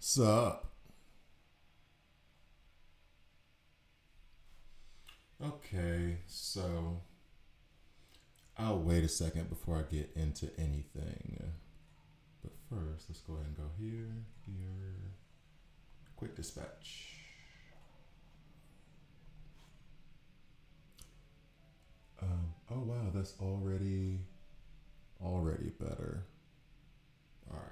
Sup? Okay, so I'll wait a second before I get into anything. But first, let's go ahead and go here. Quick dispatch. Oh wow, that's already better. All right.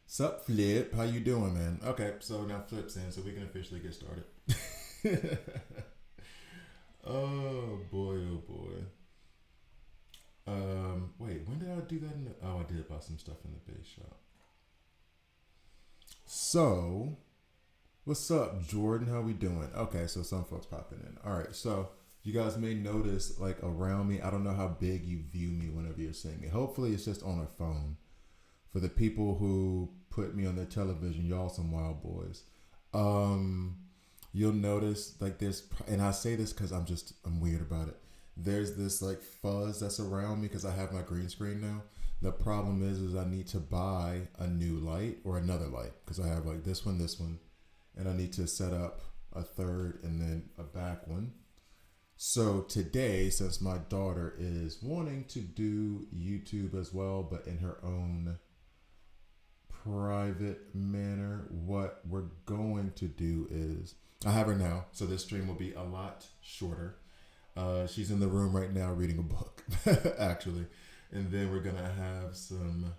Sup, Flip? How you doing, man? Okay, so now Flip's in, so we can officially get started. Oh boy, oh boy. Wait, when did I do that? I did about some stuff in the base shop. So, what's up, Jordan? How we doing? Okay, so some folks popping in. All right, so you guys may notice like around me. I don't know how big you view me whenever you're seeing me. Hopefully, it's just on a phone. For the people who put me on their television, y'all some wild boys. Um, you'll notice like this, and I say this because I'm weird about it. There's this like fuzz that's around me because I have my green screen now. The problem is I need to buy a new light or another light because I have like this one, and I need to set up a third and then a back one. So today, since my daughter is wanting to do YouTube as well, but in her own private manner, what we're going to do is I have her now, so this stream will be a lot shorter. She's in the room right now reading a book, actually. And then we're gonna have some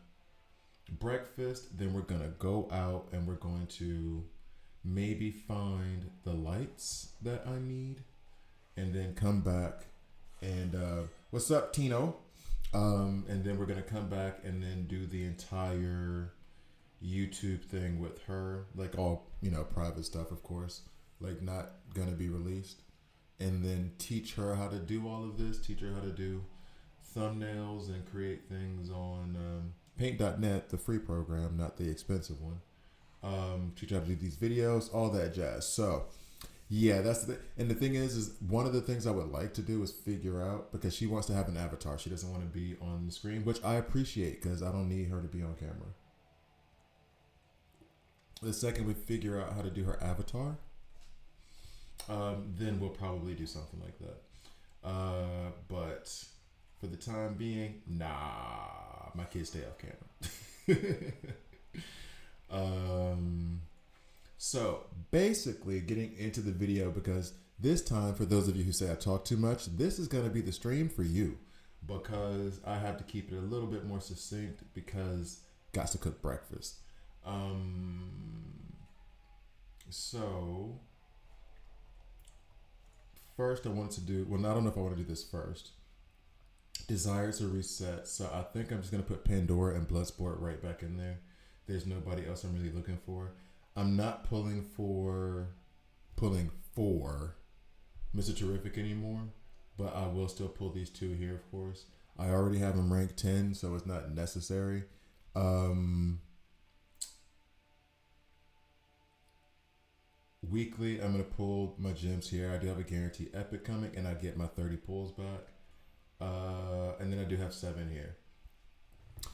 breakfast. Then we're gonna go out and we're going to maybe find the lights that I need, and then come back and what's up, Tino? And then we're gonna come back and then do the entire YouTube thing with her, like all private stuff, of course, like not gonna be released, and then teach her how to do all of this. Teach her how to do thumbnails and create things on Paint.net, the free program, not the expensive one. Teach her how to do these videos, all that jazz. So yeah, that's and the thing is one of the things I would like to do is figure out, because she wants to have an avatar. She doesn't want to be on the screen, which I appreciate because I don't need her to be on camera. The second we figure out how to do her avatar, then we'll probably do something like that. But for the time being, nah, my kids stay off camera. So basically, getting into the video, because this time, for those of you who say I talk too much, this is going to be the stream for you, because I have to keep it a little bit more succinct because got to cook breakfast. So first I wanted to do, well, I don't know if I want to do this first. Desire to reset. So I think I'm just going to put Pandora and Bloodsport right back in there. There's nobody else I'm really looking for. I'm not pulling for Mr. Terrific anymore, but I will still pull these two here, of course. I already have them ranked 10, so it's not necessary. Weekly, I'm going to pull my gems here. I do have a guaranteed epic coming, and I get my 30 pulls back. And then I do have 7 here.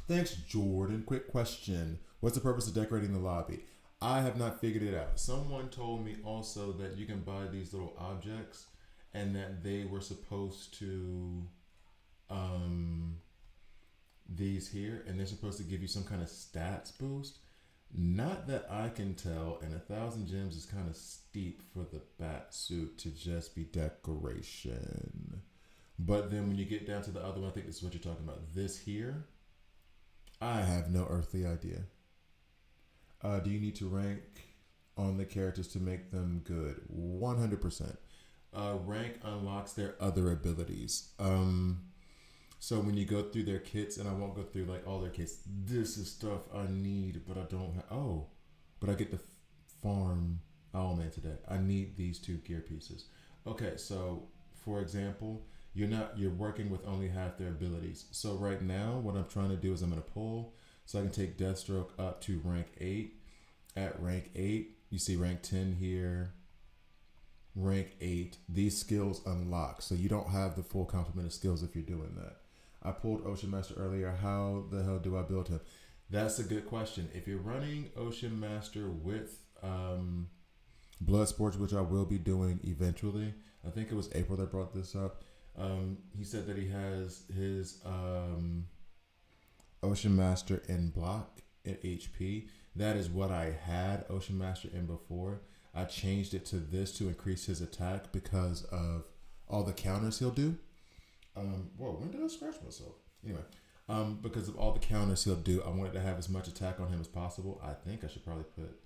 Thanks, Jordan. Quick question. What's the purpose of decorating the lobby? I have not figured it out. Someone told me also that you can buy these little objects and that they were supposed to, these here, and they're supposed to give you some kind of stats boost. Not that I can tell, and 1,000 gems is kind of steep for the bat suit to just be decoration. But then when you get down to the other one, I think this is what you're talking about. This here, I have no earthly idea. Do you need to rank on the characters to make them good? 100%. Rank unlocks their other abilities. So when you go through their kits, and I won't go through like all their kits, this is stuff I need, but I don't have. Oh, but I get the farm Owl Man today. I need these 2 gear pieces. Okay, so for example, you're working with only half their abilities. So right now, what I'm trying to do is I'm going to pull so I can take Deathstroke up to rank 8. At rank 8, you see rank 10 here. rank 8, these skills unlock. So you don't have the full complement of skills if you're doing that. I pulled Ocean Master earlier. How the hell do I build him? That's a good question. If you're running Ocean Master with Blood Sports, which I will be doing eventually, I think it was April that brought this up. He said that he has his Ocean Master in block at HP. That is what I had Ocean Master in before. I changed it to this to increase his attack because of all the counters he'll do. Whoa, when did I scratch myself? Anyway, because of all the counters he'll do, I wanted to have as much attack on him as possible. I think I should probably put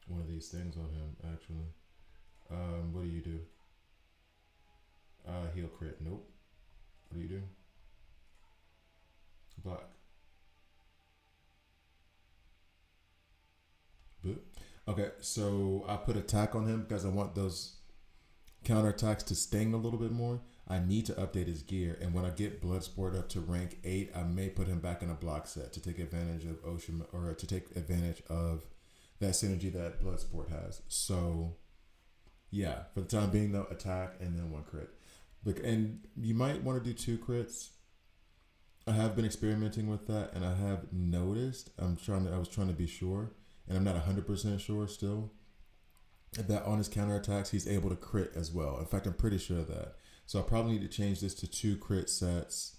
one of these things on him, actually. What do you do? Heal crit. Nope. What do you do? Block. Boop. Okay, so I put attack on him because I want those counterattacks to sting a little bit more. I need to update his gear, and when I get Bloodsport up to rank 8, I may put him back in a block set to take advantage of Ocean, or to take advantage of that synergy that Bloodsport has. So, yeah, for the time being though, attack and then 1 crit. And you might want to do 2 crits. I have been experimenting with that, and I have noticed. I was trying to be sure, and I'm not 100% sure still, that on his counterattacks he's able to crit as well. In fact, I'm pretty sure of that. So I probably need to change this to 2 crit sets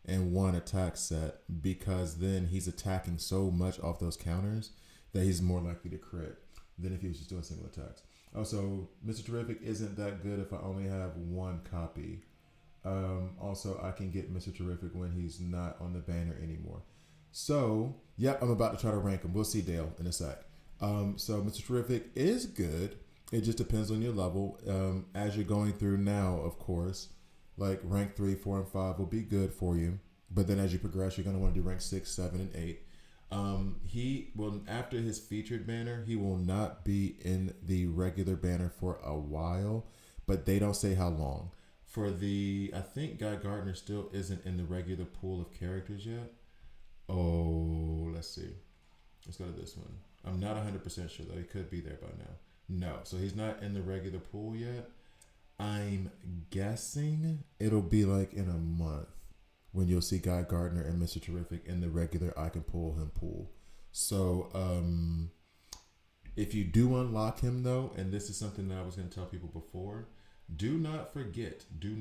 and 1 attack set, because then he's attacking so much off those counters that he's more likely to crit than if he was just doing single attacks. Also, Mr. Terrific isn't that good if I only have 1 copy. Also, I can get Mr. Terrific when he's not on the banner anymore. So, yep, I'm about to try to rank him. We'll see Dale in a sec. So Mr. Terrific is good. It just depends on your level. As you're going through now, of course, like rank 3, 4, and 5 will be good for you. But then as you progress, you're going to want to do rank 6, 7, and 8. He will, after his featured banner, he will not be in the regular banner for a while, but they don't say how long. For I think Guy Gardner still isn't in the regular pool of characters yet. Oh, let's see. Let's go to this one. I'm not 100% sure though. He could be there by now. No, so he's not in the regular pool yet. I'm guessing it'll be like in a month when you'll see Guy Gardner and Mr. Terrific in the regular I can pull him pool. So if you do unlock him though, and this is something that I was going to tell people before, do not forget. You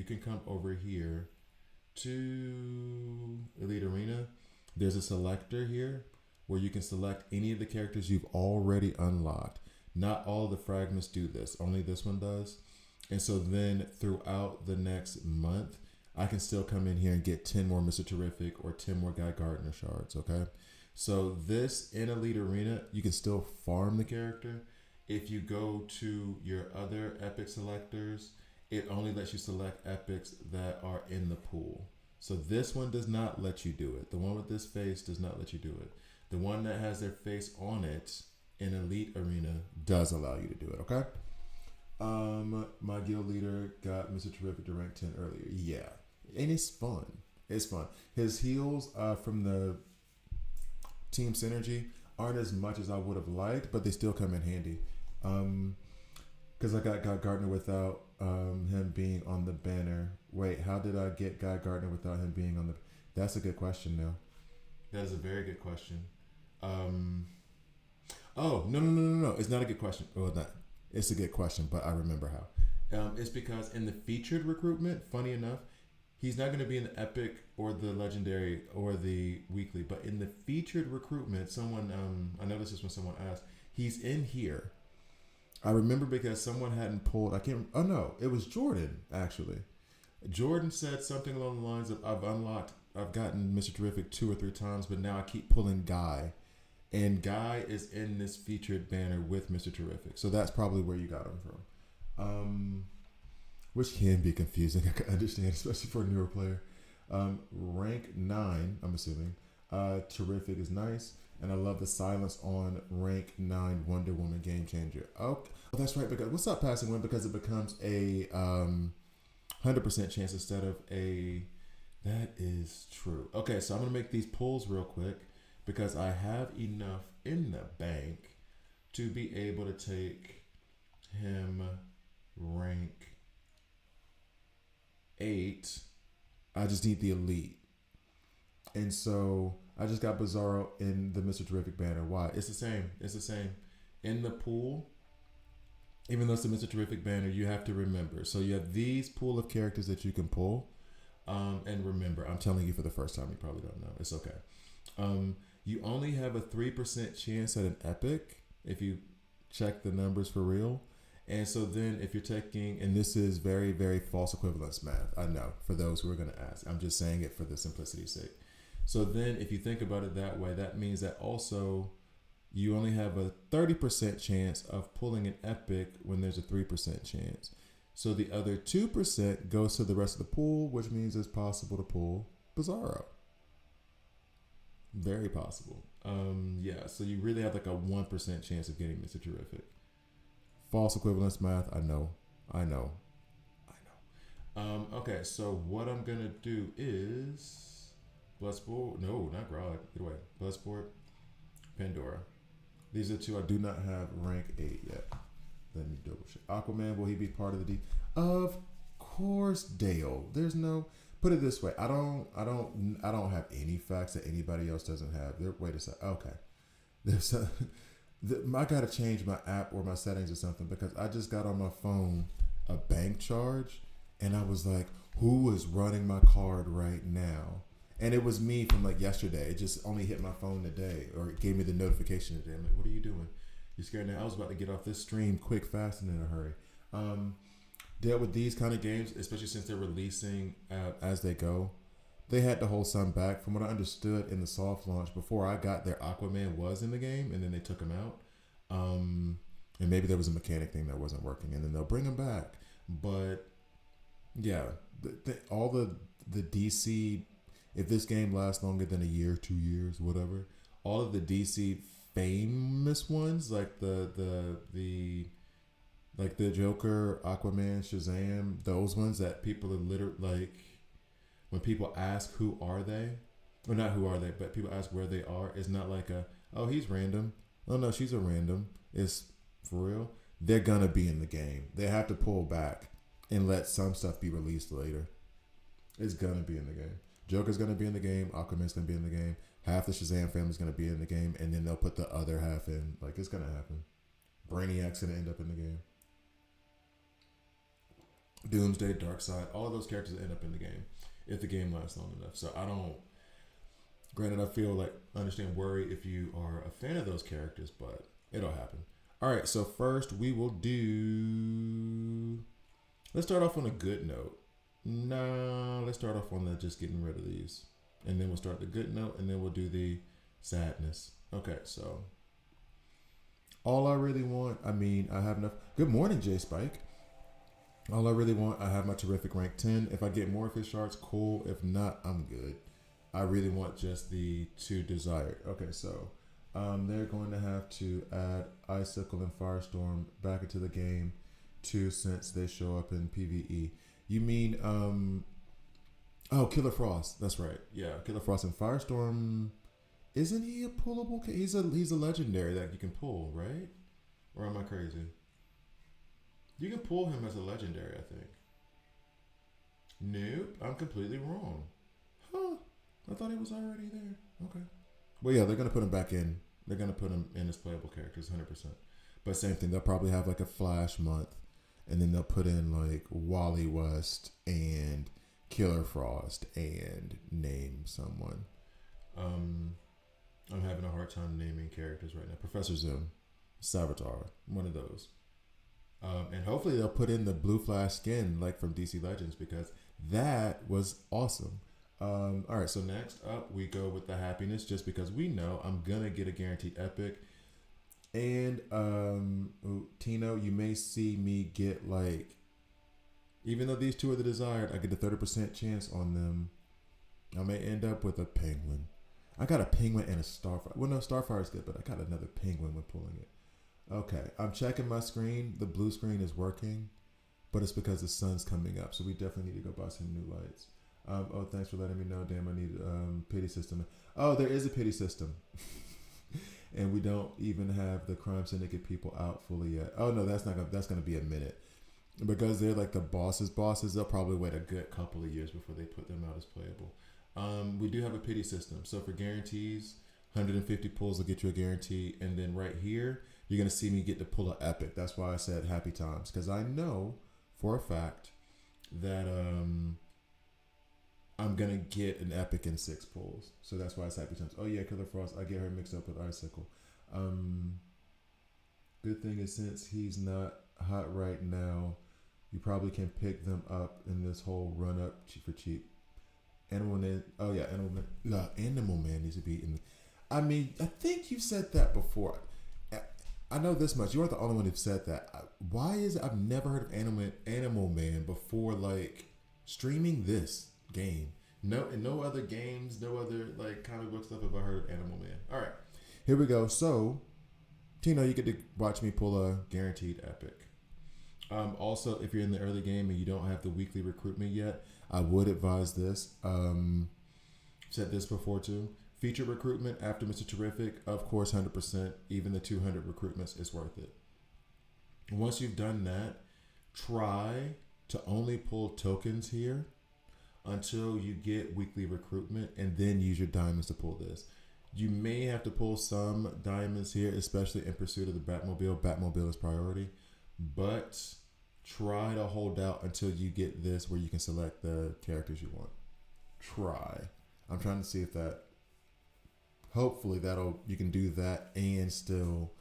can come over here to Elite Arena. There's a selector here where you can select any of the characters you've already unlocked. Not all the fragments do this. Only this one does. And so then throughout the next month, I can still come in here and get 10 more Mr. Terrific or 10 more Guy Gardner shards, okay? So this in Elite Arena, you can still farm the character. If you go to your other epic selectors, it only lets you select epics that are in the pool. So this one does not let you do it. The one with this face does not let you do it. The one that has their face on it in Elite Arena does allow you to do it, okay? My guild leader got Mr. Terrific to rank 10 earlier. Yeah. And it's fun. It's fun. His heals from the team synergy aren't as much as I would have liked, but they still come in handy. Because I got Guy Gardner without him being on the banner. Wait, how did I get Guy Gardner without him being on the... That's a good question now. That is a very good question. Oh, no. It's not a good question. Oh, not. It's a good question, but I remember how. It's because in the featured recruitment, funny enough, he's not going to be in the epic or the legendary or the weekly, but in the featured recruitment, someone, I noticed this when someone asked, he's in here. I remember because someone hadn't pulled, it was Jordan, actually. Jordan said something along the lines of, I've gotten Mr. Terrific 2 or 3 times, but now I keep pulling Guy. And Guy is in this featured banner with Mr. Terrific. So that's probably where you got him from. Which can be confusing, I can understand, especially for a newer player. Rank 9, I'm assuming. Terrific is nice. And I love the silence on rank 9 Wonder Woman Game Changer. Oh, that's right. Because what's up, passing one? Because it becomes a 100% chance instead of a... That is true. Okay, so I'm going to make these pulls real quick because I have enough in the bank to be able to take him rank 8. I just need the elite. And so I just got Bizarro in the Mr. Terrific banner. Why? It's the same. It's the same. In the pool, even though it's the Mr. Terrific banner, you have to remember. So you have these pool of characters that you can pull. And remember, I'm telling you for the first time, you probably don't know. It's okay. You only have a 3% chance at an epic if you check the numbers for real. And so then if you're taking, and this is very, very false equivalence math, I know, for those who are going to ask. I'm just saying it for the simplicity's sake. So then if you think about it that way, that means that also you only have a 30% chance of pulling an epic when there's a 3% chance. So the other 2% goes to the rest of the pool, which means it's possible to pull Bizarro. Very possible. Yeah, so you really have like a 1% chance of getting Mr. Terrific. False equivalence math, I know. Okay, so what I'm going to do is Bloodsport. No, not Grog. Get away. Bloodsport, Pandora. These are two I do not have rank 8 yet. Let me double check. Aquaman, will he be part of the D? Of course, Dale. There's no. Put it this way. I don't have any facts that anybody else doesn't have. Wait a second. Okay. There's a. I gotta change my app or my settings or something because I just got on my phone a bank charge and I was like, who is running my card right now? And it was me from like yesterday. It just only hit my phone today, or it gave me the notification today. I'm like, what are you doing? You scared now? I was about to get off this stream quick, fast, and in a hurry. Dealt with these kind of games, especially since they're releasing as they go. They had to hold some back. From what I understood in the soft launch, before I got there, Aquaman was in the game, and then they took him out. And maybe there was a mechanic thing that wasn't working, and then they'll bring him back. But yeah, all the DC, if this game lasts longer than a year, 2 years, whatever, all of the DC famous ones like the Joker, Aquaman, Shazam, those ones that people are literally like, when people ask who are they, or not who are they, but people ask where they are, it's not like oh, he's random. Oh no, she's a random. It's for real. They're gonna be in the game. They have to pull back and let some stuff be released later. It's gonna be in the game. Joker's gonna be in the game. Aquaman's gonna be in the game. Half the Shazam family's gonna be in the game, and then they'll put the other half in. Like, it's gonna happen. Brainiac's gonna end up in the game. Doomsday, Darkseid, all of those characters end up in the game if the game lasts long enough. So I don't. Granted, I feel like understand worry if you are a fan of those characters, but it'll happen. All right, so first we will do. Let's start off on a good note. Nah, let's start off on the just getting rid of these. And then we'll start the good note, and then we'll do the sadness. Okay, so all I really want, I have enough. Good morning, J Spike. All I really want, I have my terrific rank 10. If I get more fish sharks, cool. If not, I'm good. I really want just the 2 desired. Okay, so they're going to have to add Icicle and Firestorm back into the game too, since they show up in PvE. You mean, Killer Frost. That's right. Yeah, Killer Frost and Firestorm. Isn't he a pullable? He's a legendary that you can pull, right? Or am I crazy? You can pull him as a legendary, I think. Nope, I'm completely wrong. Huh? I thought he was already there. Okay. Well, yeah, they're gonna put him back in. They're gonna put him in as playable characters, 100%. But same thing. They'll probably have like a Flash month, and then they'll put in like Wally West and Killer Frost and name someone. I'm having a hard time naming characters right now. Professor Zoom, Savitar, one of those. And hopefully they'll put in the Blue Flash skin like from DC Legends, because that was awesome. All right, so next up we go with the happiness, just because we know I'm gonna get a guaranteed epic. And Tino, you may see me get like, even though these 2 are the desired, I get a 30% chance on them. I may end up with a penguin. I got a penguin and a Starfire. Well, no, Starfire's good, but I got another penguin when pulling it. Okay, I'm checking my screen. The blue screen is working, but it's because the sun's coming up, so we definitely need to go buy some new lights. Oh, thanks for letting me know. Damn, I need pity system. Oh, there is a pity system. And we don't even have the Crime Syndicate people out fully yet. Oh no, that's gonna be a minute. Because they're like the bosses, they'll probably wait a good couple of years before they put them out as playable. We do have a pity system. So for guarantees, 150 pulls will get you a guarantee. And then right here, you're going to see me get to pull an epic. That's why I said happy times. Because I know for a fact that I'm going to get an epic in 6 pulls. So that's why it's happy times. Oh yeah, Killer Frost. I get her mixed up with Icicle. Good thing is since he's not hot right now, you probably can pick them up in this whole run up for cheap. Animal Man. Oh yeah, Animal Man. No, Animal Man needs to be in. I mean, I think you said that before. I know this much. You aren't the only one who said that. Why is it I've never heard of Animal Man before? Like streaming this game. No other games, no other like comic book stuff have I heard of Animal Man. All right, here we go. So, Tino, you get to watch me pull a guaranteed epic. Also, if you're in the early game and you don't have the weekly recruitment yet, I would advise this. Said this before too. Feature recruitment after Mr. Terrific, of course, 100%. Even the 200 recruitments is worth it. Once you've done that, try to only pull tokens here until you get weekly recruitment, and then use your diamonds to pull this. You may have to pull some diamonds here, especially in pursuit of the Batmobile. Batmobile is priority. But try to hold out until you get this where you can select the characters you want. Try. I'm trying to see if that, hopefully you can do that and still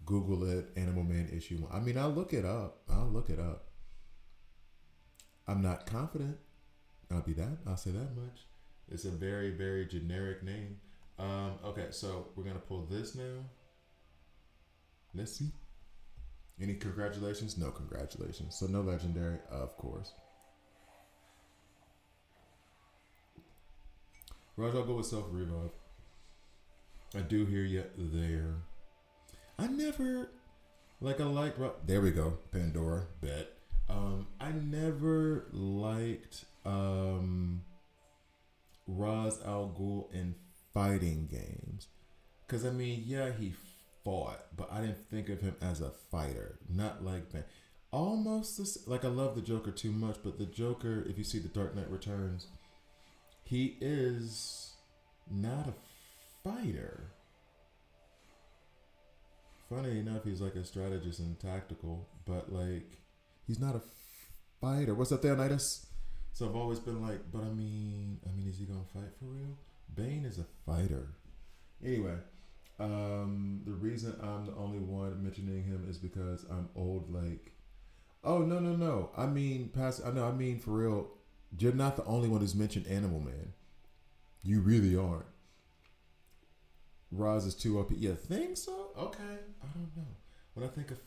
Google it, Animal Man issue 1. I mean, I'll look it up. I'm not confident. I'll say that much. It's a very, very generic name. Okay, so we're going to pull this now. Let's see. Any congratulations? No congratulations. So no legendary, of course. Raj, I'll go with Self Revive. I do hear you there. I never, there we go, Pandora, bet. I never liked Ra's al Ghul in fighting games. Because, I mean, yeah, he fought, but I didn't think of him as a fighter. Not like that. Almost like I love the Joker too much, but the Joker, if you see the Dark Knight Returns, he is not a fighter. Funny enough, he's like a strategist and tactical, but like he's not a fighter. What's up, Theonidas? So I've always been like, but I mean, is he gonna fight for real? Bane is a fighter. Anyway. The reason I'm the only one mentioning him is because I'm old. Like, oh no. I mean, for real. You're not the only one who's mentioned Animal Man. You really aren't. Roz is too OP. You think so? Okay, I don't know. When I think of,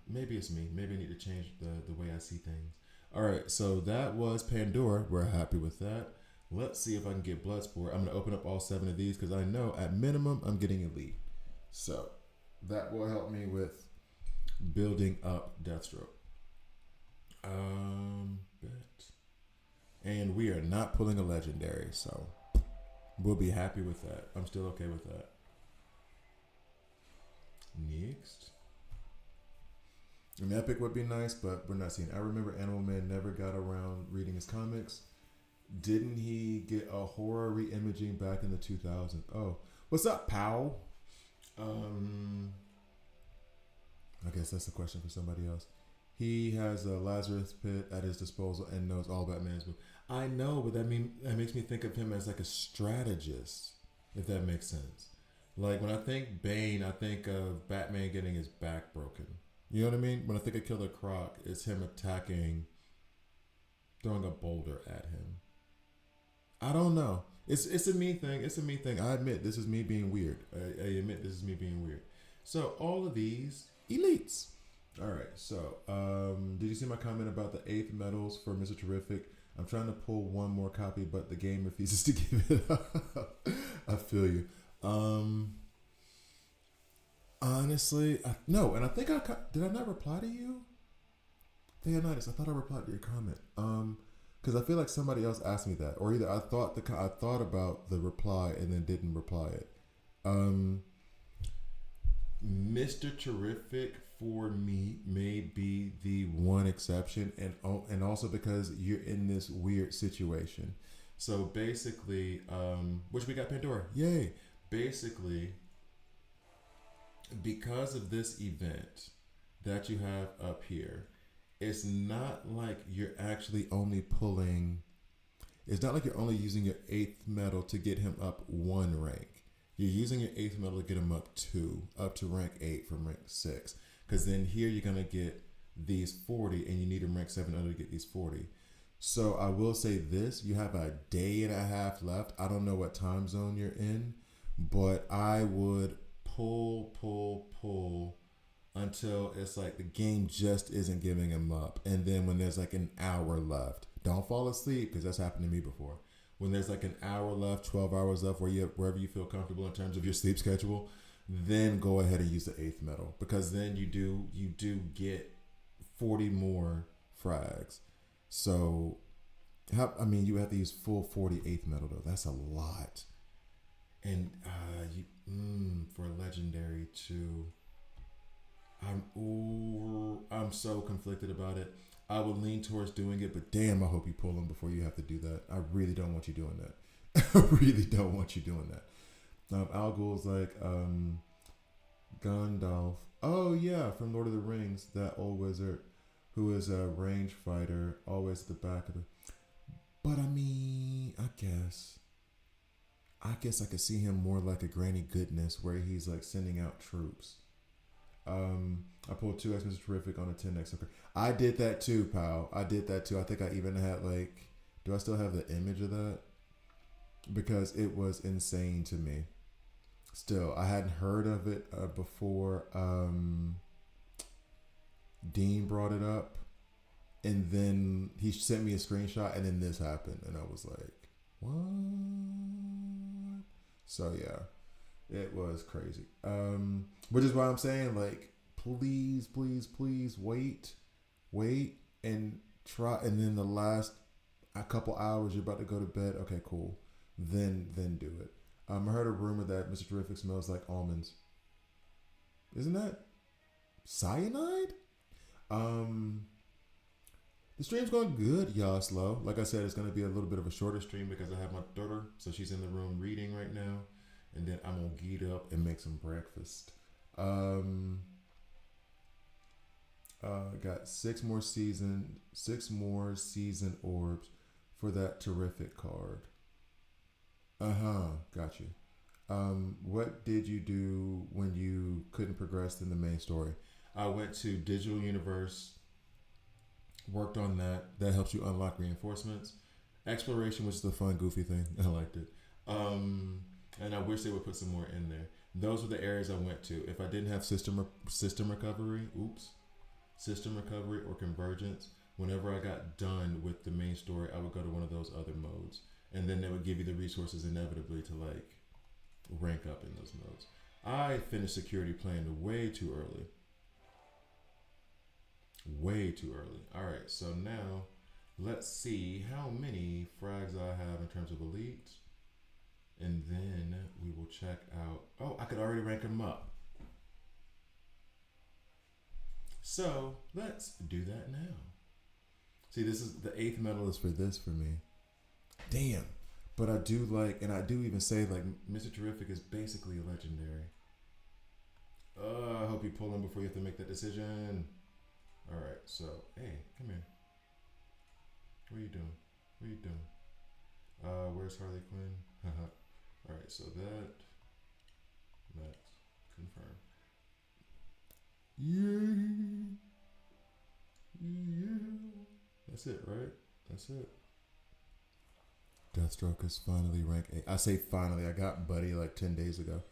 maybe it's me. Maybe I need to change the way I see things. All right, so that was Pandora. We're happy with that. Let's see if I can get Bloodsport. I'm going to open up all 7 of these because I know at minimum I'm getting Elite. So that will help me with building up Deathstroke. Bet. And we are not pulling a legendary, so we'll be happy with that. I'm still okay with that. Next. An epic would be nice, but we're not seeing. I remember Animal Man never got around reading his comics. Didn't he get a horror re-imaging back in the 2000s? Oh, what's up, pal? I guess that's a question for somebody else. He has a Lazarus pit at his disposal and knows all about management. I know, but that makes me think of him as like a strategist, if that makes sense. Like when I think Bane, I think of Batman getting his back broken. You know what I mean? When I think of Killer Croc, it's him attacking, throwing a boulder at him. I don't know. It's a me thing. It's a me thing. I admit this is me being weird. I admit this is me being weird. So all of these elites. All right. So did you see my comment about the 8th medals for Mr. Terrific? I'm trying to pull one more copy, but the game refuses to give it up. I feel you. Honestly, no. And I think did I not reply to you? Theonidas, I thought I replied to your comment. Because I feel like somebody else asked me that, or either I thought about the reply and then didn't reply it. Mr. Terrific for me may be the one exception, and also because you're in this weird situation. So basically, which we got Pandora, yay! Basically, because of this event that you have up here, it's not like you're actually only pulling. It's not like you're only using your eighth medal to get him up one rank. You're using your eighth medal to get him up two, up to rank 8 from rank 6. Because then here you're going to get these 40, and you need him rank 7 under to get these 40. So I will say this, you have a day and a half left. I don't know what time zone you're in, but I would pull until it's like the game just isn't giving him up. And then when there's like an hour left, don't fall asleep, because that's happened to me before. When there's like an hour left, 12 hours left, wherever you feel comfortable in terms of your sleep schedule, then go ahead and use the eighth medal, because then you do get 40 more frags. So, you have to use full 48th medal though. That's a lot. And for a legendary too. I'm so conflicted about it. I would lean towards doing it, but damn, I hope you pull them before you have to do that. I really don't want you doing that. I really don't want you doing that. Al Ghul's like, Gandalf. Oh yeah, from Lord of the Rings, that old wizard who is a range fighter, always at the back of the. But I guess I could see him more like a Granny Goodness, where he's like sending out troops. I pulled 2x Mr. Terrific on a 10x. Okay. I did that too, pal. I did that too. I think I even had do I still have the image of that? Because it was insane to me. Still, I hadn't heard of it before Dean brought it up. And then he sent me a screenshot, and then this happened. And I was like, what? So, yeah. It was crazy. Which is why I'm saying, please, please, please wait, and try. And then the last a couple hours, you're about to go to bed. Okay, cool. Then do it. I heard a rumor that Mr. Terrific smells like almonds. Isn't that cyanide? The stream's going good, y'all. Slow. Like I said, it's going to be a little bit of a shorter stream because I have my daughter, so she's in the room reading right now. And then I'm gonna get up and make some breakfast. Got six more season orbs for that terrific card. Got you. What did you do when you couldn't progress in the main story? I went to Digital Universe, worked on that. That helps you unlock reinforcements. Exploration was the fun, goofy thing. I liked it. And I wish they would put some more in there. Those were the areas I went to. If I didn't have system recovery or convergence, whenever I got done with the main story, I would go to one of those other modes. And then they would give you the resources inevitably to rank up in those modes. I finished security playing way too early. Way too early. Alright, so now let's see how many frags I have in terms of elite. And then we will check out. Oh, I could already rank them up. So let's do that now. See, this is the 8th medal is for this for me. Damn. But I do and I do even say Mr. Terrific is basically a legendary. I hope you pull him before you have to make that decision. All right. So, hey, come here. What are you doing? Where's Harley Quinn? All right, so that's confirm. Yeah. That's it, right? That's it. Deathstroke is finally rank 8. I say finally. I got Buddy 10 days ago.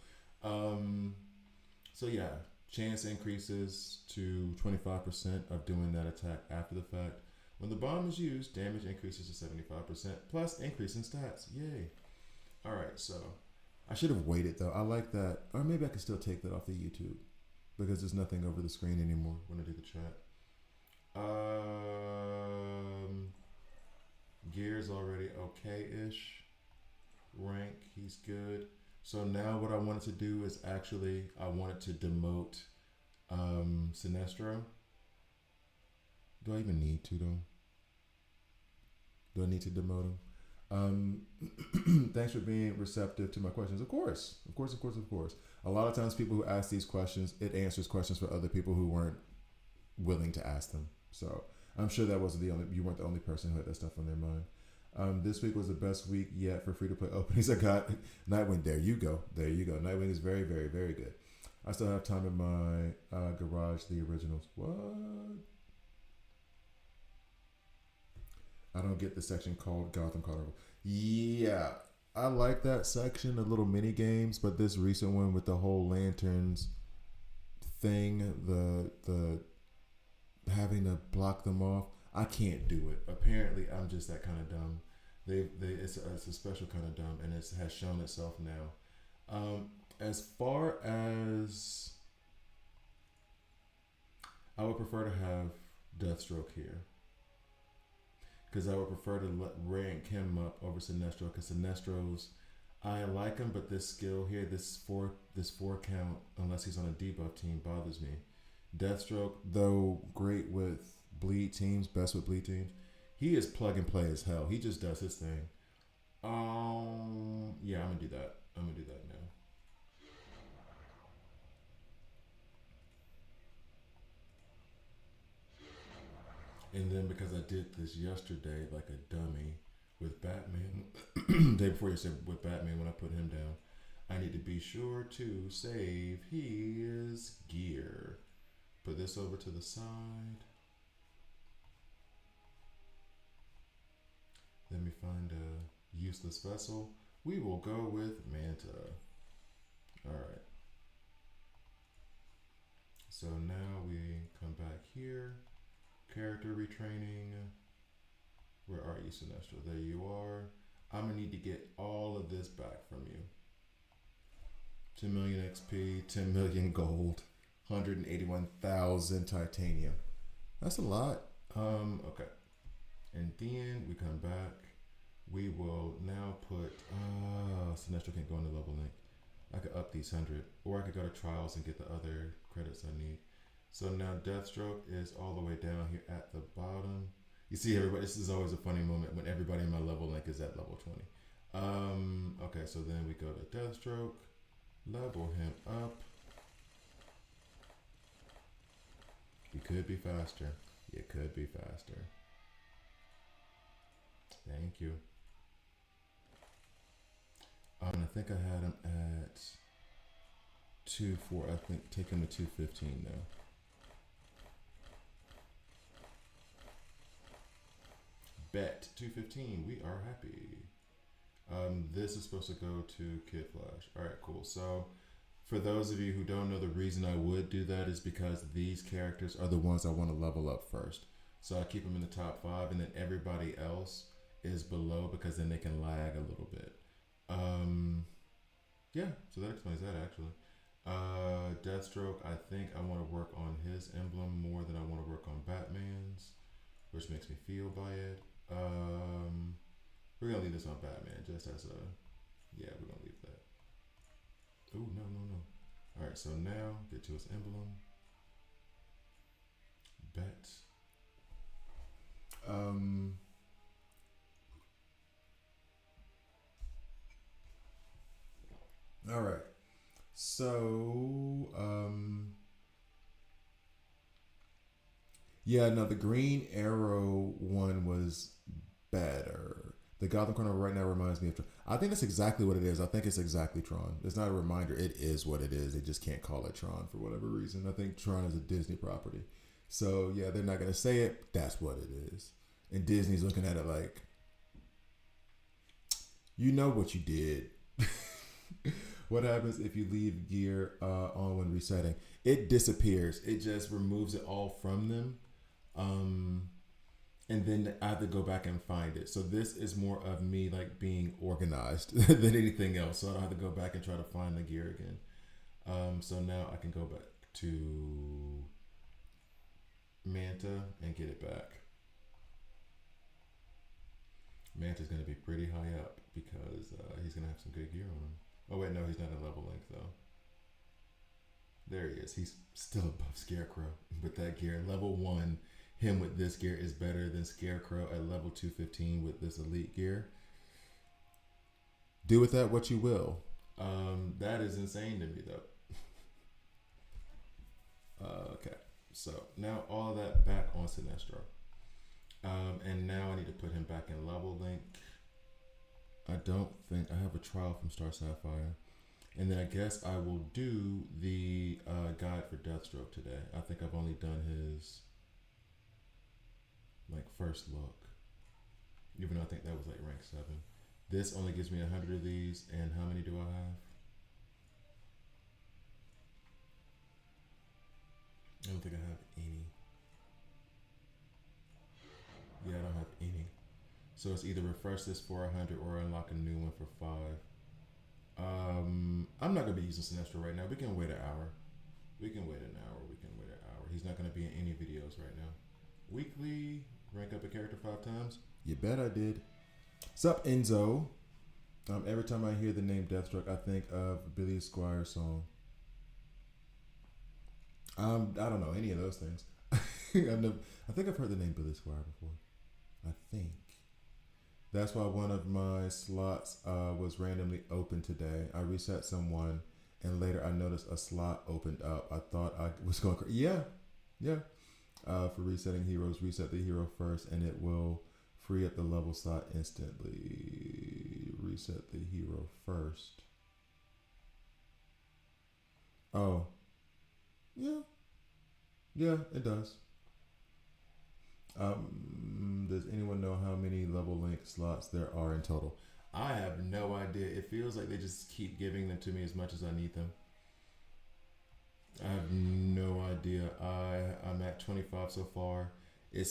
So yeah, chance increases to 25% of doing that attack after the fact. When the bomb is used, damage increases to 75% plus increase in stats. Yay. All right, so I should have waited though. I like that. Or maybe I can still take that off the YouTube because there's nothing over the screen anymore when I do the chat. Gear's already okay-ish. Rank, he's good. So now what I wanted to do is actually I wanted to demote Sinestro. Do I even need to though? Do I need to demote him? Thanks for being receptive to my questions. Of course, of course, of course, of course. A lot of times, people who ask these questions, it answers questions for other people who weren't willing to ask them. So I'm sure that wasn't the only. You weren't the only person who had that stuff on their mind. This week was the best week yet for free to play openings. I got Nightwing. There you go. There you go. Nightwing is very, very, very good. I still have time in my garage. The originals. What? I don't get the section called Gotham Carnival. Yeah, I like that section, the little mini games, but this recent one with the whole lanterns thing, the having to block them off, I can't do it. Apparently, I'm just that kind of dumb. It's a special kind of dumb, and it has shown itself now. As far as I would prefer to have Deathstroke here. Because I would prefer to rank him up over Sinestro. Because Sinestro's, I like him, but this skill here, this four count, unless he's on a debuff team, bothers me. Deathstroke, though great with bleed teams, best with bleed teams, he is plug and play as hell. He just does his thing. Yeah, I'm gonna do that. I'm gonna do that now. And then because I did this yesterday like a dummy with Batman, day before yesterday with Batman when I put him down, I need to be sure to save his gear. Put this over to the side. Let me find a useless vessel. We will go with Manta. Alright. So now we come back here. Character retraining. Where are you, Sinestro? There you are. I'm gonna need to get all of this back from you. 10 million XP, 10 million gold, 181,000 titanium. That's a lot. Okay. And then we come back. We will now put Sinestro can't go into level link. I could up these 100. Or I could go to trials and get the other credits I need. So now Deathstroke is all the way down here at the bottom. You see everybody, this is always a funny moment when everybody in my level link is at level 20. Okay, so then we go to Deathstroke, level him up. You could be faster. You could be faster. Thank you. And I think I had him at 2-4. I think take him to 215 now. Bet 215. We are happy. This is supposed to go to Kid Flash. All right, cool. So for those of you who don't know, the reason I would do that is because these characters are the ones I want to level up first. So I keep them in the top 5, and then everybody else is below because then they can lag a little bit. Yeah, so that explains that actually. Deathstroke, I think I want to work on his emblem more than I want to work on Batman's, which makes me feel by it. We're gonna leave this on Batman just as a, yeah, we're gonna leave that. Oh, no. All right, so now get to his emblem. Bet. All right. So, yeah, no, the Green Arrow one was better. The Gotham Carnival right now reminds me of Tron. I think that's exactly what it is. I think it's exactly Tron. It's not a reminder. It is what it is. They just can't call it Tron for whatever reason. I think Tron is a Disney property. So, yeah, they're not going to say it. That's what it is. And Disney's looking at it like, you know what you did. What happens if you leave gear on when resetting? It disappears. It just removes it all from them. And then I have to go back and find it. So this is more of me like being organized than anything else. So I don't have to go back and try to find the gear again. So now I can go back to Manta and get it back. Manta's going to be pretty high up because he's going to have some good gear on him. Oh wait, no, he's not in level link though. There he is. He's still above Scarecrow with that gear. Level 1, him with this gear is better than Scarecrow at level 215 with this elite gear. Do with that what you will. That is insane to me though. Okay, so now all that back on Sinestro. And now I need to put him back in level link. I don't think I have a trial from Star Sapphire. And then I guess I will do the guide for Deathstroke today. I think I've only done his like first look. Even though I think that was like rank 7. This only gives me 100 of these, and how many do I have? I don't think I have any. Yeah, I don't have any. So it's either refresh this for 100 or unlock a new one for 5. I'm not gonna be using Sinestro right now. We can wait an hour. We can wait an hour. He's not gonna be in any videos right now. Weekly, rank up a character 5 times. You bet I did. Sup, Enzo? Every time I hear the name Deathstroke, I think of Billy Squire's song. I don't know any of those things. I think I've heard the name Billy Squire before. I think. That's why one of my slots was randomly open today. I reset someone, and later I noticed a slot opened up. I thought I was going crazy. Yeah. For resetting heroes, reset the hero first, and it will free up the level slot instantly. Reset the hero first. Oh. Yeah, it does. Does anyone know how many level link slots there are in total? I have no idea. It feels like they just keep giving them to me as much as I need them. I have no idea. I'm at 25 so far. It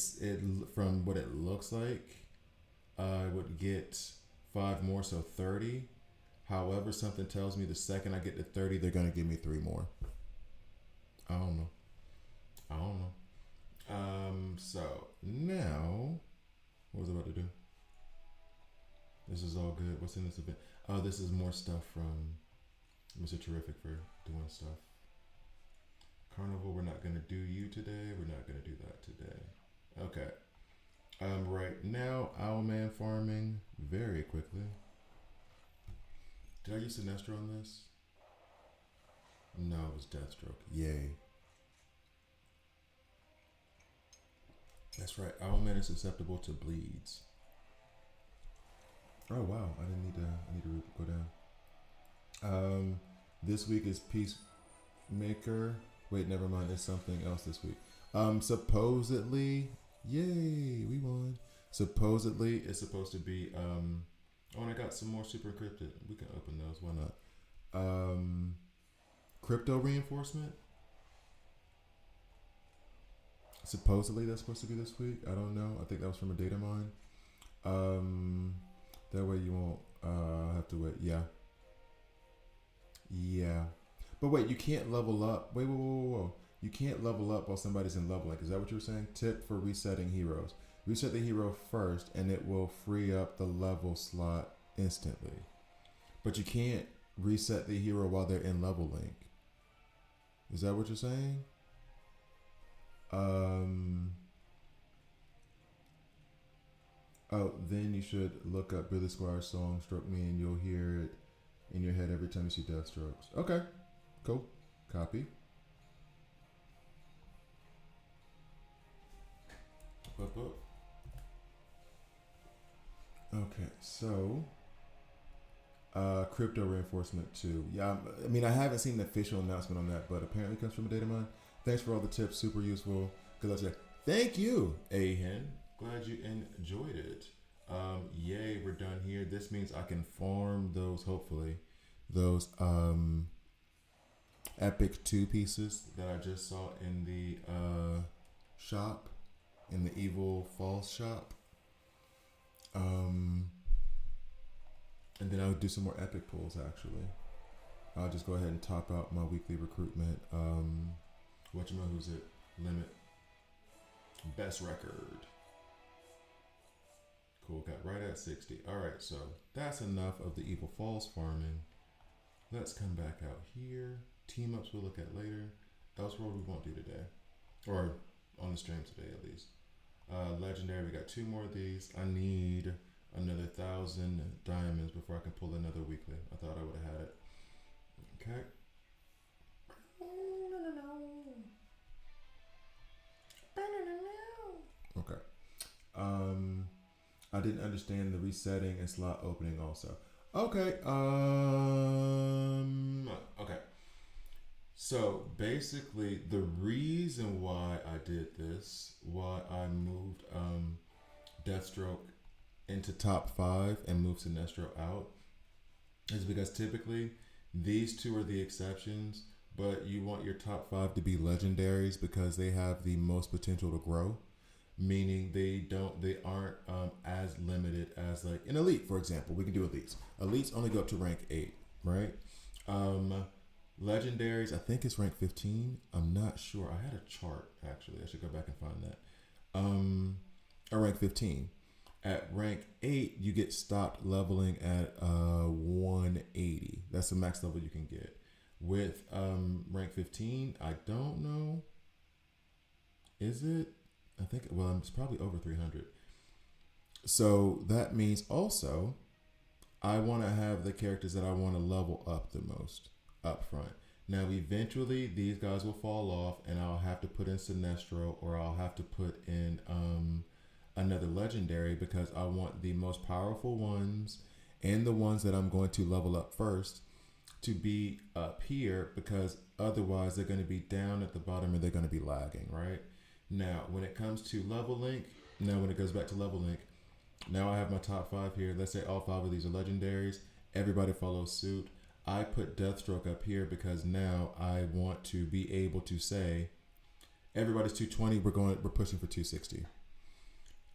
from what it looks like, I would get 5 more, so 30. However, something tells me the second I get to 30, they're gonna give me 3 more. I don't know. So now, what was I about to do? This is all good. What's in this event? Oh, this is more stuff from Mr. Terrific for doing stuff. Carnival, we're not gonna do you today. We're not gonna do that today. Okay. Right now, Owlman farming very quickly. Did I use Sinestro on this? No, it was Deathstroke. Yay. That's right. Owlman is susceptible to bleeds. Oh wow, I need to go down. This week is Peacemaker. Wait, never mind. It's something else this week. Supposedly, yay, we won. Supposedly, it's supposed to be. Oh, and I got some more super encrypted. We can open those. Why not? Crypto reinforcement. Supposedly that's supposed to be this week. I don't know. I think that was from a data mine. That way you won't have to wait. Yeah. But wait, you can't level up. Whoa. You can't level up while somebody's in level link. Is that what you were saying? Tip for resetting heroes. Reset the hero first and it will free up the level slot instantly. But you can't reset the hero while they're in level link. Is that what you're saying? Oh, then you should look up Billy Squire's song "Stroke Me" and you'll hear it in your head every time you see Deathstrokes. Okay, cool. Copy. Up. Okay, so crypto reinforcement 2. Yeah, I mean I haven't seen the official announcement on that, but apparently it comes from a data mine. Thanks for all the tips, super useful. Good luck today. Thank you, Ahen. Glad you enjoyed it. Yay, we're done here. This means I can farm those, hopefully, those epic 2 pieces that I just saw in the shop, in the Evil Falls shop. And then I'll do some more epic pulls, actually. I'll just go ahead and top out my weekly recruitment. Who's it? Limit. Best record. Cool, got right at 60. Alright, so that's enough of the Evil Falls farming. Let's come back out here. Team ups we'll look at later. Elseworld we won't do today. Or on the stream today at least. Legendary, we got 2 more of these. I need another 1,000 diamonds before I can pull another weekly. I thought I would have had it. Okay. Okay. I didn't understand the resetting and slot opening also. Okay. Okay. So basically, the reason why I did this, why I moved Deathstroke into top 5 and moved Sinestro out, is because typically these two are the exceptions, but you want your top 5 to be legendaries because they have the most potential to grow. Meaning they aren't as limited as like an elite, for example. We can do elites. Elites only go up to rank 8, right? Legendaries, I think it's rank 15. I'm not sure. I had a chart actually. I should go back and find that. Or rank 15. At rank 8, you get stopped leveling at 180. That's the max level you can get. With rank 15, I don't know. Is it? I think, well, it's probably over 300. So that means also I want to have the characters that I want to level up the most up front. Now, eventually, these guys will fall off, and I'll have to put in Sinestro, or I'll have to put in another legendary, because I want the most powerful ones and the ones that I'm going to level up first to be up here, because otherwise they're going to be down at the bottom and they're going to be lagging, right? Now, when it comes to level link, when it goes back to level link, now I have my top 5 here. Let's say all 5 of these are legendaries. Everybody follows suit. I put Deathstroke up here because now I want to be able to say, everybody's 220. We're pushing for 260.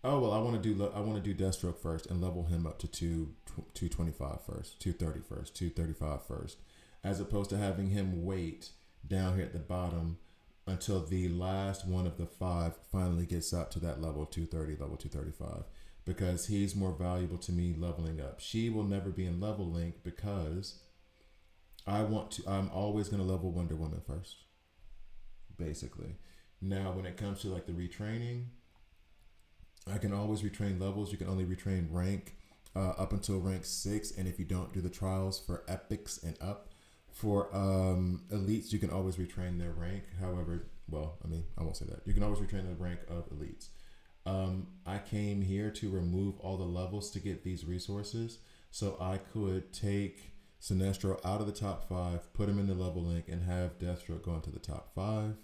Oh well, I want to do Deathstroke first and level him up to 225 first, 230 first, 235 first, as opposed to having him wait down here at the bottom until the last one of the 5 finally gets up to that level 230, level 235, because he's more valuable to me leveling up. She will never be in level link because I'm always going to level Wonder Woman first, basically. Now, when it comes to like the retraining, I can always retrain levels. You can only retrain rank up until rank 6, and if you don't do the trials for epics and up, for elites, you can always retrain their rank. However, I won't say that. You can always retrain the rank of elites. I came here to remove all the levels to get these resources, so I could take Sinestro out of the top 5, put him in the level link, and have Deathstroke go into the top 5.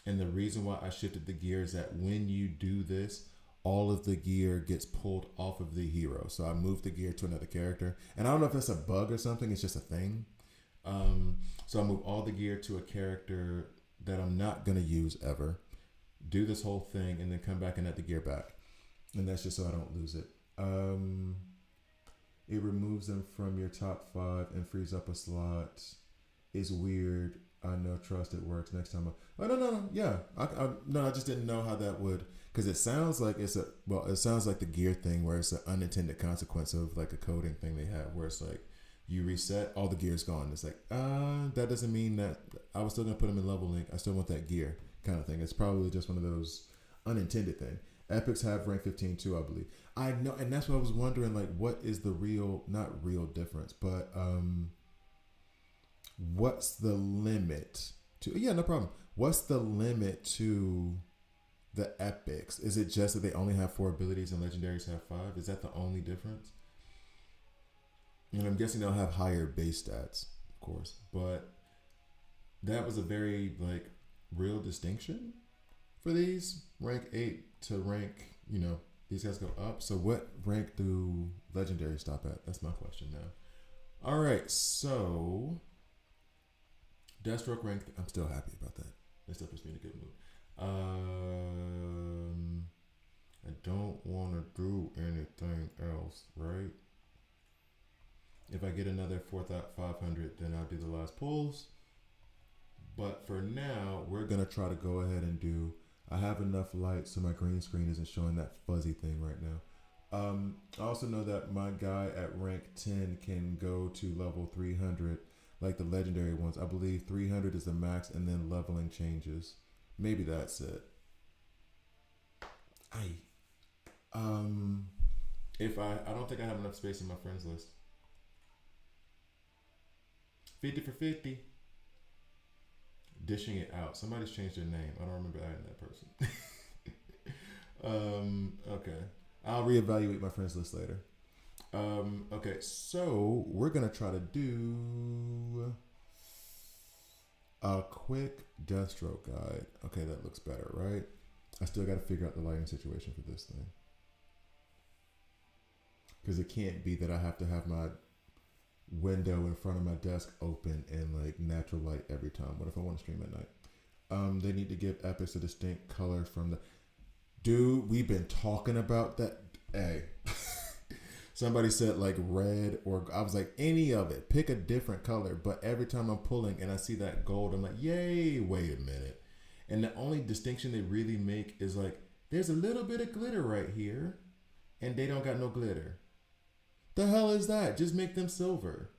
And the reason why I shifted the gear is that when you do this, all of the gear gets pulled off of the hero. So I moved the gear to another character. And I don't know if that's a bug or something. It's just a thing. So I move all the gear to a character that I'm not going to use ever. Do this whole thing and then come back and add the gear back. And that's just so I don't lose it. It removes them from your top 5 and frees up a slot. It's weird. I know, trust it works next time. No. Yeah. I just didn't know how that would, because it sounds like it sounds like the gear thing where it's an unintended consequence of like a coding thing they have where it's like you reset, all the gear's gone. It's like, that doesn't mean that I was still going to put them in level link. I still want that gear kind of thing. It's probably just one of those unintended thing. Epics have rank 15 too, I believe. I know. And that's what I was wondering, like, what is the not real difference, but, what's the limit to, no problem. What's the limit to the epics? Is it just that they only have 4 abilities and legendaries have 5? Is that the only difference? And I'm guessing they'll have higher base stats, of course, but that was a very like real distinction for these rank 8 to rank, these guys go up. So what rank do legendaries stop at? That's my question now. All right. So Deathstroke rank, I'm still happy about that. That stuff puts me in a good mood. I don't want to do anything else, right? If I get another 4,500, then I'll do the last pulls. But for now, we're going to try to go ahead and I have enough light so my green screen isn't showing that fuzzy thing right now. I also know that my guy at rank 10 can go to level 300, like the legendary ones. I believe 300 is the max, and then leveling changes. Maybe that's it. Um, if I don't think I have enough space in my friends list. 50 for 50. Dishing it out. Somebody's changed their name. I don't remember adding that person. Okay. I'll reevaluate my friends list later. Okay, so we're gonna try to do a quick Deathstroke guide. Okay, that looks better, right? I still got to figure out the lighting situation for this thing, because it can't be that I have to have my window in front of my desk open and like natural light every time. What if I want to stream at night? They need to give epics a distinct color from the. Dude, we've been talking about that. Hey, somebody said like red, or I was like, any of it. Pick a different color. But every time I'm pulling and I see that gold, I'm like, yay, wait a minute. And the only distinction they really make is like, there's a little bit of glitter right here, and they don't got no glitter. The hell is that? Just make them silver.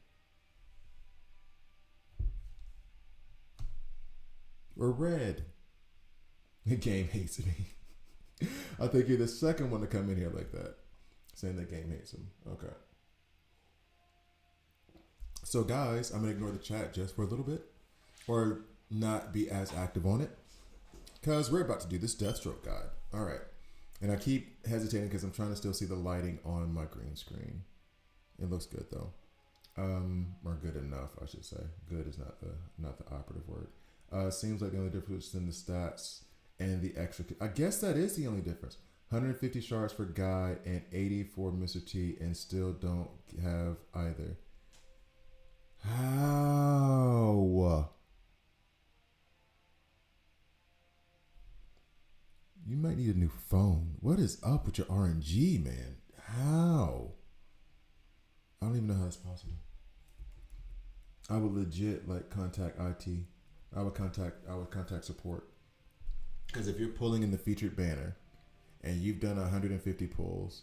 Or red. The game hates me. I think you're the second one to come in here like that, saying the game hates him. Okay. So guys, I'm gonna ignore the chat just for a little bit, or not be as active on it, because we're about to do this Deathstroke guide. All right. And I keep hesitating because I'm trying to still see the lighting on my green screen. It looks good though, or good enough, I should say. Good is not the operative word. Seems like the only difference in the stats and the extra. I guess that is the only difference. 150 shards for Guy and 80 for Mr. T, and still don't have either. How? You might need a new phone. What is up with your RNG, man? How? I don't even know how that's possible. I would legit like contact IT. I would contact support. Because if you're pulling in the featured banner and you've done 150 pulls,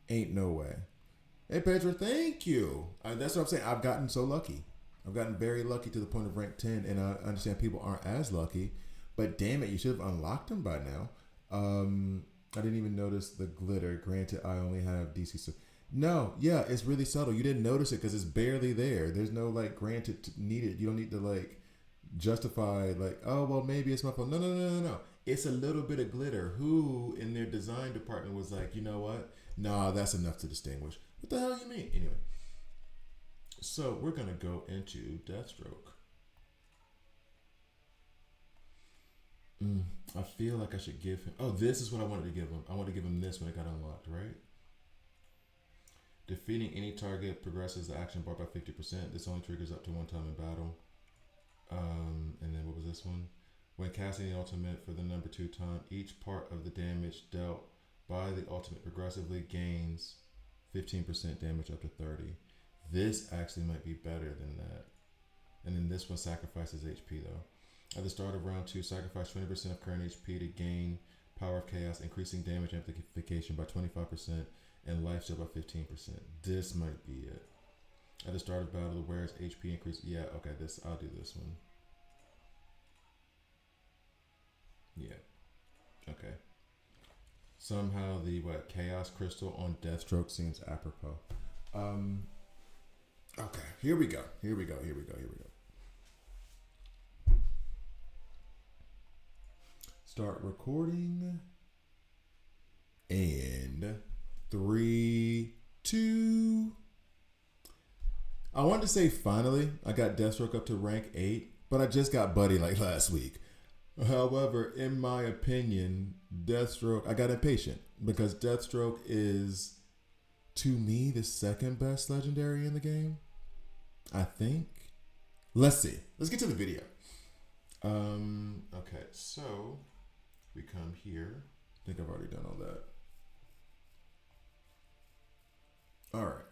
ain't no way. Hey Pedro, thank you. That's what I'm saying. I've gotten so lucky. I've gotten very lucky to the point of rank 10, and I understand people aren't as lucky. But damn it, you should have unlocked them by now. I didn't even notice the glitter. Granted, I only have DC. So no, yeah, it's really subtle. You didn't notice it because it's barely there. There's no like granted needed. You don't need to like justify like, oh well, maybe it's my phone. No. It's a little bit of glitter. Who in their design department was like, you know what? Nah, that's enough to distinguish. What the hell you mean? Anyway, so we're gonna go into Deathstroke. I feel like I should give him. Oh, this is what I wanted to give him. I wanted to give him this when it got unlocked, right? Defeating any target progresses the action bar by 50%. This only triggers up to one time in battle. And then what was this one? When casting the ultimate for the number 2 time, each part of the damage dealt by the ultimate progressively gains 15% damage up to 30. This actually might be better than that. And then this one sacrifices HP though. At the start of round 2, sacrifice 20% of current HP to gain Power of Chaos, increasing damage amplification by 25% and lifesteal by 15%. This might be it. At the start of battle, the wearer's HP increase. Yeah, okay, I'll do this one. Yeah. Okay. Somehow the Chaos Crystal on Deathstroke seems apropos. Okay, here we go. Start recording. And 3, 2. I wanted to say finally, I got Deathstroke up to rank 8, but I just got Buddy like last week. However, in my opinion, Deathstroke, I got impatient because Deathstroke is, to me, the second best legendary in the game. I think. Let's see. Let's get to the video. Okay, so we come here. I think I've already done all that. All right.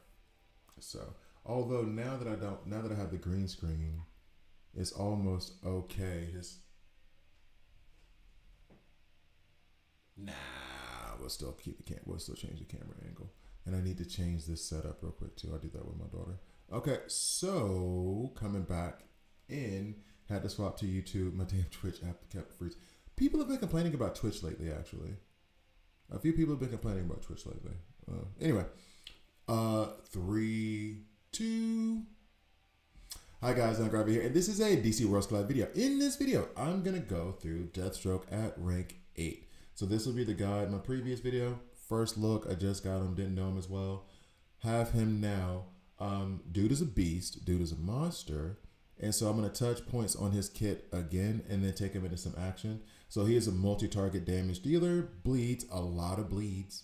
So, although now that I have the green screen, it's almost okay. we'll still keep the we'll still change the camera angle. And I need to change this setup real quick too. I'll do that with my daughter. Okay, so coming back in, had to swap to YouTube. My damn Twitch app kept freezing. People have been complaining about Twitch lately, actually. A few people have been complaining about Twitch lately. Anyway, 3, 2. Hi guys, I'm Gravy here, and this is a DC Worlds Collide video. In this video, I'm gonna go through Deathstroke at rank 8. So this will be the guy in my previous video. First look, I just got him, didn't know him as well. Have him now. Dude is a beast, dude is a monster. And so I'm gonna touch points on his kit again and then take him into some action. So he is a multi-target damage dealer, bleeds, a lot of bleeds.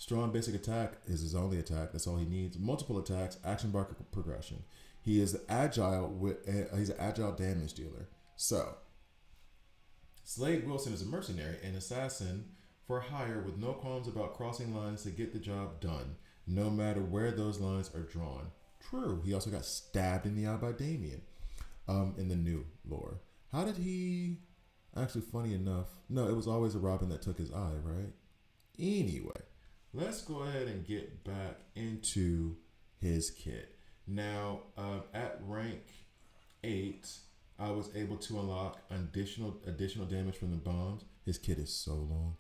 Strong basic attack is his only attack. That's all he needs. Multiple attacks, action bar progression. He is agile he's an agile damage dealer. So, Slade Wilson is a mercenary and assassin for hire with no qualms about crossing lines to get the job done, no matter where those lines are drawn. True. He also got stabbed in the eye by Damien in the new lore. How did he... Actually, funny enough, no, it was always a Robin that took his eye, right? Anyway, let's go ahead and get back into his kit. Now, at rank 8, I was able to unlock additional damage from the bombs. His kit is so long.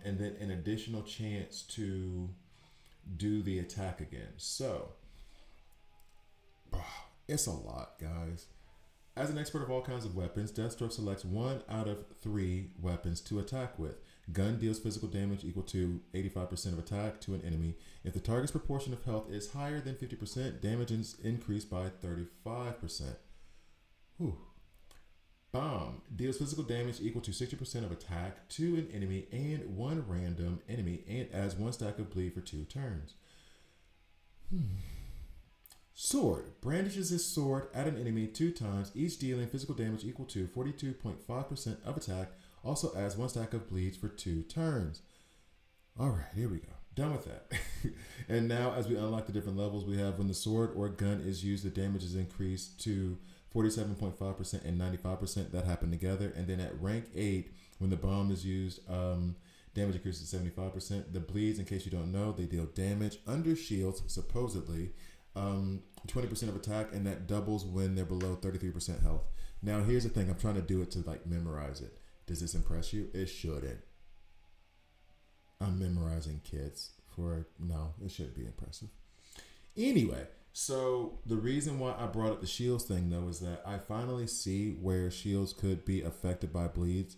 And then an additional chance to do the attack again. So, it's a lot, guys. As an expert of all kinds of weapons, Deathstroke selects 1 out of 3 weapons to attack with. Gun deals physical damage equal to 85% of attack to an enemy. If the target's proportion of health is higher than 50%, damage is increased by 35%. Whew. Bomb deals physical damage equal to 60% of attack to an enemy and 1 random enemy and adds 1 stack of bleed for 2 turns. Sword brandishes his sword at an enemy 2 times, each dealing physical damage equal to 42.5% of attack. Also adds 1 stack of bleeds for 2 turns. All right, here we go. Done with that. And now, as we unlock the different levels, we have when the sword or gun is used, the damage is increased to 47.5% and 95%. That happen together. And then at rank 8, when the bomb is used, damage increases to 75%. The bleeds, in case you don't know, they deal damage under shields, supposedly. 20% of attack, and that doubles when they're below 33% health. Now here's the thing, I'm trying to do it to like memorize it. Does this impress you? It shouldn't. I'm memorizing kits no, it shouldn't be impressive. Anyway, so the reason why I brought up the shields thing though is that I finally see where shields could be affected by bleeds,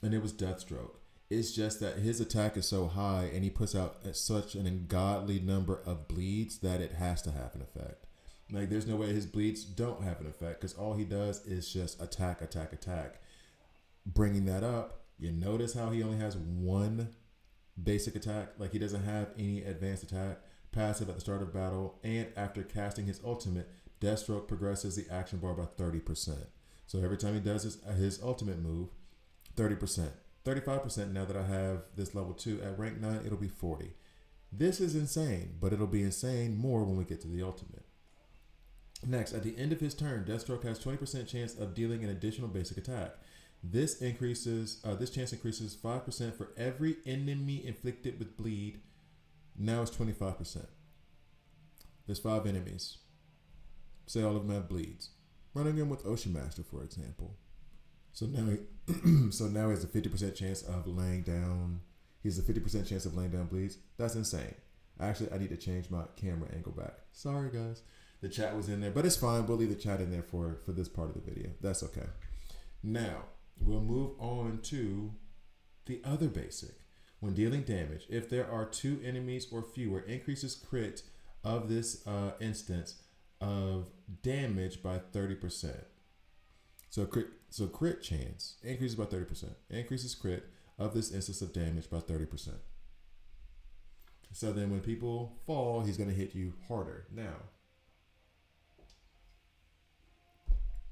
and it was Deathstroke. It's just that his attack is so high and he puts out such an ungodly number of bleeds that it has to have an effect. Like, there's no way his bleeds don't have an effect because all he does is just attack. Bringing that up, you notice how he only has 1 basic attack. Like, he doesn't have any advanced attack, passive at the start of battle, and after casting his ultimate, Deathstroke progresses the action bar by 30%. So every time he does his ultimate move, 30%. 35% now that I have this level 2. At rank 9, it'll be 40. This is insane, but it'll be insane more when we get to the ultimate. Next, at the end of his turn, Deathstroke has 20% chance of dealing an additional basic attack. This chance increases 5% for every enemy inflicted with bleed. Now it's 25%. There's 5 enemies. Say all of them have bleeds. Running in with Ocean Master, for example. So now he has a 50% chance of laying down. He has a 50% chance of laying down bleeds. That's insane. Actually, I need to change my camera angle back. Sorry, guys. The chat was in there, but it's fine. We'll leave the chat in there for this part of the video. That's okay. Now, we'll move on to the other basic. When dealing damage, if there are 2 enemies or fewer, increases crit of this instance of damage by 30%. So crit chance increases by 30%. Increases crit of this instance of damage by 30%. So then when people fall, he's going to hit you harder. Now,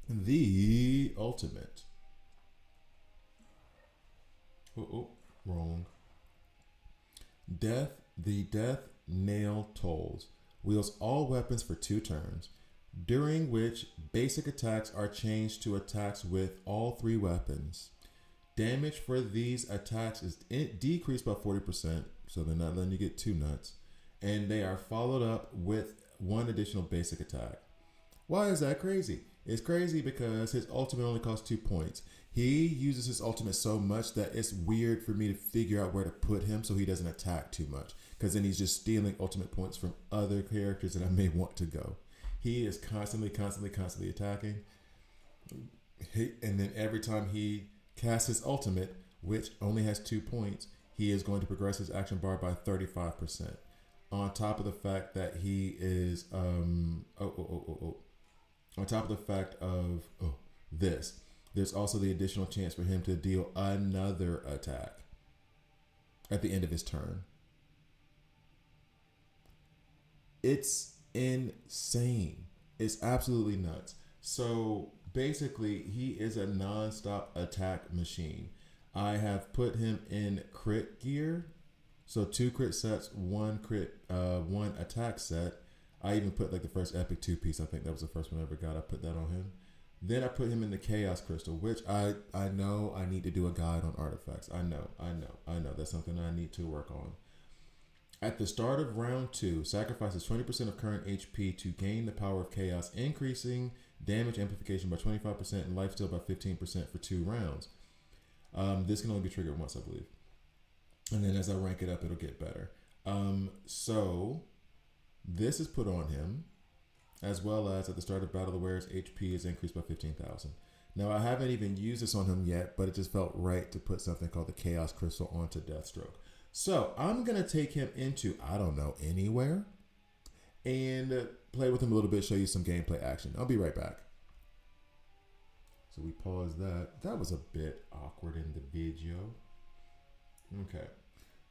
the ultimate. Wrong. The death nail tolls. Wields all weapons for 2 turns, during which basic attacks are changed to attacks with all 3 weapons. Damage for these attacks is decreased by 40%, so they're not letting you get too nuts. And they are followed up with one additional basic attack. Why is that crazy? It's crazy because his ultimate only costs 2 points. He uses his ultimate so much that it's weird for me to figure out where to put him so he doesn't attack too much. Because then he's just stealing ultimate points from other characters that I may want to go. He is constantly attacking. And then every time he casts his ultimate, which only has 2 points, he is going to progress his action bar by 35%. On top of the fact that he is on top of the fact of this, there's also the additional chance for him to deal another attack at the end of his turn. It's insane. It's absolutely nuts. So basically, he is a non-stop attack machine. I have put him in crit gear. So 2 crit sets, 1 attack set. I even put like the first epic 2-piece. I think that was the first one I ever got. I put that on him. Then I put him in the Chaos Crystal, which I know I need to do a guide on artifacts. I know. That's something I need to work on. At the start of round 2, sacrifices 20% of current HP to gain the power of Chaos, increasing damage amplification by 25% and lifesteal by 15% for 2 rounds. This can only be triggered once, I believe. And then as I rank it up, it'll get better. So this is put on him, as well as at the start of battle, the wearer's HP is increased by 15,000. Now, I haven't even used this on him yet, but it just felt right to put something called the Chaos Crystal onto Deathstroke. So I'm going to take him into, I don't know, anywhere, and play with him a little bit, show you some gameplay action. I'll be right back. So we pause that. That was a bit awkward in the video. Okay.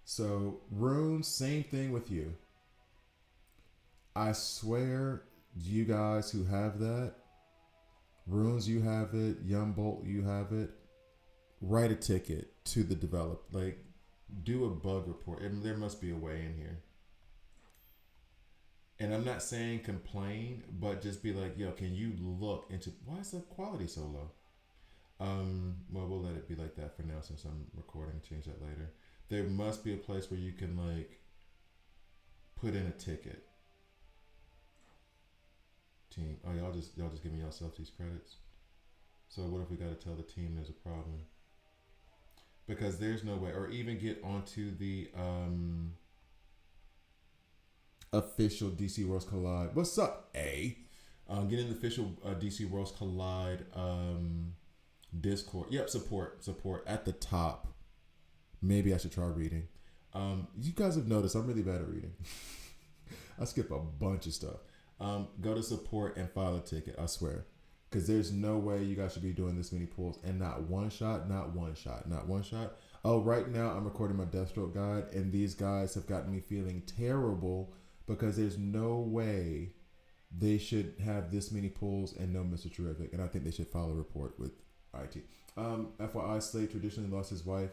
So runes, same thing with you. I swear, you guys who have that, runes, you have it, Young Bolt, you have it, write a ticket to the developer. Like, do a bug report. And there must be a way in here. And I'm not saying complain, but just be like, yo, can you look into, why is the quality so low? Well, we'll let it be like that for now since I'm recording. Change that later. There must be a place where you can like put in a ticket. Team, oh, y'all just giving yourself these credits. So what if we got to tell the team there's a problem? Because there's no way, or even get onto the official DC Worlds Collide. What's up, A? Get in the official DC Worlds Collide Discord. Yep, support at the top. Maybe I should try reading. You guys have noticed I'm really bad at reading. I skip a bunch of stuff. Go to support and file a ticket, I swear. Because there's no way you guys should be doing this many pulls and not one shot. Oh, right now I'm recording my Deathstroke guide, and these guys have gotten me feeling terrible because there's no way they should have this many pulls and no Mr. Terrific. And I think they should file a report with IT. FYI, Slade traditionally lost his wife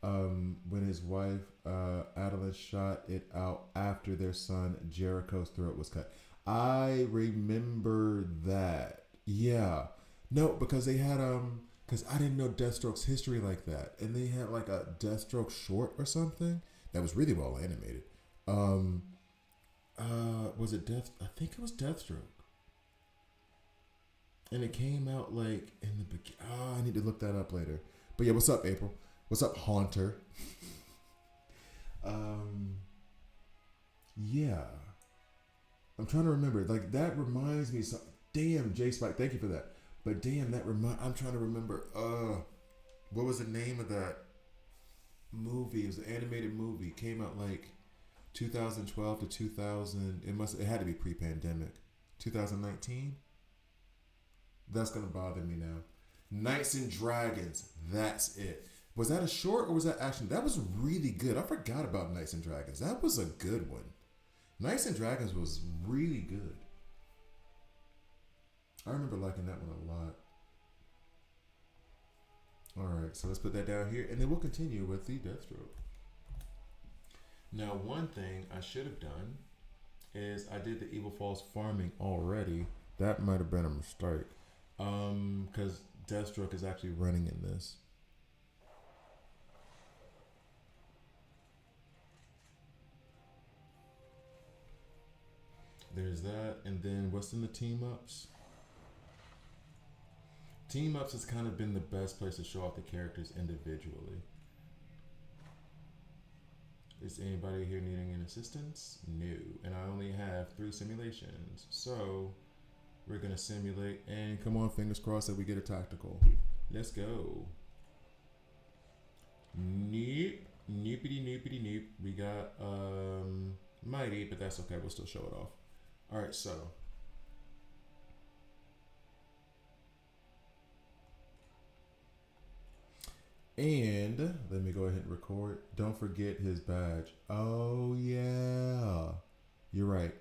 when his wife, Adeline, shot it out after their son, Jericho's throat was cut. I remember that. Yeah. No, because they had, because I didn't know Deathstroke's history like that. And they had like a Deathstroke short or something that was really well animated. Was it I think it was Deathstroke. And it came out like in the beginning. I need to look that up later. But yeah, what's up, April? What's up, Haunter? Yeah. I'm trying to remember. Like, that reminds me. Damn, J Spike, thank you for that. But damn, I'm trying to remember. What was the name of that movie? It was an animated movie. Came out like 2012 to 2000. It had to be pre-pandemic. 2019. That's gonna bother me now. Knights and Dragons. That's it. Was that a short or was that action? That was really good. I forgot about Knights and Dragons. That was a good one. Knights and Dragons was really good. I remember liking that one a lot. Alright, so let's put that down here, and then we'll continue with the Deathstroke. Now, one thing I should have done is I did the Evil Falls farming already. That might have been a mistake. Because Deathstroke is actually running in this. There's that. And then what's in the team ups? Team ups has kind of been the best place to show off the characters individually. Is anybody here needing any assistance? No. And I only have 3 simulations. So we're going to simulate. And come on, fingers crossed that we get a tactical. Let's go. Nope. Noopity noopity noop. We got mighty, but that's okay. We'll still show it off. All right, so. And let me go ahead and record. Don't forget his badge. Oh yeah, you're right.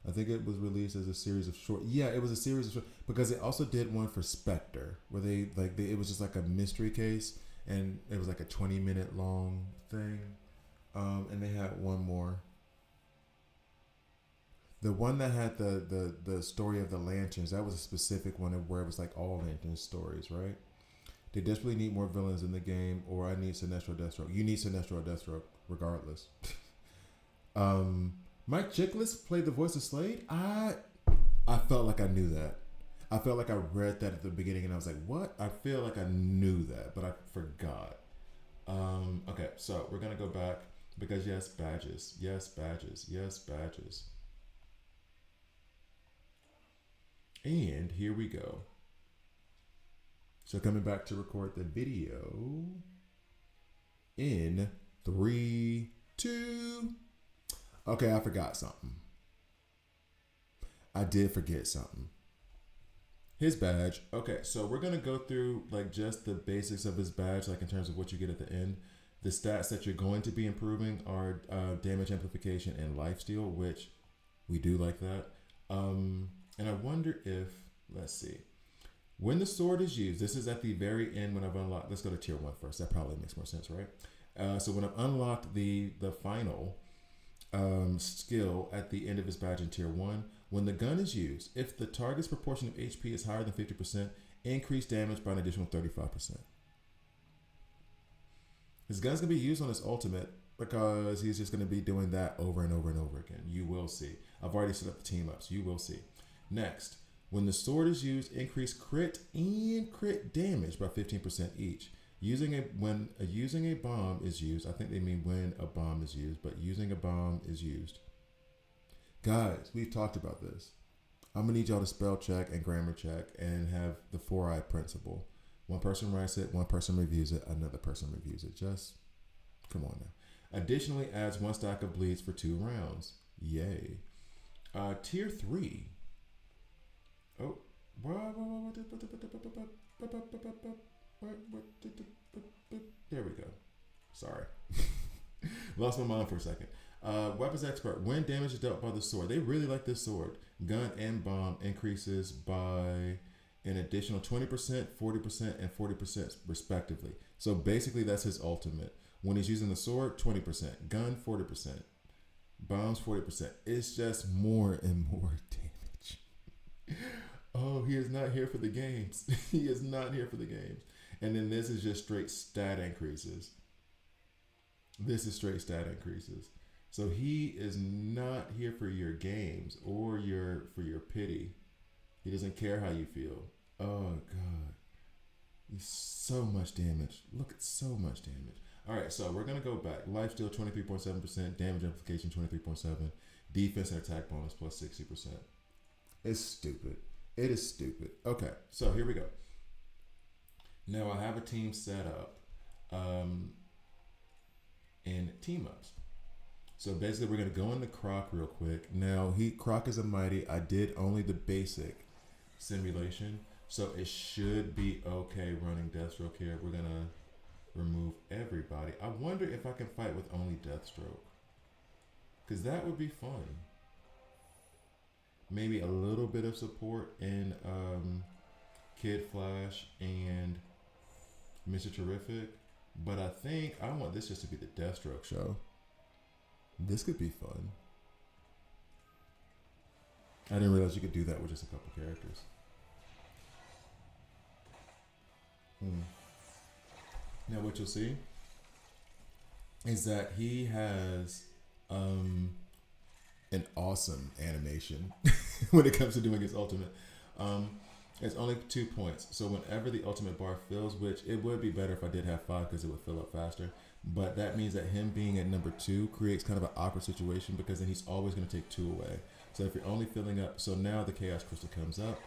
I think it was released as a series of short. Yeah, it was a series of short because it also did one for Spectre where it was just like a mystery case and it was like a 20-minute long thing. And they had one more. The one that had the story of the lanterns, that was a specific one where it was like all lantern stories, right? They desperately need more villains in the game, or I need Sinestro Deathstroke. You need Sinestro Deathstroke, regardless. Mike Chiklis played the voice of Slade. I felt like I knew that. I felt like I read that at the beginning, and I was like, "What?" I feel like I knew that, but I forgot. Okay, so we're gonna go back because yes, badges, yes, badges, yes, badges, and here we go. So coming back to record the video in 3, 2. Okay, I forgot something. I did forget something. His badge. Okay, so we're going to go through like just the basics of his badge, like in terms of what you get at the end. The stats that you're going to be improving are damage amplification and lifesteal, which we do like that. And I wonder if, let's see. When the sword is used, this is at the very end when I've unlocked, let's go to tier 1 first. That probably makes more sense, right? So when I've unlocked the final skill at the end of his badge in tier 1, when the gun is used, if the target's proportion of HP is higher than 50%, increase damage by an additional 35%. His gun's going to be used on his ultimate because he's just going to be doing that over and over and over again. You will see. I've already set up the team ups. You will see. Next. When the sword is used, increase crit and crit damage by 15% each. When using a bomb is used, I think they mean when a bomb is used, but using a bomb is used. Guys, we've talked about this. I'm gonna need y'all to spell check and grammar check and have the 4-eye principle. One person writes it, one person reviews it, another person reviews it. Just come on now. Additionally, adds 1 stack of bleeds for 2 rounds. Yay. Tier 3. Oh, there we go. Sorry. Lost my mind for a second. Weapons expert. When damage is dealt by the sword. They really like this sword. Gun and bomb increases by an additional 20%, 40%, and 40% respectively. So basically that's his ultimate. When he's using the sword, 20%. Gun, 40%. Bombs, 40%. It's just more and more damage. Oh, he is not here for the games. He is not here for the games. And then this is just straight stat increases. This is straight stat increases. So he is not here for your games or for your pity. He doesn't care how you feel. Oh God. He's so much damage. Look at so much damage. All right, so we're gonna go back. Lifesteal 23.7%, damage amplification 23.7, defense and attack bonus plus 60%. It's stupid. It is stupid. Okay, so here we go. Now I have a team set up in team ups. So basically we're gonna go into Croc real quick. Now Croc is a mighty. I did only the basic simulation, so it should be okay running Deathstroke here. We're gonna remove everybody. I wonder if I can fight with only Deathstroke, because that would be fun. Maybe a little bit of support in Kid Flash and Mr. Terrific, but I think I want this just to be the Deathstroke show. This could be fun. I didn't realize you could do that with just a couple characters. Now what you'll see is that he has an awesome animation when it comes to doing his ultimate. Um, it's only 2 points. So whenever the ultimate bar fills, which it would be better if I did have 5 because it would fill up faster. But that means that him being at number 2 creates kind of an awkward situation because then he's always going to take 2 away. So if you're only filling up, so now the Chaos Crystal comes up,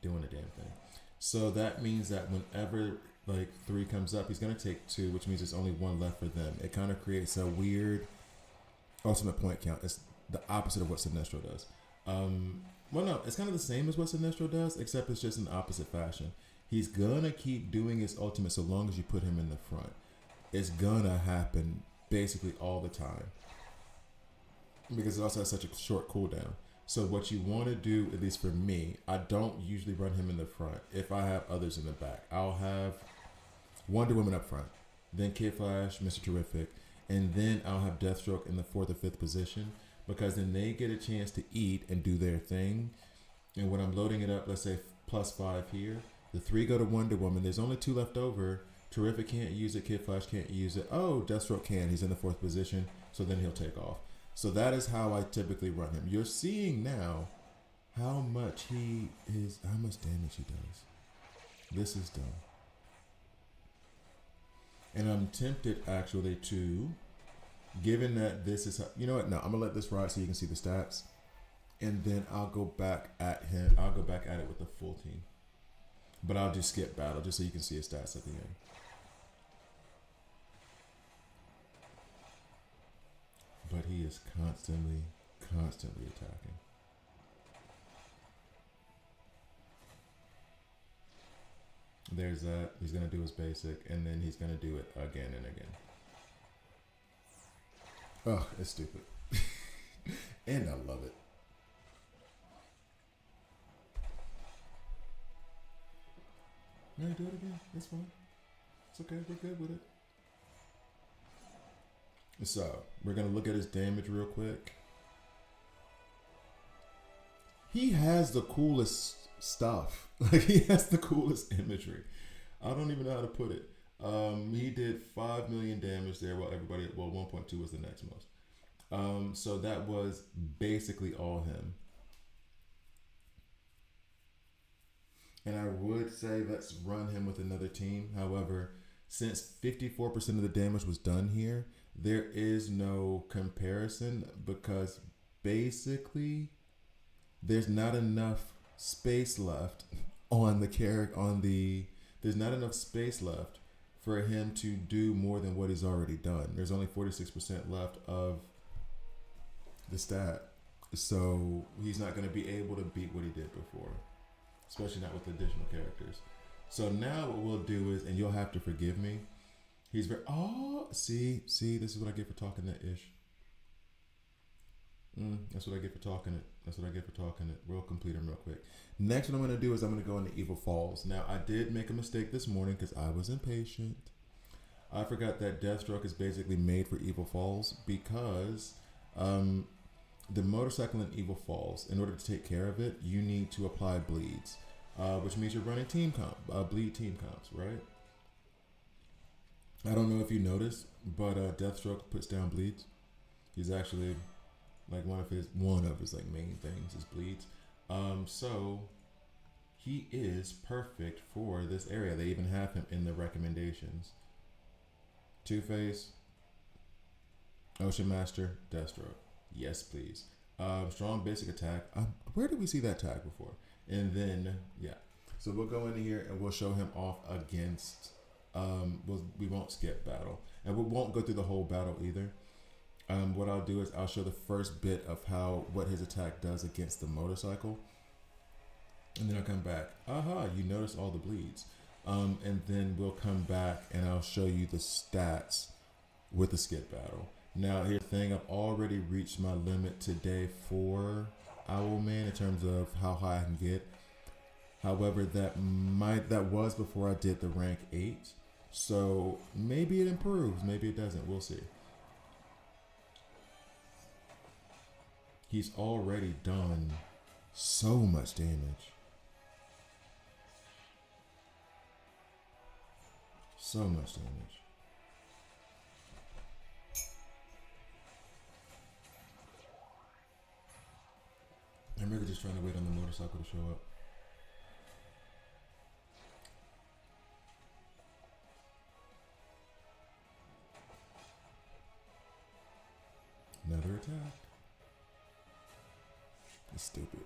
doing a damn thing. So that means that whenever like 3 comes up, he's going to take 2, which means there's only 1 left for them. It kind of creates a weird ultimate point count. It's the opposite of what Sinestro does. Well, no, it's kind of the same as what Sinestro does, except it's just in the opposite fashion. He's gonna keep doing his ultimate so long as you put him in the front. It's gonna happen basically all the time because it also has such a short cooldown. So what you want to do, at least for me, I don't usually run him in the front. If I have others in the back, I'll have Wonder Woman up front, then Kid Flash, Mr. Terrific, and then I'll have Deathstroke in the 4th or 5th position because then they get a chance to eat and do their thing. And when I'm loading it up, let's say +5 here, the 3 go to Wonder Woman. There's only 2 left over. Terrific can't use it. Kid Flash can't use it. Oh, Deathstroke can. He's in the 4th position, so then he'll take off. So that is how I typically run him. You're seeing now how much damage he does. This is dumb. And I'm tempted actually to, given that this is, you know what? No, I'm gonna let this ride so you can see the stats, and then I'll go back at him. I'll go back at it with the full team, but I'll just skip battle just so you can see his stats at the end. But he is constantly attacking. There's that. He's going to do his basic, and then he's going to do it again and again. Oh, it's stupid. And I love it. No, do it again. It's fine. It's okay. We're good with it. So, we're going to look at his damage real quick. He has the coolest stuff. Like, he has the coolest imagery. I don't even know how to put it. He did 5 million damage there while 1.2 was the next most. So that was basically all him. And I would say let's run him with another team. However, since 54% of the damage was done here, there is no comparison because basically there's not enough space left on the character there's not enough space left for him to do more than what he's already done. There's only 46% left of the stat. So he's not going to be able to beat what he did before, especially not with additional characters. So now what we'll do is, and you'll have to forgive me, he's very, see, this is what I get for talking that ish. That's what I get for talking it. We'll complete him real quick. Next, what I'm going to do is I'm going to go into Evil Falls. Now, I did make a mistake this morning because I was impatient. I forgot that Deathstroke is basically made for Evil Falls because the motorcycle in Evil Falls, in order to take care of it, you need to apply bleeds, which means you're running bleed team comps, right? I don't know if you noticed, but Deathstroke puts down bleeds. He's actually like one of his like main things is bleeds. So he is perfect for this area. They even have him in the recommendations. Two-Face, Ocean Master, Deathstroke. Yes, please. Strong basic attack. Where did we see that tag before? And then yeah. So we'll go in here and we'll show him off against. We won't skip battle, and we won't go through the whole battle either. What I'll do is I'll show the first bit of what his attack does against the motorcycle, and then I'll come back. You notice all the bleeds, and then we'll come back and I'll show you the stats with the skip battle. Now here's the thing: I've already reached my limit today for Owlman in terms of how high I can get. However, that was before I did the rank 8. So maybe it improves, maybe it doesn't. We'll see. He's already done so much damage. So much damage. just trying to wait on the motorcycle to show up. Another attack. It's stupid.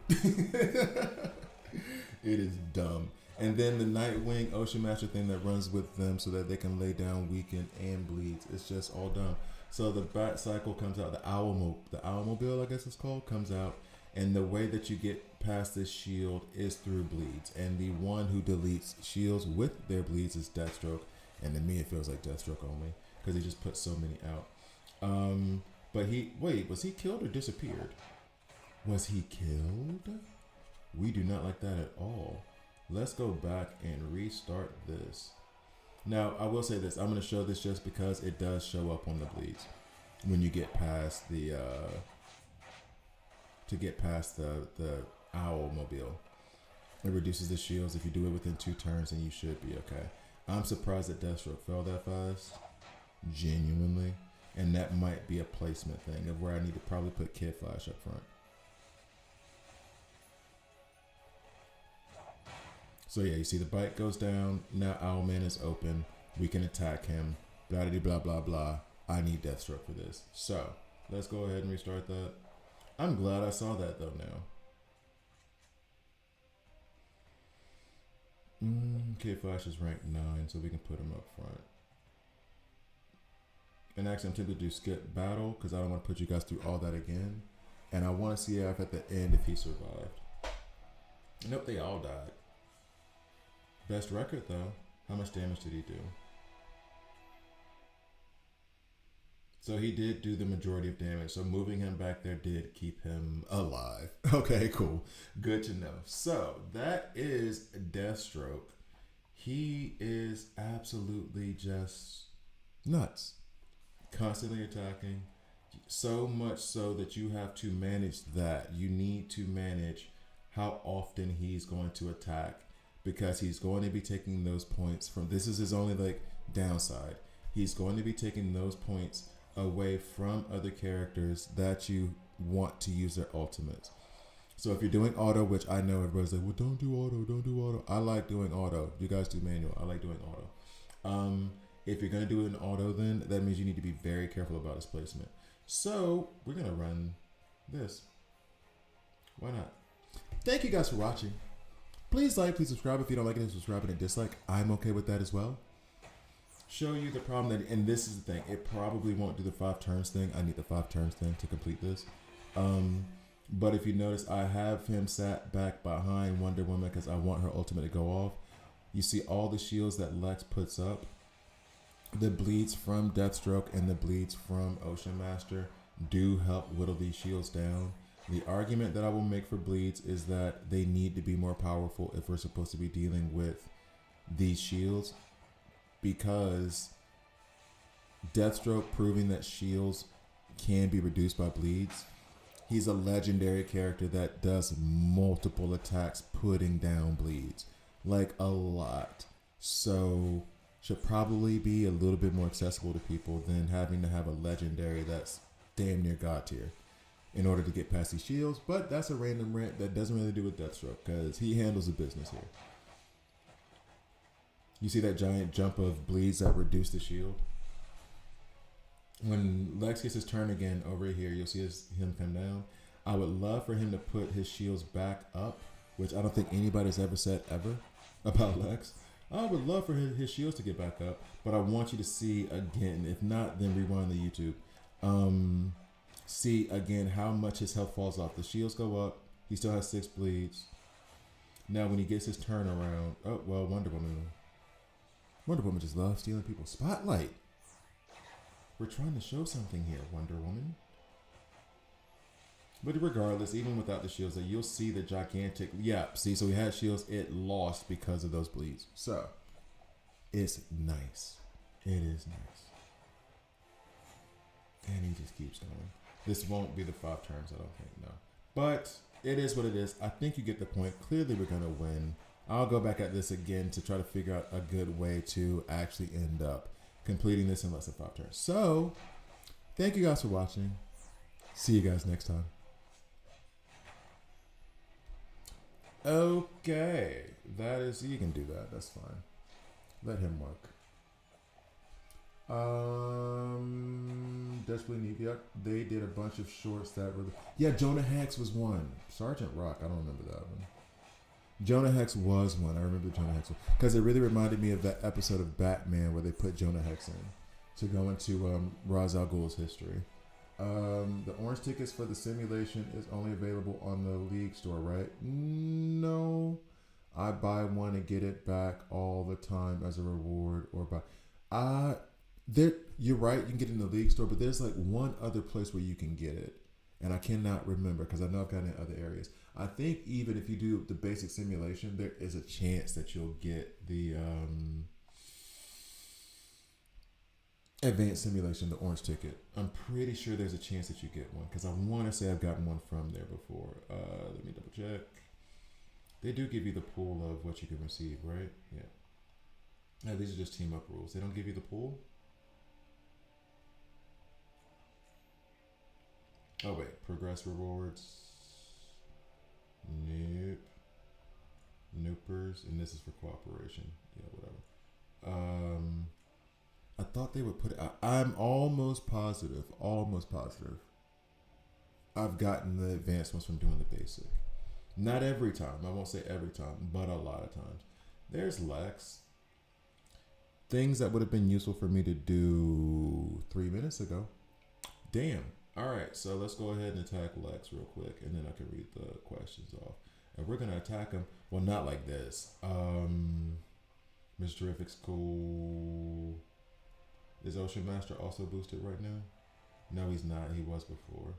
It is dumb. And then the Nightwing Ocean Master thing that runs with them so that they can lay down, weaken, and bleeds. It's just all dumb. So the Bat Cycle comes out. The Owlmobile, I guess it's called, comes out. And the way that you get past this shield is through bleeds. And the one who deletes shields with their bleeds is Deathstroke. And to me, it feels like Deathstroke only because he just put so many out. But was he killed or disappeared? Was he killed? We do not like that at all. Let's go back and restart this. Now, I will say this. I'm going to show this just because it does show up on the bleeds when you get past the Owlmobile. It reduces the shields. If you do it within 2 turns, then you should be okay. I'm surprised that Deathstroke fell that fast. Genuinely. And that might be a placement thing of where I need to probably put Kid Flash up front. So yeah, you see the bike goes down. Now Owlman is open. We can attack him. Blah, blah, blah, blah, blah. I need Deathstroke for this. So let's go ahead and restart that. I'm glad I saw that though now. Kid Flash is ranked 9, so we can put him up front. And actually, I'm tempted to do skip battle because I don't want to put you guys through all that again. And I want to see if at the end if he survived. Nope, they all died. Best record though. How much damage did he do? So he did do the majority of damage. So moving him back there did keep him alive. Okay, cool. Good to know. So that is Deathstroke. He is absolutely just nuts. Constantly attacking. So much so that you have to manage that. You need to manage how often he's going to attack. Because he's going to be taking those points from, this is his only like downside. He's going to be taking those points away from other characters that you want to use their ultimates. So if you're doing auto, which I know everybody's like, well, don't do auto. I like doing auto. You guys do manual. I like doing auto. If you're going to do an auto, then that means you need to be very careful about his placement. So we're going to run this. Why not? Thank you guys for watching. Please like, please subscribe. If you don't like it, subscribe and a dislike. I'm okay with that as well. Show you the problem that, and this is the thing, it probably won't do the 5 turns thing. I need the 5 turns thing to complete this. But if you notice, I have him sat back behind Wonder Woman because I want her ultimate to go off. You see all the shields that Lex puts up. The bleeds from Deathstroke and the bleeds from Ocean Master do help whittle these shields down. The argument that I will make for bleeds is that they need to be more powerful if we're supposed to be dealing with these shields, because Deathstroke proving that shields can be reduced by bleeds. He's a legendary character that does multiple attacks putting down bleeds, like a lot. So should probably be a little bit more accessible to people than having to have a legendary that's damn near God tier in order to get past these shields. But that's a random rant that doesn't really do with Deathstroke because he handles the business here. You see that giant jump of bleeds that reduce the shield? When Lex gets his turn again over here, you'll see him come down. I would love for him to put his shields back up, which I don't think anybody's ever said ever about Lex. I would love for his shields to get back up, but I want you to see again, if not, then rewind the YouTube. See again how much his health falls off. The shields go up. He still has 6 bleeds. Now when he gets his turn around, oh well, Wonder Woman just loves stealing people's spotlight. We're trying to show something here, Wonder Woman. But regardless, even without the shields, you'll see the gigantic. Yeah, see, so he had shields. It lost because of those bleeds. So it's nice. It is nice. And he just keeps going. This won't be the 5 turns, I don't think, no. But it is what it is. I think you get the point. Clearly, we're going to win. I'll go back at this again to try to figure out a good way to actually end up completing this in less than 5 turns. So, thank you guys for watching. See you guys next time. Okay, that is, you can do that. That's fine. Let him work. Desperately Need. Yep, they did a bunch of shorts that were. Yeah, Jonah Hex was one. Sergeant Rock. I don't remember that one. Jonah Hex was one. I remember Jonah Hex because it really reminded me of that episode of Batman where they put Jonah Hex in to go into Ra's al Ghul's history. The orange tickets for the simulation is only available on the League store, right? No, I buy one and get it back all the time as a reward or buy. There, you're right. You can get it in the League store, but there's like one other place where you can get it, and I cannot remember because I know I've gotten it in other areas. I think even if you do the basic simulation, there is a chance that you'll get the advanced simulation, the orange ticket. I'm pretty sure there's a chance that you get one because I want to say I've gotten one from there before. Let me double check. They do give you the pool of what you can receive, right? Yeah. No, these are just team up rules. They don't give you the pool. Oh wait, progress rewards. Nope. Noopers, and this is for cooperation. Yeah, whatever. I thought they would put it. I'm almost positive. I've gotten the advanced ones from doing the basic. Not every time. I won't say every time, but a lot of times. There's Lex. Things that would have been useful for me to do 3 minutes ago. Damn. All right, so let's go ahead and attack Lex real quick, and then I can read the questions off. And we're gonna attack him. Well, not like this. Mr. Terrific's cool. Is Ocean Master also boosted right now? No, he's not. He was before.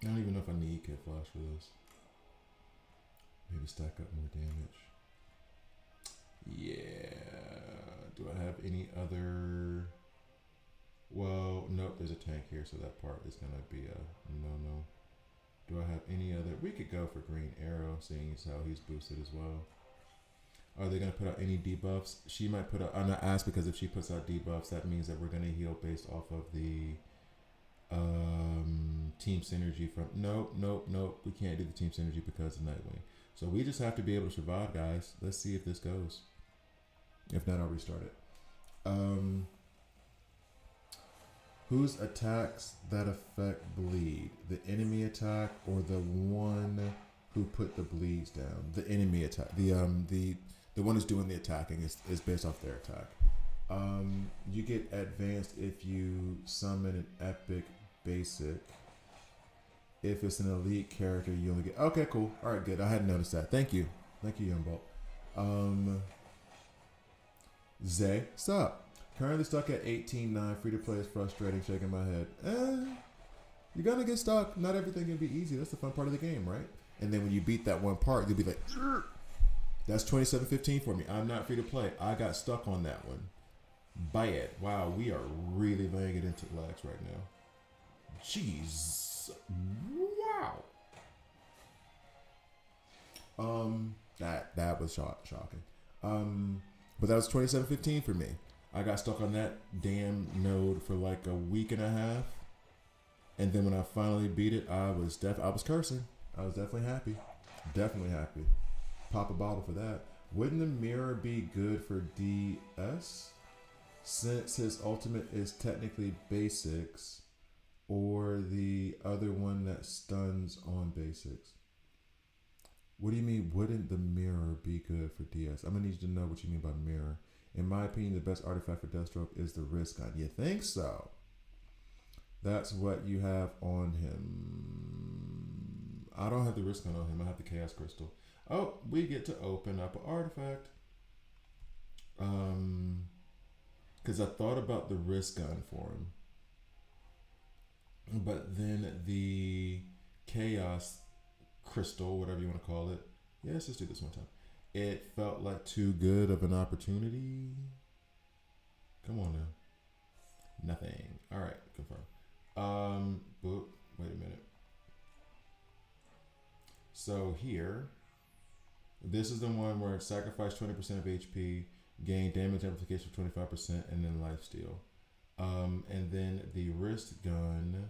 I don't even know if I need Kid Flash for this. Maybe stack up more damage. Yeah. Do I have any other? Well, nope. There's a tank here, so that part is gonna be a no. Do I have any other? We could go for Green Arrow, seeing as how he's boosted as well. Are they gonna put out any debuffs? She might put out. I'm not asked because if she puts out debuffs, that means that we're gonna heal based off of the team synergy from. Nope. We can't do the team synergy because of Nightwing. So we just have to be able to survive, guys. Let's see if this goes. If not, I'll restart it. Whose attacks that affect bleed? The enemy attack or the one who put the bleeds down? The enemy attack. The one who's doing the attacking is based off their attack. You get advanced if you summon an epic basic. If it's an elite character, you only get. Okay, cool. All right, good. I hadn't noticed that. Thank you, Young Bolt. Zay, stop. Currently stuck at 18.9. Free to play is frustrating. Shaking my head. You're gonna get stuck. Not everything can be easy. That's the fun part of the game, right? And then when you beat that one part, you'll be like, that's 27.15 for me. I'm not free to play. I got stuck on that one. Bad. Wow, we are really laying it into Lex right now. Jeez. Wow. That was shocking. But that was 27.15 for me. I got stuck on that damn node for like a week and a half, and then when I finally beat it, I was cursing. I was definitely happy. Pop a bottle for that. Wouldn't the mirror be good for DS? Since his ultimate is technically basics, or the other one that stuns on basics. What do you mean, wouldn't the mirror be good for DS? I'm gonna need you to know what you mean by mirror. In my opinion, the best artifact for Deathstroke is the wrist gun. You think so? That's what you have on him. I don't have the wrist gun on him. I have the Chaos Crystal. Oh, we get to open up an artifact. Because I thought about the wrist gun for him. But then the Chaos Crystal, whatever you want to call it. Yeah, let's just do this one time. It felt like too good of an opportunity. Come on now. Nothing. All right, confirm. Boop. Wait a minute. So here, This is the one where sacrifice 20% of HP, gain damage amplification of 25%, and then lifesteal. And then the wrist gun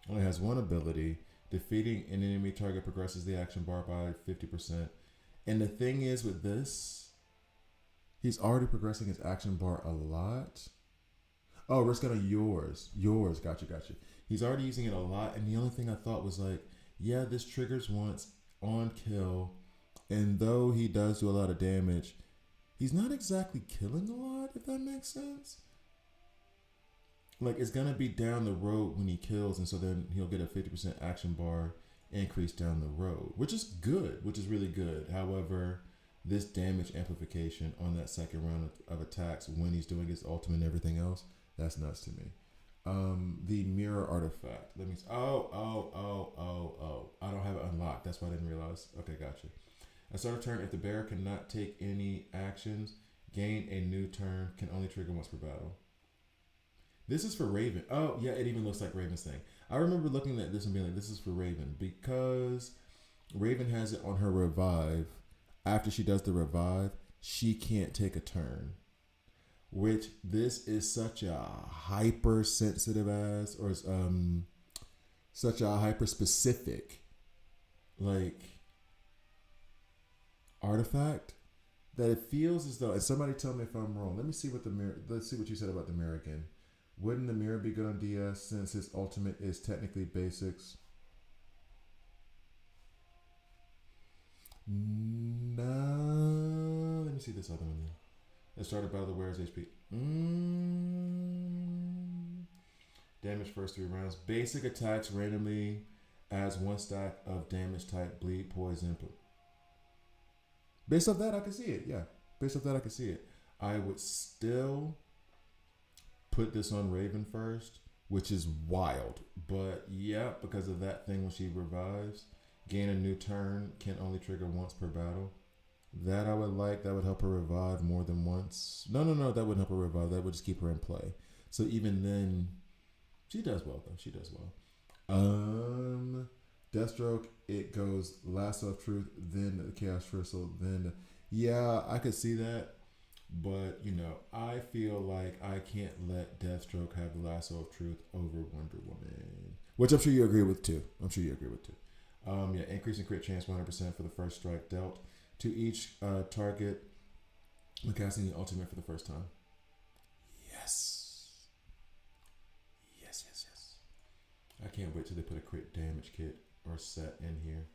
only has one ability. Defeating an enemy target progresses the action bar by 50%. And the thing is with this, he's already progressing his action bar a lot. Oh, wrist gun of yours. Yours. Gotcha. He's already using it a lot. And the only thing I thought was like, yeah, this triggers once on kill. And though he does do a lot of damage, he's not exactly killing a lot, if that makes sense. Like, it's going to be down the road when he kills, and so then he'll get a 50% action bar increase down the road, which is good, which is really good. However, this damage amplification on that second round of attacks when he's doing his ultimate and everything else, that's nuts to me. The mirror artifact. Let me. Oh. I don't have it unlocked. That's why I didn't realize. Okay, gotcha. At start of turn, if the bearer cannot take any actions, gain a new turn, can only trigger once per battle. This is for Raven. Oh, yeah, it even looks like Raven's thing. I remember looking at this and being like, this is for Raven, because Raven has it on her revive. After she does the revive, she can't take a turn. Which, this is such a hypersensitive ass, or such a hyper specific, like, artifact that it feels as though, and somebody tell me if I'm wrong. Let's see what you said about the mirror again. Wouldn't the mirror be good on DS since his ultimate is technically basics? No. Let me see this other one. It started by the wearer's HP. Damage first 3 rounds. Basic attacks randomly adds 1 stack of damage type bleed, poison. Based off that, I can see it. Yeah. Based off that, I can see it. I would still put this on Raven first, which is wild. But yeah, because of that thing when she revives, gain a new turn, can only trigger once per battle. That I would like. That would help her revive more than once. No, that wouldn't help her revive. That would just keep her in play. So even then, she does well though. She does well. Deathstroke, it goes Lasso of Truth, then the Chaos Crystal, then yeah, I could see that. But, I feel like I can't let Deathstroke have the Lasso of Truth over Wonder Woman. Which I'm sure you agree with too. Increasing crit chance 100% for the first strike dealt to each target when casting the ultimate for the first time. Yes. I can't wait till they put a crit damage kit or set in here.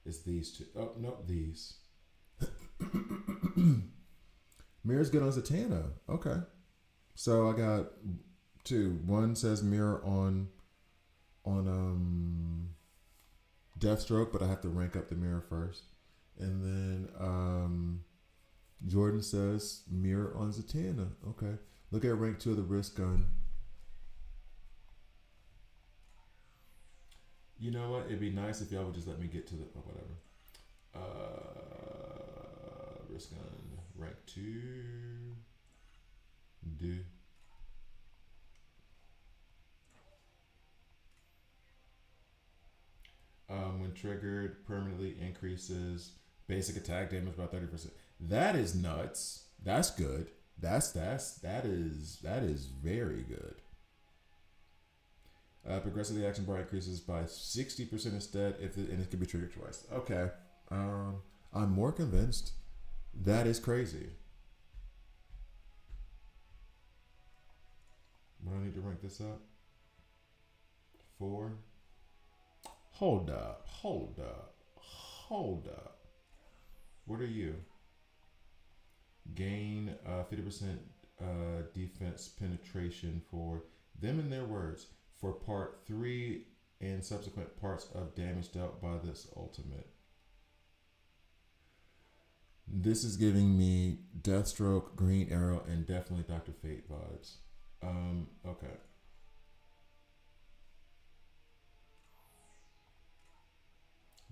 It's these two. Oh, no, these. Mirror's good on Zatanna. Okay. So I got 2. One says mirror on Deathstroke, but I have to rank up the mirror first. And then Jordan says mirror on Zatanna. Okay. Look at rank 2 of the wrist gun. You know what? It'd be nice if y'all would just let me get to the whatever. Wrist gun rank 2. Do. When triggered, permanently increases basic attack damage by 30%. That is nuts. That's good. That is very good. Progressively action bar increases by 60% instead, and it can be triggered twice. Okay. I'm more convinced. That is crazy. But I need to rank this up. 4. Hold up. What are you? Gain 50% defense penetration for them in their words for part 3 and subsequent parts of damage dealt by this ultimate. This is giving me Deathstroke, Green Arrow, and definitely Dr. Fate vibes. Okay.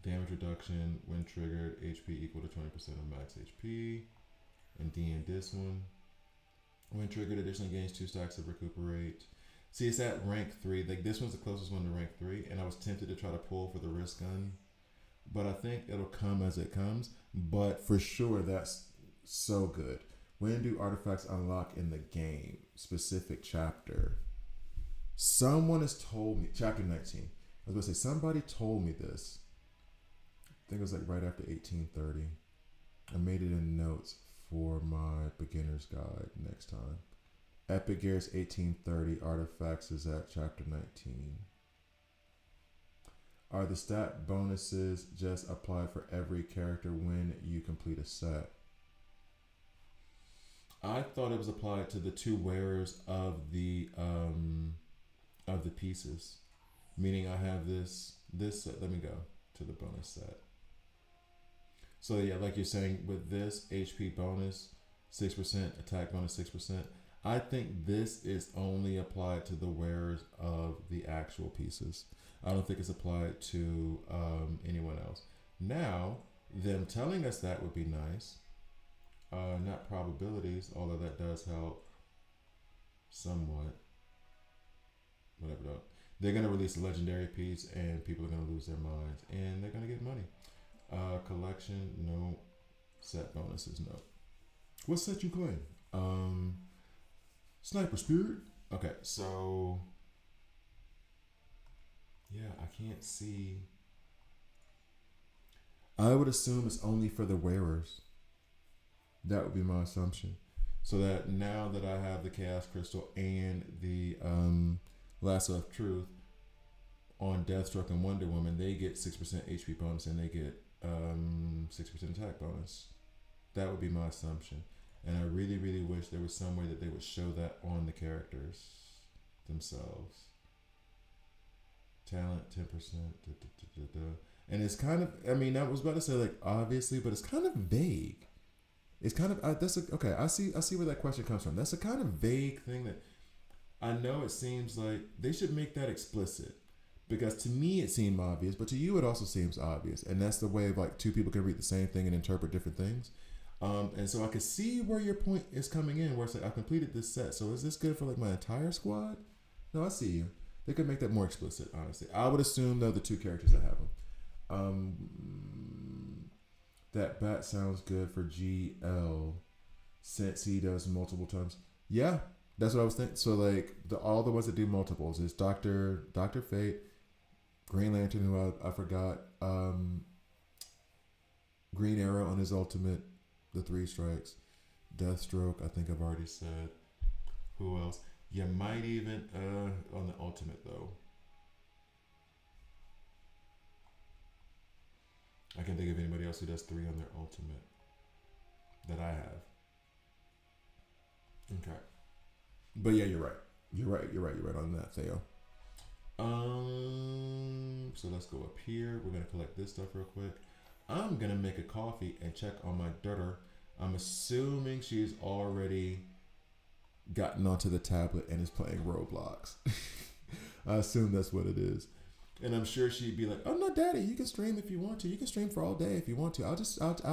Damage reduction when triggered, HP equal to 20% of max HP. And D in this one. When triggered, additionally gains 2 stacks of recuperate. See, it's at rank 3. Like, this one's the closest one to rank 3, and I was tempted to try to pull for the wrist gun, but I think it'll come as it comes. But for sure, that's so good. When do artifacts unlock in the game? Specific chapter. Someone has told me, chapter 19. I was going to say, somebody told me this. I think it was like right after 1830. I made it in notes for my beginner's guide next time. Epic Gears 1830 artifacts is at chapter 19. Are the stat bonuses just applied for every character when you complete a set? I thought it was applied to the two wearers of the pieces. Meaning I have this set. Let me go to the bonus set. So yeah, like you're saying, with this HP bonus 6%, attack bonus 6%, I think this is only applied to the wearers of the actual pieces. I don't think it's applied to anyone else. Now, them telling us that would be nice. Not probabilities, although that does help somewhat. Whatever though. They're going to release a legendary piece and people are going to lose their minds and they're going to get money. Collection, no. Set bonuses, no. What set you claim? Sniper Spirit. Okay, so yeah, I can't see. I would assume it's only for the wearers. That would be my assumption. So that now that I have the Chaos Crystal and the Lasso of Truth on Deathstroke and Wonder Woman, they get 6% HP bonus and they get 6% attack bonus. That would be my assumption. And I really, really wish there was some way that they would show that on the characters themselves. Talent, 10%. And it's kind of, I mean, I was about to say like obviously, but it's kind of vague. It's kind of, okay, I see where that question comes from. That's a kind of vague thing that I know it seems like they should make that explicit. Because to me it seemed obvious, but to you it also seems obvious. And that's the way of like two people can read the same thing and interpret different things. And so I could see where your point is coming in, where it's like, I completed this set. So is this good for like my entire squad? No, I see you. They could make that more explicit, honestly. I would assume though the two characters that have them. That bat sounds good for GL since he does multiple times. Yeah, that's what I was thinking. So like all the ones that do multiples is Dr. Fate, Green Lantern, who I forgot, Green Arrow on his ultimate, the 3 strikes, Deathstroke, I think I've already said. Who else? You might even on the ultimate though. I can't think of anybody else who does 3 on their ultimate that I have. Okay. But yeah, you're right. You're right on that, Theo. So let's go up here. We're gonna collect this stuff real quick. I'm gonna make a coffee and check on my daughter. I'm assuming she's already gotten onto the tablet and is playing Roblox. I assume that's what it is. And I'm sure she'd be like, "Oh no, Daddy, you can stream if you want to. You can stream for all day if you want to. I'll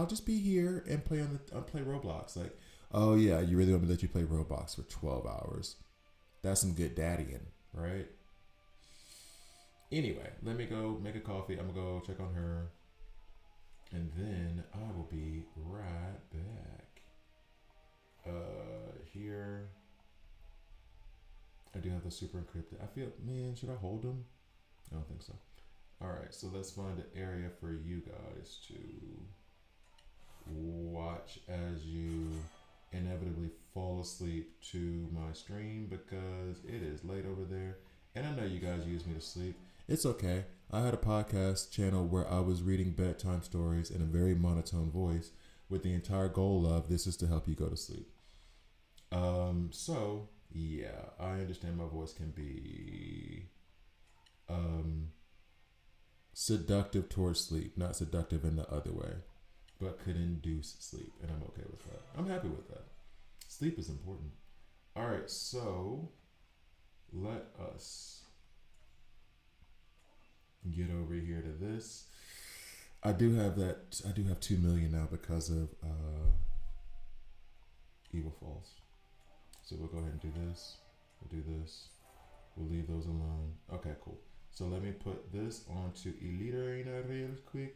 just be here and play play Roblox." Like, oh yeah, you really want me to let you play Roblox for 12 hours? That's some good daddying, right? Anyway, let me go make a coffee. I'm gonna go check on her, and then I will be right back. Here, I do have the super encrypted. I feel, man, should I hold them? I don't think so. All right, so let's find an area for you guys to watch as you inevitably fall asleep to my stream because it is late over there. And I know you guys use me to sleep. It's okay. I had a podcast channel where I was reading bedtime stories in a very monotone voice with the entire goal of this is to help you go to sleep. So yeah, I understand my voice can be seductive towards sleep, not seductive in the other way, but could induce sleep, and I'm okay with that. I'm happy with that. Sleep is important. All right, so let us get over here to this. I do have 2 million now because of Evil Falls. So we'll go ahead and do this. We'll do this. We'll leave those alone. Okay, cool. So let me put this onto Elite Arena real quick.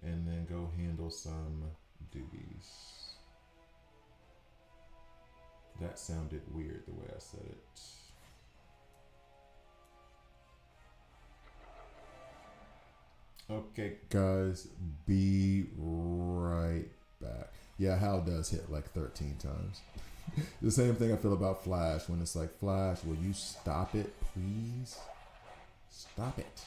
and then go handle some duties. That sounded weird the way I said it. Okay, guys, be right back. Yeah, Hal does hit like 13 times. The same thing I feel about Flash when it's like, Flash, will you stop it, please? Stop it.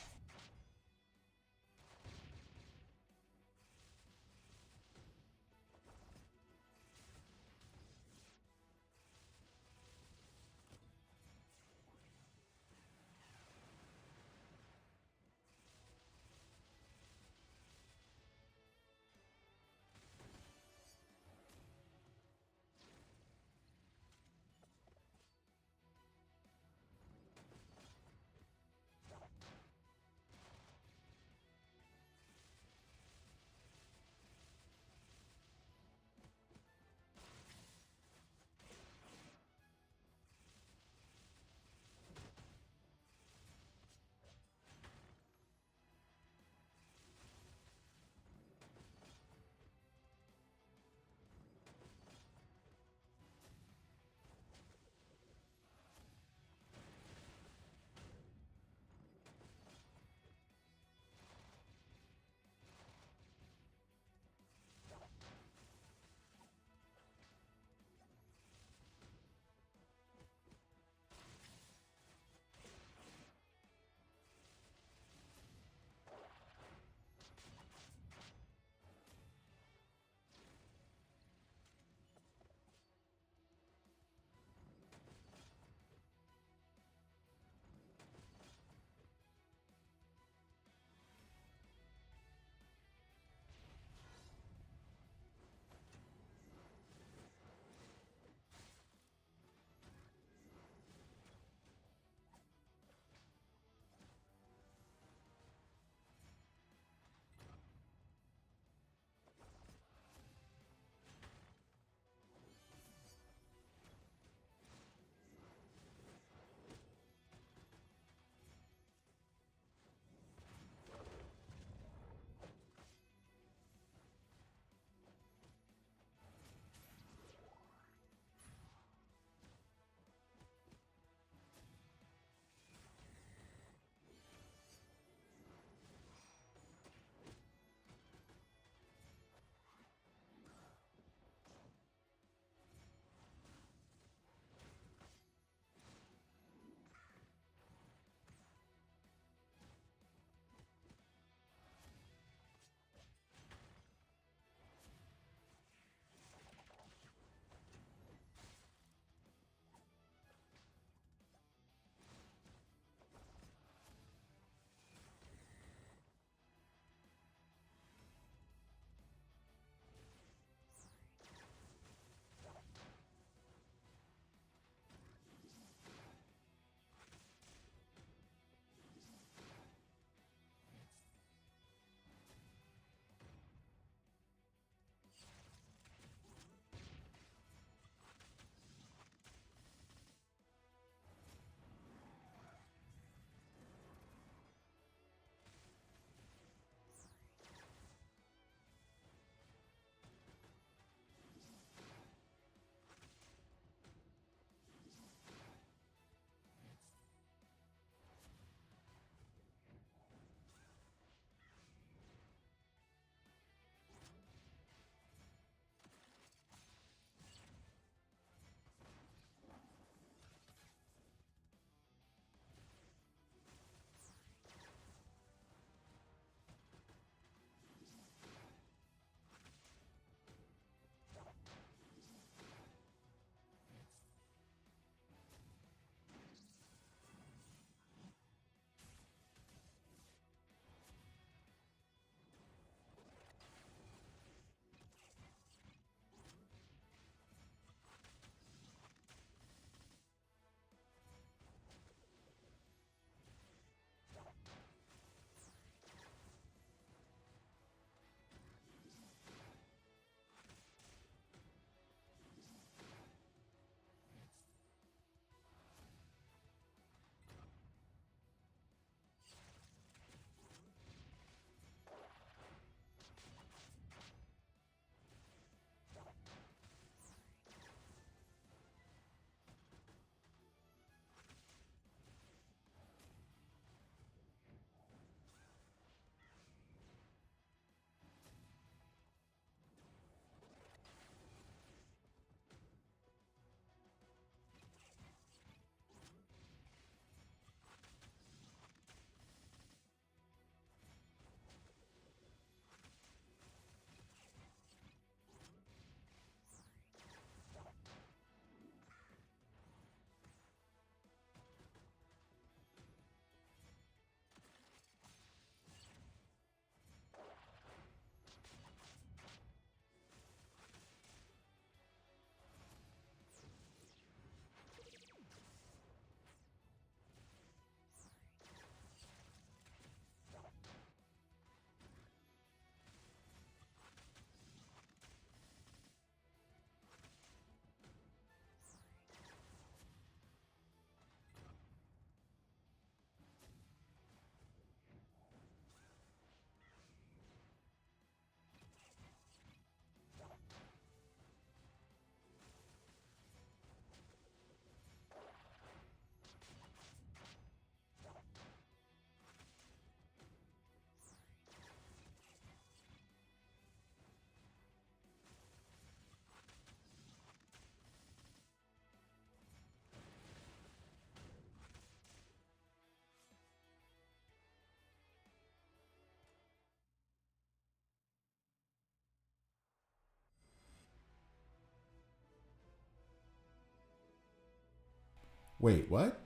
Wait, what?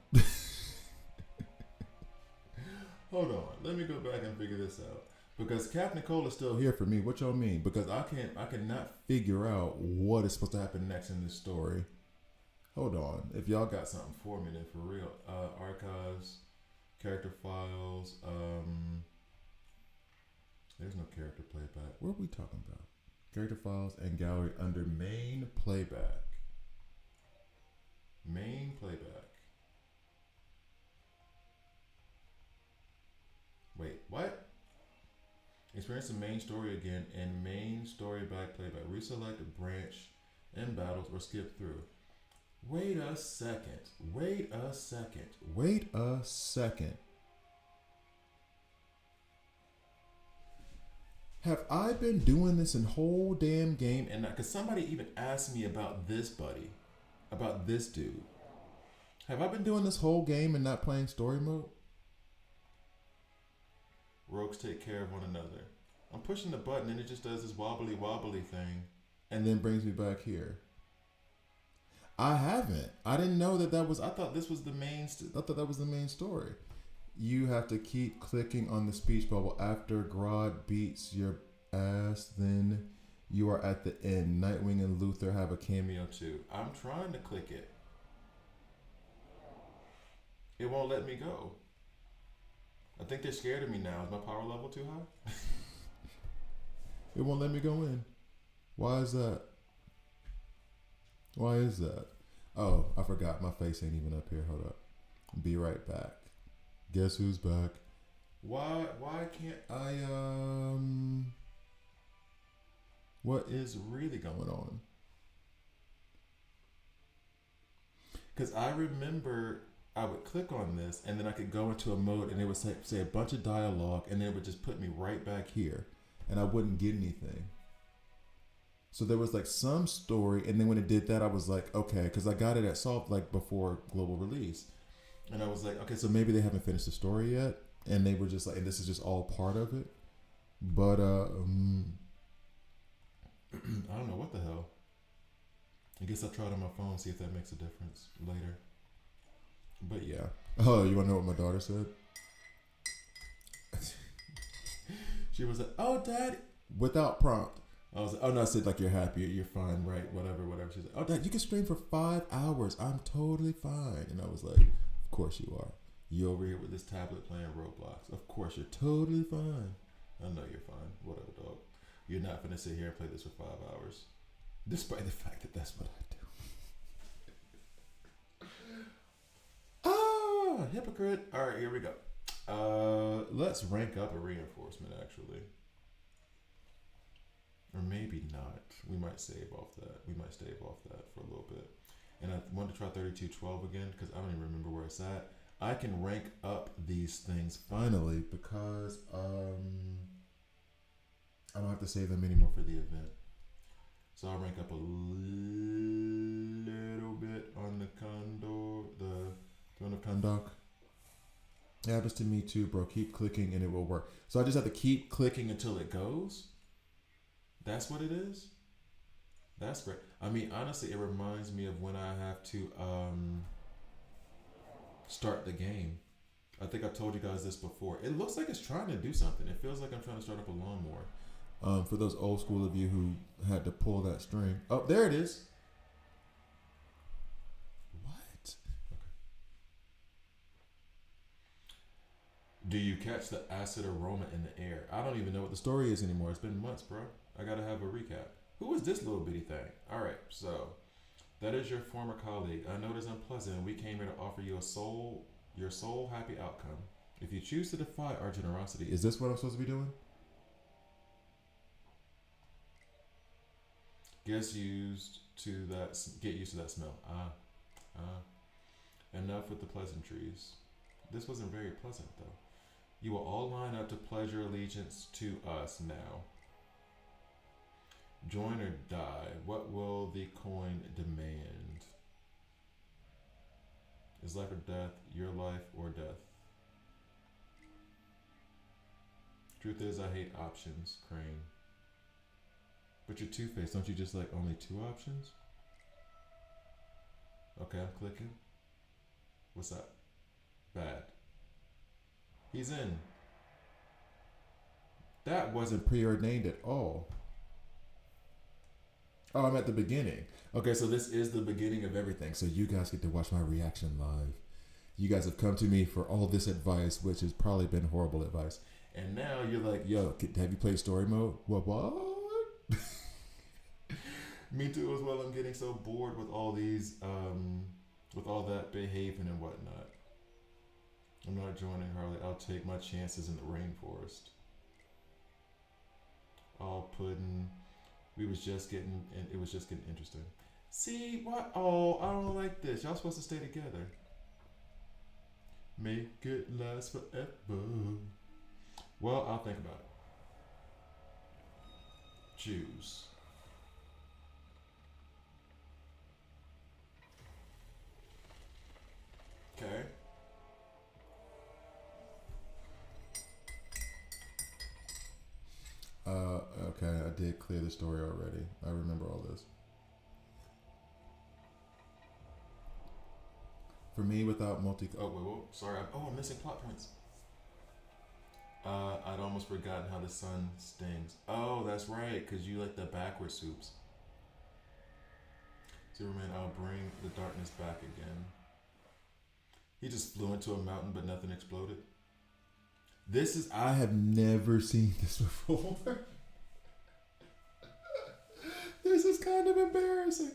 Hold on. Let me go back and figure this out. Because Captain Cole is still here for me. What y'all mean? Because I cannot figure out what is supposed to happen next in this story. Hold on. If y'all got something for me, then for real. Archives, character files. There's no character playback. What are we talking about? Character files and gallery under main playback. Main playback. Wait, what? Experience the main story again and main story back playback. Reselect a branch in battles or skip through. Wait a second. Wait a second. Wait a second. Have I been doing this in whole damn game? And because somebody even asked me about this buddy, about this dude. Have I been doing this whole game and not playing story mode? Rogues take care of one another. I'm pushing the button and it just does this wobbly thing and then brings me back here. I haven't. I didn't know that was. I thought this was the main. I thought that was the main story. You have to keep clicking on the speech bubble after Grodd beats your ass. Then you are at the end. Nightwing and Luthor have a cameo too. I'm trying to click it. It won't let me go. I think they're scared of me now. Is my power level too high? It won't let me go in. Why is that? Why is that? Oh, I forgot. My face ain't even up here. Hold up. Be right back. Guess who's back? Why can't I what is really going on? Because I remember I would click on this and then I could go into a mode and it would say a bunch of dialogue and then it would just put me right back here and I wouldn't get anything. So there was like some story and then when it did that I was like, okay, because I got it at soft like before global release. And I was like, okay, so maybe they haven't finished the story yet. And they were just like, and this is just all part of it. But I don't know what the hell. I guess I'll try it on my phone, see if that makes a difference later. But yeah. Oh, you want to know what my daughter said? She was like, oh, Dad, without prompt. I was like, oh, no, I said, like, you're happy, you're fine, right, whatever. She's like, oh, Dad, you can stream for 5 hours. I'm totally fine. And I was like, of course you are. You over here with this tablet playing Roblox. Of course, you're totally fine. I know you're fine. Whatever, dog. You're not going to sit here and play this for 5 hours. Despite the fact that that's what I do. Hypocrite. All right, here we go. Let's rank up a reinforcement, actually. Or maybe not. We might save off that. We might stave off that for a little bit. And I want to try 3212 again because I don't even remember where it's at. I can rank up these things finally because I don't have to save them anymore for the event. So I'll rank up a little bit on the Throne of Kandok. It happens to me too, bro. Keep clicking and it will work. So I just have to keep clicking until it goes. That's what it is? That's great. I mean, honestly, it reminds me of when I have to start the game. I think I told you guys this before. It looks like it's trying to do something. It feels like I'm trying to start up a lawnmower. For those old school of you who had to pull that string. Oh, there it is. What? Okay. Do you catch the acid aroma in the air? I don't even know what the story is anymore. It's been months, bro. I gotta have a recap. Who is this little bitty thing? All right, so that is your former colleague. I know it is unpleasant. We came here to offer you your soul happy outcome. If you choose to defy our generosity, is this what I'm supposed to be doing? Get used to that smell. Enough with the pleasantries. This wasn't very pleasant though. You will all line up to pledge your allegiance to us now. Join or die. What will the coin demand? Is life or death, your life or death? Truth is, I hate options, Crane. But you're Two-Faced, don't you just like only 2 options? Okay, I'm clicking. What's up? Bad. He's in. That wasn't preordained at all. Oh, I'm at the beginning. Okay, so this is the beginning of everything. So you guys get to watch my reaction live. You guys have come to me for all this advice, which has probably been horrible advice. And now you're like, yo, have you played story mode? What? Me too as well. I'm getting so bored with all these, with all that behaving and whatnot. I'm not joining Harley. I'll take my chances in the rainforest. All pudding. It was just getting interesting. See what? Oh, I don't like this. Y'all supposed to stay together. Make it last forever. Well, I'll think about it. Choose. Okay. Okay, I did clear the story already. I remember all this. For me, without multi. Oh, wait. Sorry. I'm missing plot points. I'd almost forgotten how the sun stings. Oh, that's right, because you like the backward soups. Superman, I'll bring the darkness back again. He just flew into a mountain, but nothing exploded. I have never seen this before. This is kind of embarrassing.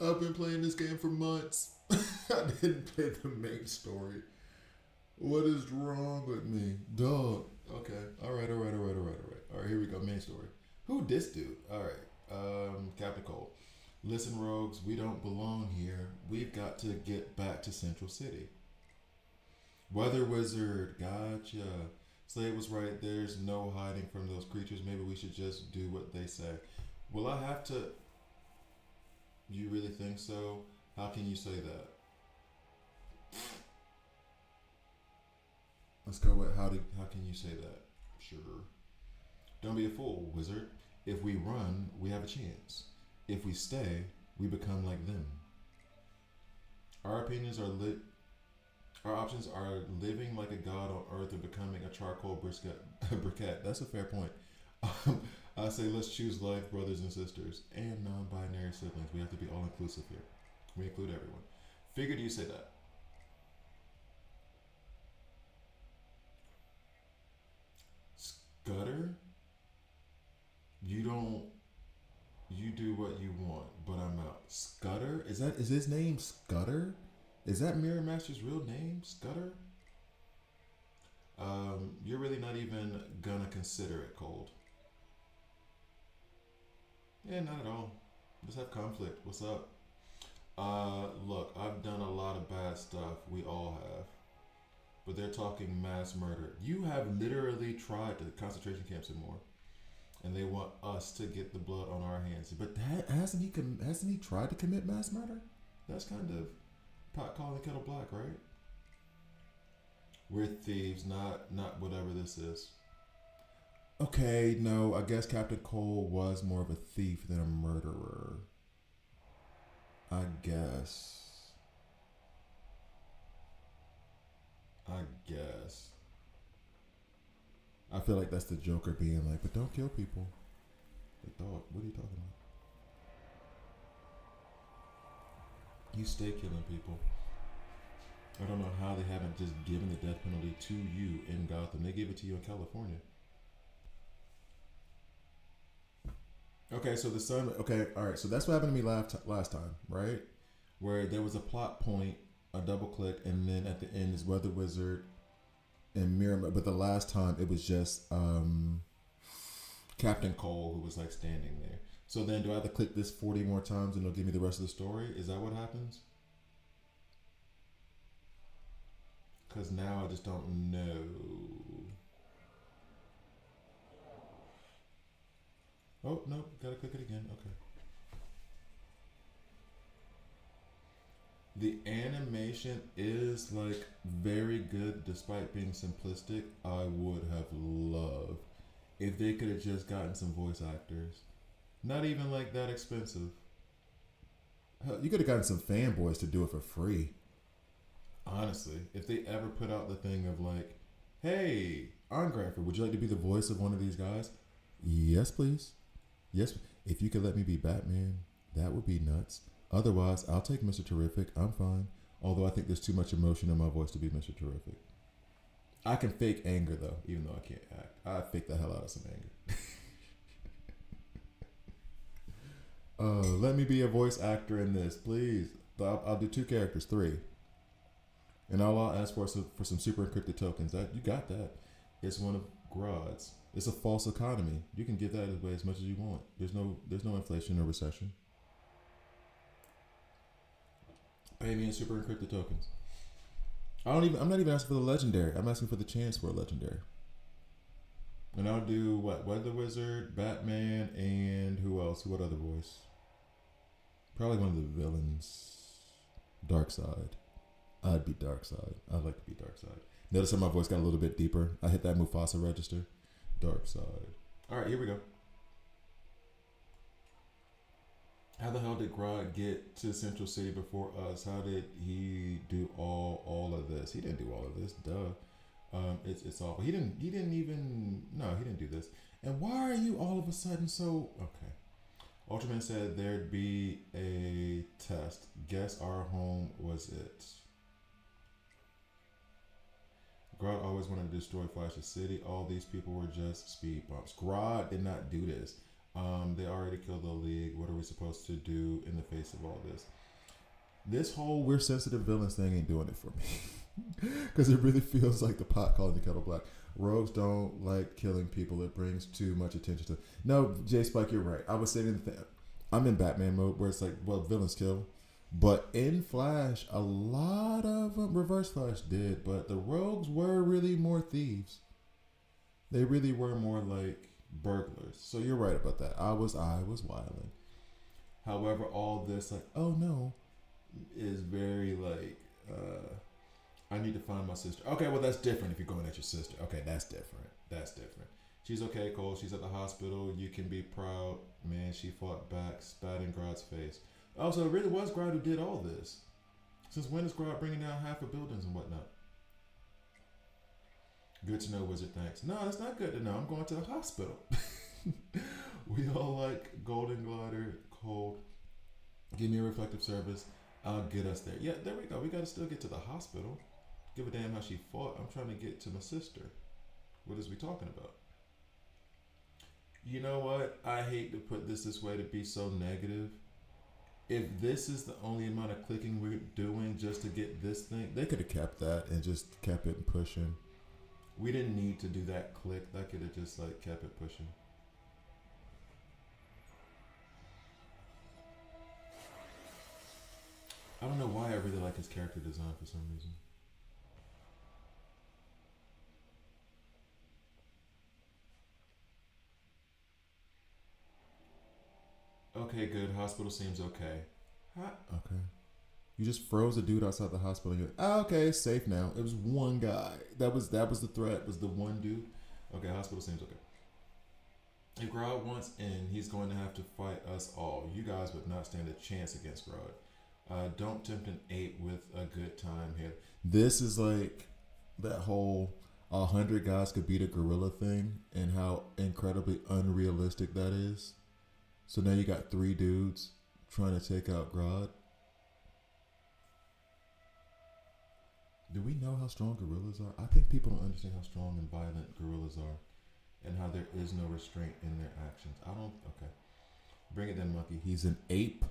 I've been playing this game for months. I didn't play the main story. What is wrong with me? Dog. Okay. All right. All right, here we go. Main story. Who this dude? All right. Captain Cole. Listen, rogues, we don't belong here. We've got to get back to Central City. Weather Wizard. Gotcha. Slade was right. There's no hiding from those creatures. Maybe we should just do what they say. Will I have to... You really think so? How can you say that? Let's go with how can you say that? Sure. Don't be a fool, wizard. If we run, we have a chance. If we stay, we become like them. Our options are living like a god on earth or becoming a charcoal briquette. That's a fair point. I say let's choose life, brothers and sisters, and non-binary siblings. We have to be all-inclusive here. We include everyone. Figured you say that. Scudder? You do what you want, but I'm out. Scudder? Is his name Scudder? Is that Mirror Master's real name? Scudder? You're really not even gonna consider it cold. Yeah, not at all. Just have conflict. What's up? Look, I've done a lot of bad stuff. We all have. But they're talking mass murder. You have literally tried to concentration camps and more. And they want us to get the blood on our hands. But hasn't he tried to commit mass murder? That's kind of pot calling kettle black, right? We're thieves, not whatever this is. Okay, no, I guess Captain Cole was more of a thief than a murderer. I guess. I feel like that's the Joker being like, but don't kill people. Like, dog, what are you talking about? You stay killing people. I don't know how they haven't just given the death penalty to you in Gotham. They gave it to you in California. Okay, so the sun. Okay, all right. So that's what happened to me last time, right? Where there was a plot point, a double click, and then at the end is Weather Wizard and Mirror. But the last time it was just Captain Cole who was like standing there. So then, do I have to click this 40 more times and it'll give me the rest of the story? Is that what happens? Because now I just don't know. Oh, no, gotta click it again. Okay. The animation is like very good despite being simplistic. I would have loved if they could have just gotten some voice actors. Not even like that expensive. Hell, you could have gotten some fanboys to do it for free. Honestly, if they ever put out the thing of like, hey, Ongrapher, would you like to be the voice of one of these guys? Yes, please. Yes, if you could let me be Batman, that would be nuts. Otherwise, I'll take Mr. Terrific. I'm fine. Although I think there's too much emotion in my voice to be Mr. Terrific. I can fake anger though, even though I can't act. I fake the hell out of some anger. Let me be a voice actor in this, please. I'll do 2 characters, 3, and I'll ask for some super encrypted tokens. That you got that. It's one of Grodd's. It's a false economy. You can give that away as much as you want. There's no inflation or recession. Pay me in super encrypted tokens. I'm not even asking for the legendary. I'm asking for the chance for a legendary. And I'll do what? Weather Wizard, Batman, and who else? What other voice? Probably one of the villains. Darkseid. I'd be Darkseid. I'd like to be Darkseid. Notice how my voice got a little bit deeper. I hit that Mufasa register. Darkseid. Alright, here we go. How the hell did Grodd get to Central City before us? How did he do all of this? He didn't do all of this. Duh. It's awful. He didn't do this. And why are you all of a sudden so okay? Ultraman said there'd be a test. Guess our home was it. Grodd always wanted to destroy Flash's city. All these people were just speed bumps. Grodd did not do this. They already killed the League. What are we supposed to do in the face of all this? This whole we're sensitive villains thing ain't doing it for me. Because it really feels like the pot calling the kettle black. Rogues don't like killing people. It brings too much attention to. No, J Spike, you're right. I was saying I'm in Batman mode where it's like, well, villains kill. But in Flash, a lot of them, Reverse Flash did. But the Rogues were really more thieves. They really were more like burglars. So you're right about that. I was wilding. However, all this like, oh no, is very like, I need to find my sister. Okay, well that's different if you're going at your sister. Okay, that's different. That's different. She's okay, Cole. She's at the hospital. You can be proud. Man, she fought back, spat in Grodd's face. Oh, so it really was Grodd who did all this. Since when is Grodd bringing down half of buildings and whatnot? Good to know, Wizard, thanks. No, it's not good to know. I'm going to the hospital. We all like Golden Glider, Cold. Give me a reflective service. I'll get us there. Yeah, there we go. We got to still get to the hospital. Give a damn how she fought. I'm trying to get to my sister. What is we talking about? You know what? I hate to put this way to be so negative. If this is the only amount of clicking we're doing just to get this thing, they could have kept that and just kept it pushing. We didn't need to do that click. That could have just like kept it pushing. I don't know why I really like his character design for some reason. Okay, good. Hospital seems okay. Huh? Okay. You just froze a dude outside the hospital. And you're like, oh, okay, safe now. It was one guy. That was the threat. Was the one dude. Okay, hospital seems okay. If Grodd wants in, he's going to have to fight us all. You guys would not stand a chance against Grodd. Don't tempt an ape with a good time here. This is like that whole 100 guys could beat a gorilla thing and how incredibly unrealistic that is. So now you got 3 dudes trying to take out Grodd. Do we know how strong gorillas are? I think people don't understand how strong and violent gorillas are and how there is no restraint in their actions. I don't, okay. Bring it then, monkey. He's an ape.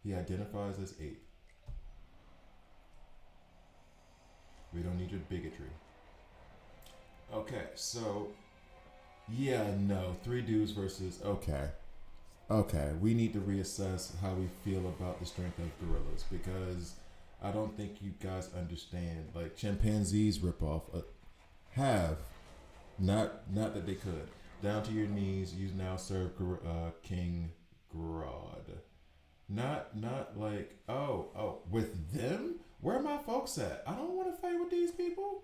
He identifies as ape. We don't need your bigotry. Okay, so, yeah, no. 3 dudes versus, okay. Okay, we need to reassess how we feel about the strength of gorillas because I don't think you guys understand. Like chimpanzees rip off not that they could. Down to your knees. You now serve King Grodd. Not like oh with them. Where are my folks at? I don't want to fight with these people.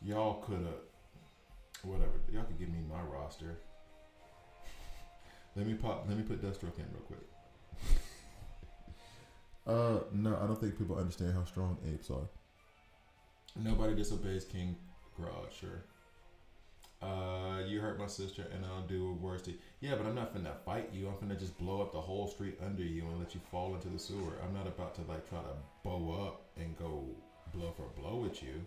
Y'all could have, whatever. Y'all could give me my roster. Let me put Deathstroke in real quick. No, I don't think people understand how strong apes are. Nobody disobeys King Grodd, sure. You hurt my sister and I'll do worse to you. Yeah, but I'm not finna fight you. I'm finna just blow up the whole street under you and let you fall into the sewer. I'm not about to like try to bow up and go blow for blow at you.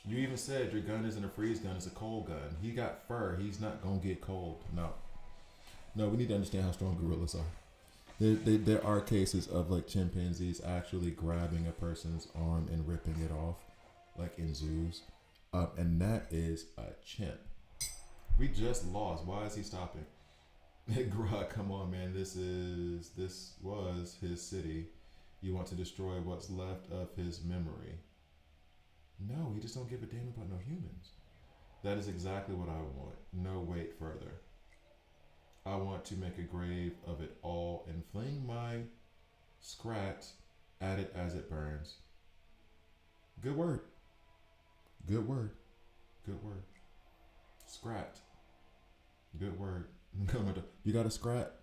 You even said your gun isn't a freeze gun, it's a cold gun. He got fur, he's not gonna get cold. No, we need to understand how strong gorillas are. There are cases of like chimpanzees actually grabbing a person's arm and ripping it off, like in zoos. And that is a chimp. We just lost. Why is he stopping? Grodd, come on, man. This was his city. You want to destroy what's left of his memory. No, he just don't give a damn about no humans. That is exactly what I want. No, wait further. I want to make a grave of it all and fling my scrat at it as it burns. Good word. Good word. Good word. Scrat. Good word. You got a scrat?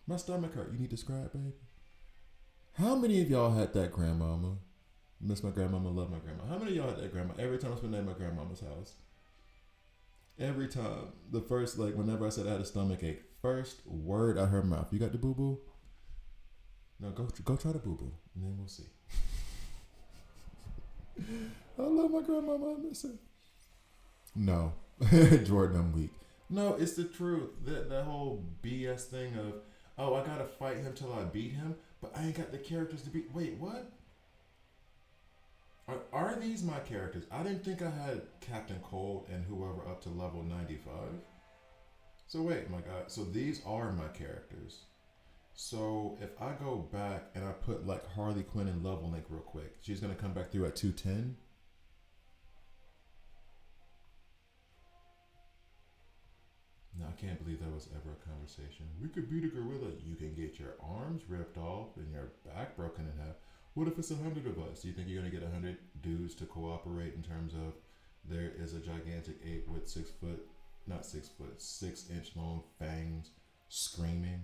My stomach hurt. You need to scrat, baby? How many of y'all had that grandmama? Miss my grandmama, love my grandma. How many of y'all had that grandma? Every time I spent at my grandmama's house. Every time. The first, like, whenever I said I had a stomach ache, first word out of her mouth. You got the boo-boo? No, go try the boo-boo. And then we'll see. I love my grandmama. I miss her. No. Jordan, I'm weak. No, it's the truth. That whole BS thing of, oh, I gotta fight him till I beat him, but I ain't got the characters to beat. Wait, what? Are these my characters? I didn't think I had Captain Cold and whoever up to level 95. So wait, my God. So these are my characters. So if I go back and I put like Harley Quinn in level link real quick, she's gonna come back through at 210. No, I can't believe that was ever a conversation. We could beat a gorilla. You can get your arms ripped off and your back broken in half. What if it's 100 of us? Do you think you're gonna get 100 dudes to cooperate in terms of there is a gigantic ape with 6 inch long fangs screaming?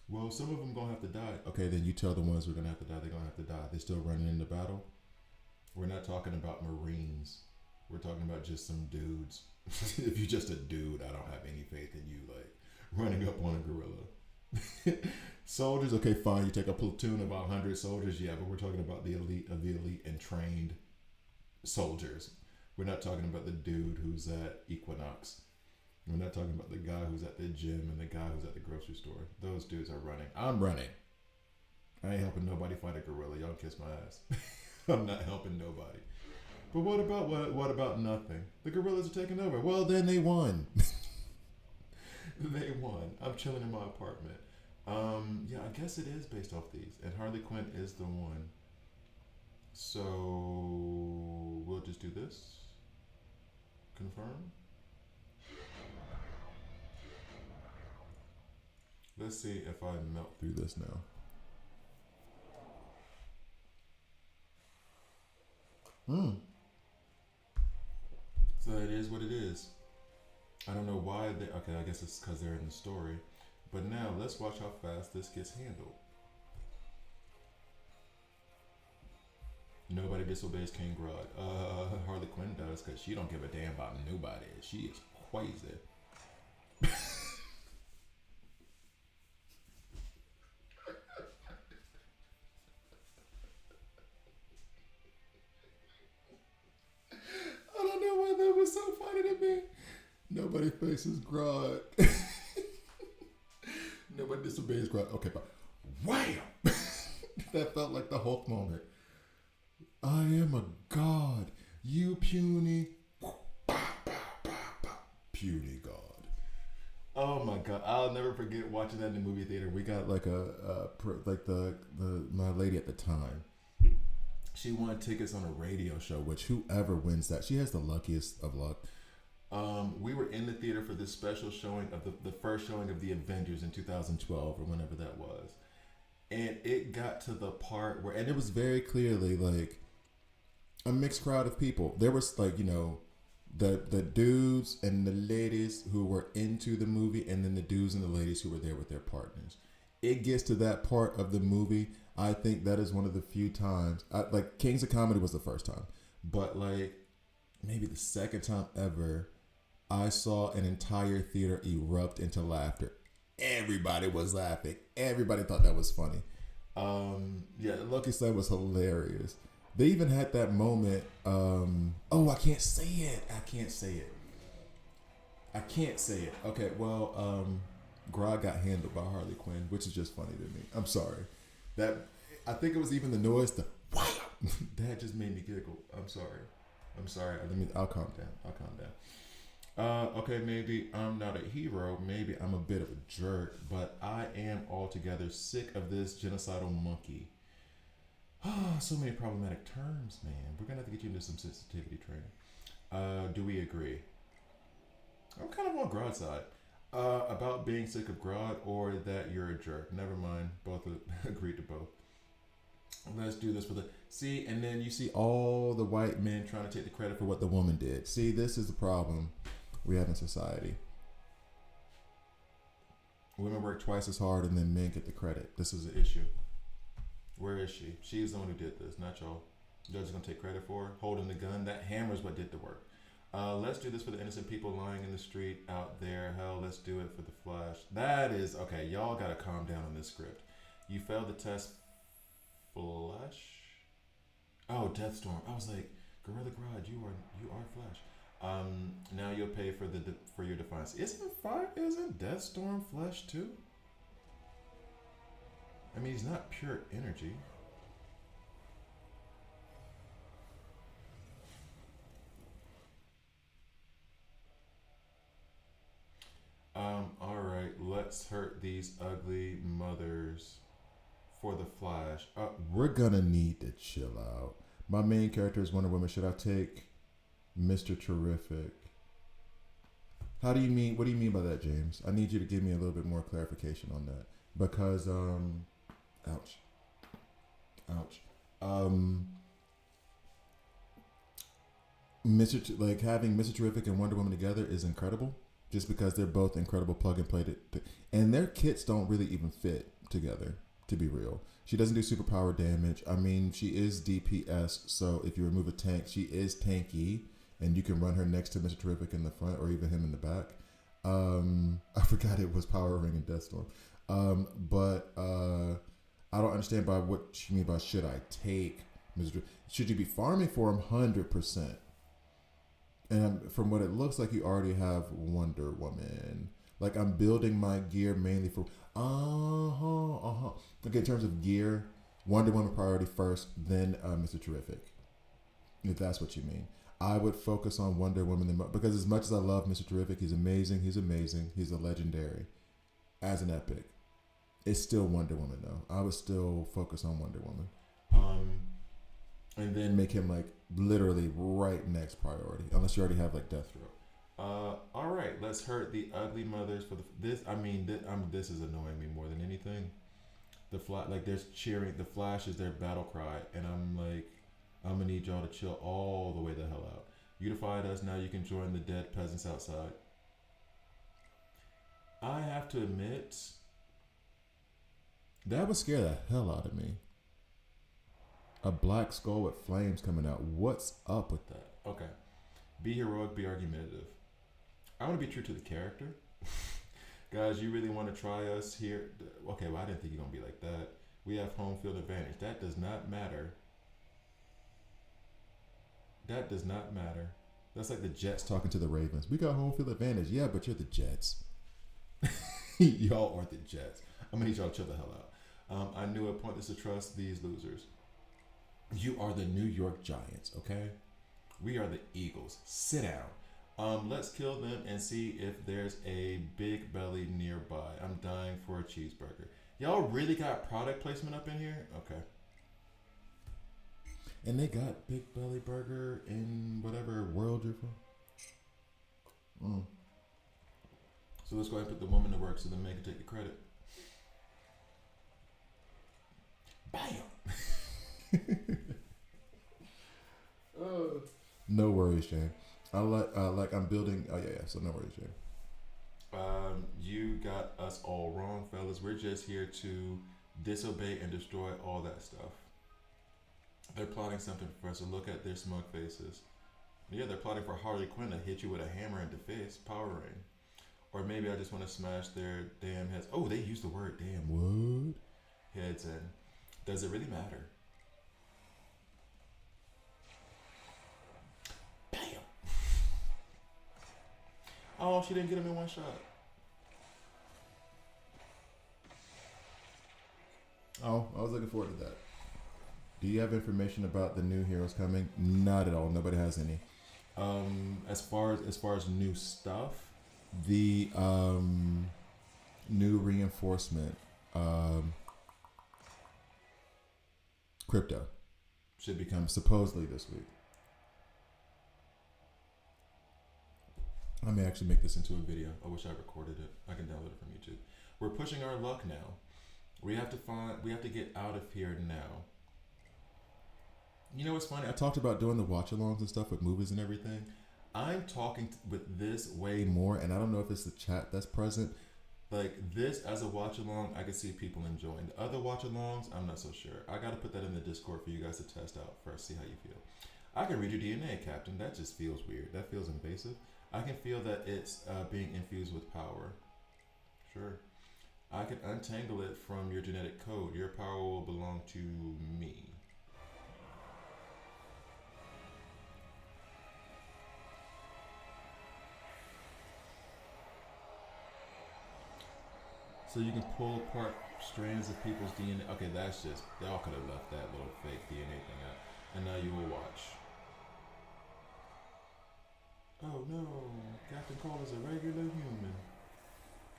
Well, some of them gonna have to die. Okay, then you tell the ones who are gonna have to die, they're gonna have to die. They're still running into battle. We're not talking about Marines. We're talking about just some dudes. If you're just a dude, I don't have any faith in you, like, running up on a gorilla. Soldiers, okay, fine. You take a platoon of 100 soldiers, yeah, but we're talking about the elite of the elite and trained soldiers. We're not talking about the dude who's at Equinox. We're not talking about the guy who's at the gym and the guy who's at the grocery store. Those dudes are running. I'm running. I ain't helping nobody fight a gorilla. Y'all kiss my ass. I'm not helping nobody. But what about nothing? The gorillas are taking over. Well, then they won. They won. I'm chilling in my apartment. Yeah, I guess it is based off these. And Harley Quinn is the one. So we'll just do this. Confirm. Let's see if I melt through this now. So it is what it is. I don't know why they. Okay, I guess it's because they're in the story. But now let's watch how fast this gets handled. Nobody disobeys King Grodd. Harley Quinn does because she don't give a damn about nobody. She is crazy. I don't know why that was so funny to me. Nobody faces Grodd. Nobody disobeys Grodd. Okay, but wham! That felt like the Hulk moment. I am a god. You puny. Puny god. Oh my god! I'll never forget watching that in the movie theater. We got like my lady at the time. She won tickets on a radio show, which whoever wins that, she has the luckiest of luck. We were in the theater for this special showing of the first showing of the Avengers in 2012 or whenever that was. And it got to the part where, and it was very clearly like, a mixed crowd of people. There was like, the dudes and the ladies who were into the movie, and then the dudes and the ladies who were there with their partners. It gets to that part of the movie. I think that is one of the few times, like Kings of Comedy was the first time, but like maybe the second time ever, I saw an entire theater erupt into laughter. Everybody was laughing. Everybody thought that was funny. Yeah, Lucky Sled was hilarious. They even had that moment. I can't say it. Okay, well, Grodd got handled by Harley Quinn, which is just funny to me. I'm sorry. I think it was even the noise. The wow, that just made me giggle. I'm sorry. I'll calm down. Okay, maybe I'm not a hero. Maybe I'm a bit of a jerk, but I am altogether sick of this genocidal monkey. So many problematic terms, man. We're gonna have to get you into some sensitivity training. Do we agree? I'm kind of on Grodd's side. About being sick of Grodd or that you're a jerk. Never mind. Both agreed to both. Let's do this for the... See, and then you see all the white men trying to take the credit for what the woman did. See, this is the problem we have in society. Women work twice as hard and then men get the credit. This is an issue. Where is she? She's the one who did this, not y'all. Y'all just gonna take credit for her? Holding the gun? That hammer is what did the work. Let's do this for the innocent people lying in the street out there. Hell, let's do it for the Flash. That is... Okay, y'all gotta calm down on this script. You failed the test... Flash? Oh, Deathstorm. I was like, Gorilla Grodd, you are Flash. Now you'll pay for your defiance. Isn't Deathstorm Flash too? I mean, he's not pure energy. All right, let's hurt these ugly mothers for the Flash. We're gonna need to chill out. My main character is Wonder Woman. Should I take Mr. Terrific? What do you mean by that, James? I need you to give me a little bit more clarification on that. Because, ouch. Having Mr. Terrific and Wonder Woman together is incredible. Just because they're both incredible plug and play. And their kits don't really even fit together, to be real. She doesn't do superpower damage. I mean, she is DPS, so if you remove a tank, she is tanky, and you can run her next to Mr. Terrific in the front or even him in the back. I forgot it was Power Ring and Deathstorm. But I don't understand by what she mean by should I take Mr. Terrific. Should you be farming for him 100%? And from what it looks like, you already have Wonder Woman. Like, I'm building my gear mainly for... Okay, in terms of gear, Wonder Woman priority first, then Mr. Terrific. If that's what you mean. I would focus on Wonder Woman because as much as I love Mr. Terrific, he's amazing. He's a legendary. As an epic. It's still Wonder Woman, though. I would still focus on Wonder Woman. And then make him, like, literally right next priority. Unless you already have, like, Deathstroke. All right, let's hurt the ugly mothers for this. I mean, this is annoying me more than anything. There's cheering. The Flash is their battle cry, and I'm like, I'm gonna need y'all to chill all the way the hell out. You defied us. Now you can join the dead peasants outside. I have to admit, that would scare the hell out of me. A black skull with flames coming out. What's up with that? Okay. Be heroic, be argumentative. I want to be true to the character. Guys, you really want to try us here? Okay, well, I didn't think you're going to be like that. We have home field advantage. That does not matter. That's like the Jets talking to the Ravens. We got home field advantage. Yeah, but you're the Jets. Y'all aren't the Jets. I'm going to need y'all to chill the hell out. I knew it pointless to trust these losers. You are the New York Giants, okay? We are the Eagles. Sit down. Let's kill them and see if there's a big belly nearby. I'm dying for a cheeseburger. Y'all really got product placement up in here? Okay. And they got Big Belly Burger in whatever world you're from. So let's go ahead and put the woman to work so the man can take the credit. Bam! No worries, Shane. I like I'm building. Oh yeah. So no worries, Shane. You got us all wrong, fellas. We're just here to disobey and destroy all that stuff. They're plotting something for us to look at their smug faces. Yeah, they're plotting for Harley Quinn to hit you with a hammer in the face, Power Ring. Or maybe I just want to smash their damn heads. Oh, they use the word damn. What? Heads in. Does it really matter? Bam! Oh, she didn't get him in one shot. Oh, I was looking forward to that. Do you have information about the new heroes coming? Not at all. Nobody has any. As far as new stuff, the new reinforcement, crypto, should become supposedly this week. I may actually make this into a video. I wish I recorded it. I can download it from YouTube. We're pushing our luck now. We have to get out of here now. You know what's funny? I talked about doing the watch-alongs and stuff with movies and everything. I'm talking with this way more, and I don't know if it's the chat that's present. Like this as a watch-along, I can see people enjoying. The other watch-alongs, I'm not so sure. I got to put that in the Discord for you guys to test out first, see how you feel. I can read your DNA, Captain. That just feels weird. That feels invasive. I can feel that it's being infused with power. Sure. I can untangle it from your genetic code. Your power will belong to me. So you can pull apart strands of people's DNA. Okay, that's just, y'all could have left that little fake DNA thing out. And now you will watch. Oh no, Captain Cole is a regular human.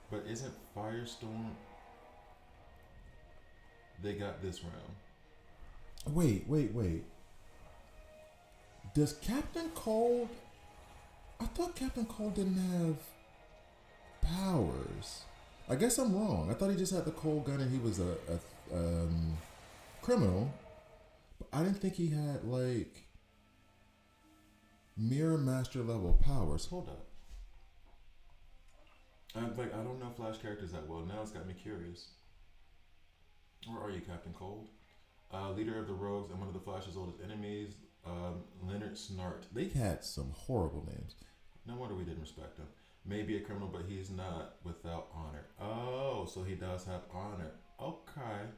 But isn't Firestorm? They got this round. Wait. Does Captain Cold? I thought Captain Cold didn't have powers. I guess I'm wrong. I thought he just had the cold gun and he was a criminal. But I didn't think he had like Mirror Master level powers. Hold up. I don't know Flash characters that well. Now it's got me curious. Where are you, Captain Cold? Leader of the Rogues and one of the Flash's oldest enemies, Leonard Snart. They had some horrible names. No wonder we didn't respect him. Maybe a criminal, but he's not without honor. Oh, so he does have honor. Okay.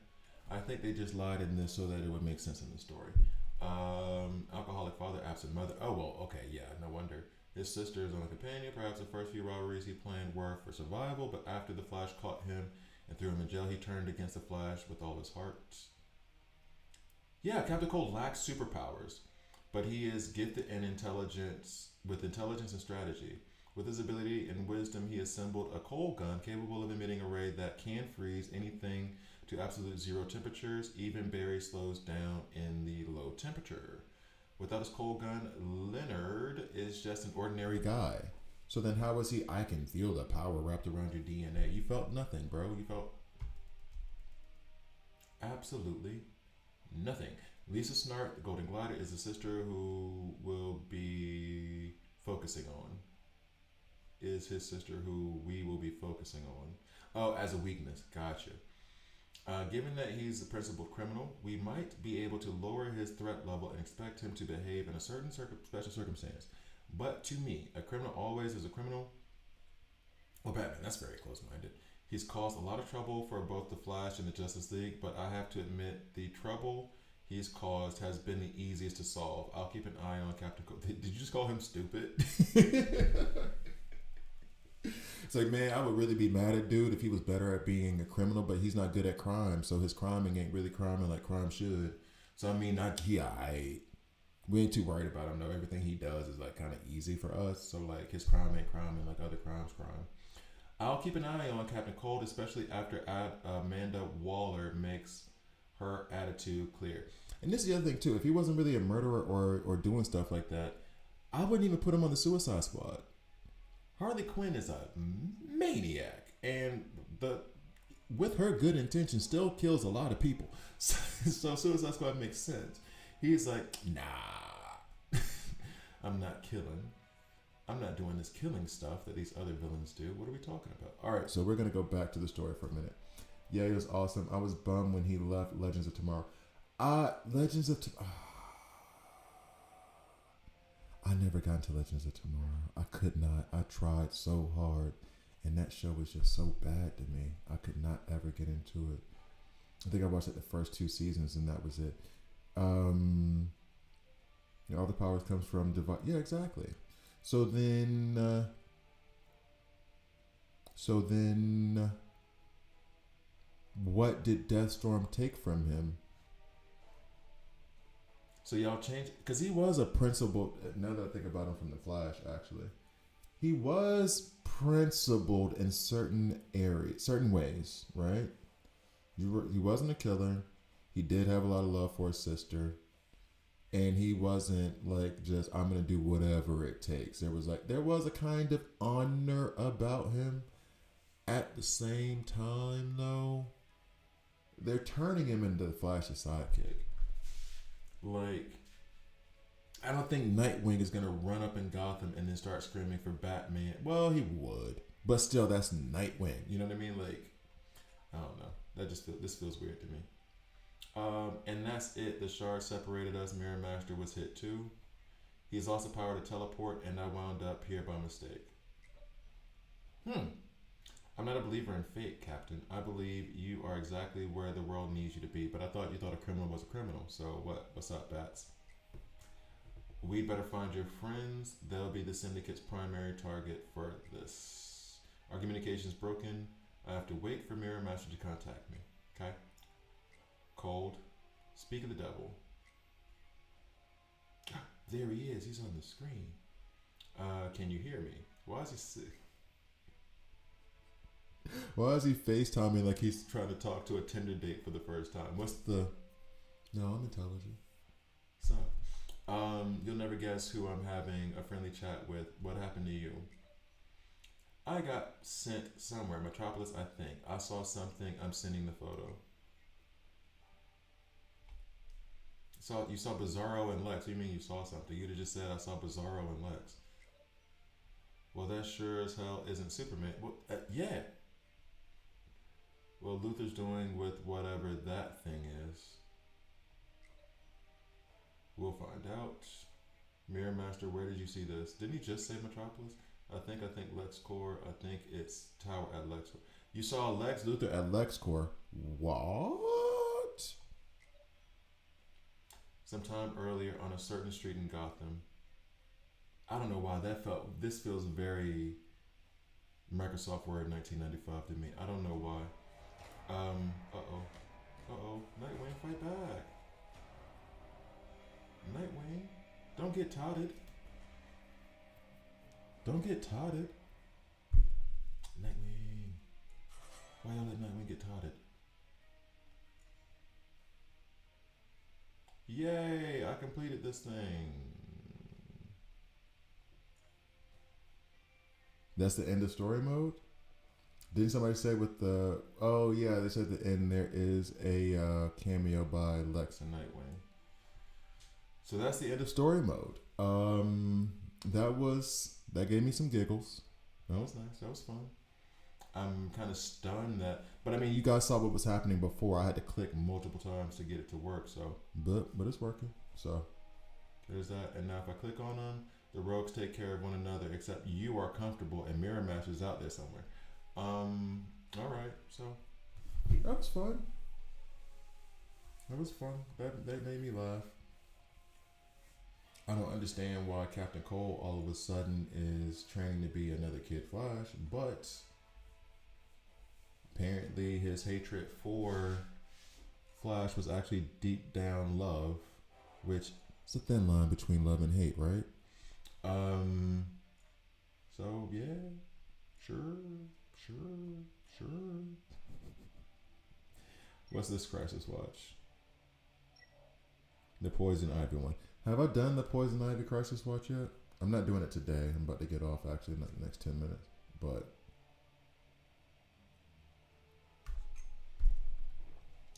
I think they just lied in this so that it would make sense in the story. Alcoholic father, absent mother. Oh, well, okay, yeah, no wonder. His sister is on a companion. Perhaps the first few robberies he planned were for survival, but after the Flash caught him and threw him in jail, he turned against the Flash with all his heart. Yeah, Captain Cold lacks superpowers, but he is gifted in intelligence and strategy. With his ability and wisdom, he assembled a cold gun capable of emitting a ray that can freeze anything to absolute zero temperatures. Even Barry slows down in the low temperature. Without his cold gun, Leonard is just an ordinary guy. So then how was he? I can feel the power wrapped around your DNA. You felt nothing, bro. You felt absolutely nothing. Lisa Snart, the Golden Glider, is the sister who will be focusing on. Is his sister who we will be focusing on. Oh, as a weakness. Gotcha. Given that he's the principal criminal, we might be able to lower his threat level and expect him to behave in a certain special circumstance. But to me, a criminal always is a criminal. Well, Batman, that's very close-minded. He's caused a lot of trouble for both the Flash and the Justice League, but I have to admit the trouble he's caused has been the easiest to solve. I'll keep an eye on Captain Cold. Did you just call him stupid? It's like, man, I would really be mad at dude if he was better at being a criminal, but he's not good at crime, so his criming ain't really criming like crime should. So I mean, we ain't too worried about him though. Everything he does is like kind of easy for us. So like his crime ain't criming like other crimes crime. I'll keep an eye on Captain Cold, especially after Amanda Waller makes her attitude clear. And this is the other thing too. If he wasn't really a murderer or doing stuff like that, I wouldn't even put him on the Suicide Squad. Harley Quinn is a maniac, and with her good intentions, still kills a lot of people. So Suicide Squad makes sense. He's like, nah. I'm not killing. I'm not doing this killing stuff that these other villains do. What are we talking about? All right, so we're gonna go back to the story for a minute. Yeah, it was awesome. I was bummed when he left Legends of Tomorrow. Legends of Tomorrow. I never got into Legends of Tomorrow. I could not. I tried so hard, and that show was just so bad to me. I could not ever get into it. I think I watched like the first 2 seasons, and that was it. All the powers comes from divine. Yeah, exactly. So then, what did Deathstorm take from him? So y'all changed, because he was a principled. Now that I think about him from the Flash, actually, he was principled in certain areas, certain ways, right? He wasn't a killer. He did have a lot of love for his sister, and he wasn't like just I'm gonna do whatever it takes. There was a kind of honor about him. At the same time, though, they're turning him into the Flash's sidekick. Like, I don't think Nightwing is gonna run up in Gotham and then start screaming for Batman. Well, he would, but still, that's Nightwing. You know what I mean? Like, I don't know. This feels weird to me. And that's it. The shard separated us. Mirror Master was hit too. He's also powered to teleport, and I wound up here by mistake. I'm not a believer in fate, Captain. I believe you are exactly where the world needs you to be, but I thought you thought a criminal was a criminal. So what? What's up, Bats? We'd better find your friends. They'll be the Syndicate's primary target for this. Our communication's broken. I have to wait for Mirror Master to contact me. Okay? Cold. Speak of the devil. There he is. He's on the screen. Can you hear me? Why is he sick? Why is he FaceTiming like he's trying to talk to a Tinder date for the first time? What's the... No, I'm intelligent. What's up? You'll never guess who I'm having a friendly chat with. What happened to you? I got sent somewhere. Metropolis, I think. I saw something. I'm sending the photo. You saw Bizarro and Lex. What do you mean you saw something? You'd have just said I saw Bizarro and Lex. Well, that sure as hell isn't Superman. Well, yeah. Well, Luthor's doing with whatever that thing is. We'll find out. Mirror Master, where did you see this? Didn't he just say Metropolis? I think LexCorp. I think it's Tower at LexCorp. You saw Lex Luthor at LexCorp. What? Sometime earlier on a certain street in Gotham. I don't know why this feels very Microsoft Word 1995 to me. I don't know why. Nightwing, fight back. Nightwing, don't get touted. Don't get touted. Nightwing. Why y'all let Nightwing get touted? Yay, I completed this thing. That's the end of story mode? Didn't somebody say with the... Oh, yeah, they said at the end there is a cameo by Lex and Nightwing. So that's the end of story mode. That gave me some giggles. That was nice. That was fun. I'm kind of stunned that... But, I mean, you guys saw what was happening before. I had to click multiple times to get it to work, so... But it's working, so... There's that. And now if I click on them, the rogues take care of one another, except you are comfortable and Mirror Master's out there somewhere. Alright, so... That was fun. That was fun. That made me laugh. I don't understand why Captain Cole all of a sudden is training to be another Kid Flash, but apparently his hatred for Flash was actually deep down love, which is a thin line between love and hate, right? So yeah, sure. What's this Crisis Watch? The Poison Ivy one. Have I done the Poison Ivy Crisis Watch yet? I'm not doing it today. I'm about to get off actually in like the next 10 minutes. But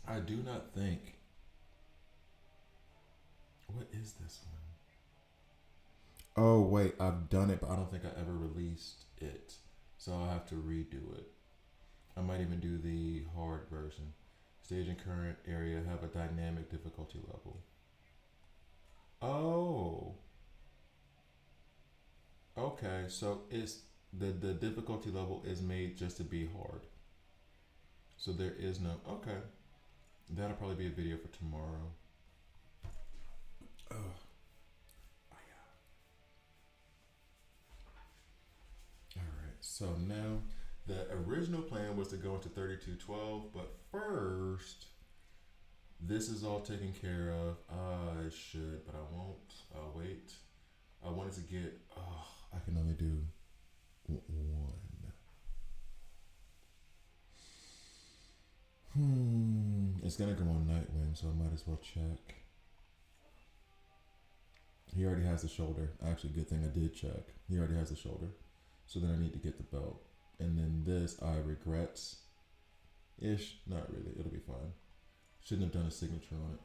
I do not think... What is this one? Oh wait, I've done it, but I don't think I ever released it, so I'll have to redo it. I might even do the hard version. Stage and current area have a dynamic difficulty level. Oh, okay. So it's the difficulty level is made just to be hard. So there is no okay. That'll probably be a video for tomorrow. Oh, all right. So now the original plan was to go into 3212, but first this is all taken care of. I should, but I won't. I'll wait. I wanted to get. Oh, I can only do one. It's gonna go on Nightwing, so I might as well check. He already has the shoulder. Actually, good thing I did check. He already has the shoulder. So then I need to get the belt. And then this, I regrets. Ish. Not really. It'll be fine. Shouldn't have done a signature on it.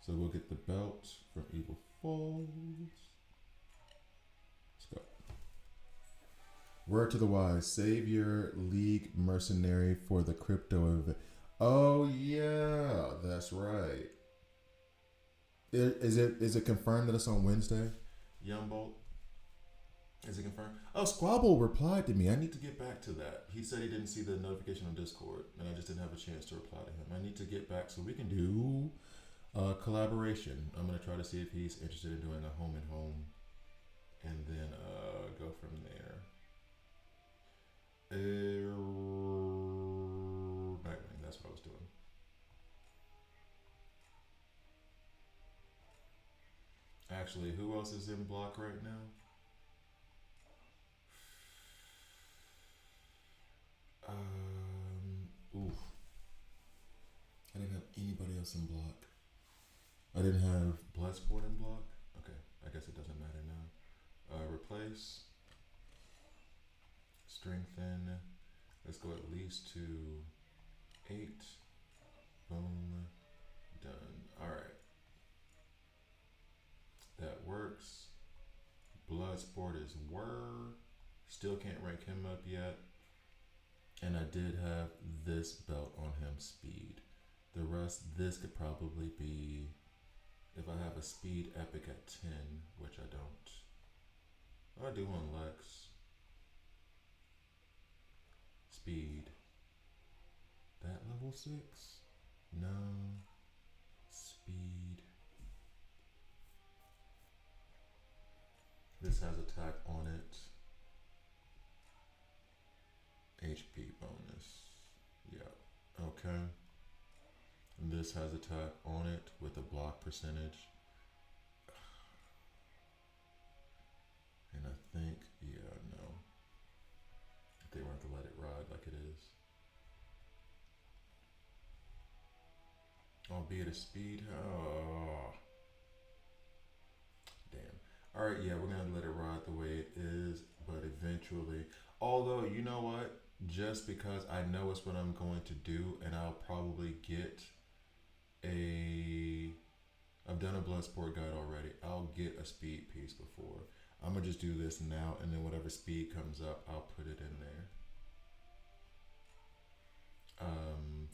So we'll get the belt from Evil Falls. Let's go. Word to the wise. Save your league mercenary for the crypto event. Oh yeah, that's right. Is it confirmed that it's on Wednesday? Young Bolt. Is it confirmed? Oh, Squabble replied to me. I need to get back to that. He said he didn't see the notification on Discord, and I just didn't have a chance to reply to him. I need to get back so we can do collaboration. I'm gonna try to see if he's interested in doing a home and home, and then go from there. Nightwing. That's what I was doing. Actually, who else is in block right now? Oof. I didn't have anybody else in block. I didn't have Bloodsport in block. Okay, I guess it doesn't matter now. Replace, strengthen. Let's go at least to 8. Boom, done. All right, that works. Bloodsport is Whir. Still can't rank him up yet. And I did have this belt on him, speed. The rest, this could probably be, if I have a speed epic at 10, which I don't. Oh, I do on Lex. Speed. That level 6? No. Speed. This has attack on it. HP bonus. Yeah. Okay. And this has attack on it with a block percentage. And I think, yeah, no. They want to let it ride like it is. Albeit a speed. Oh. Damn. Alright, yeah, we're going to let it ride the way it is. But eventually, although, you know what? Just because I know it's what I'm going to do, and I'll probably get I've done a Bloodsport guide already. I'll get a speed piece before. I'm going to just do this now, and then whatever speed comes up, I'll put it in there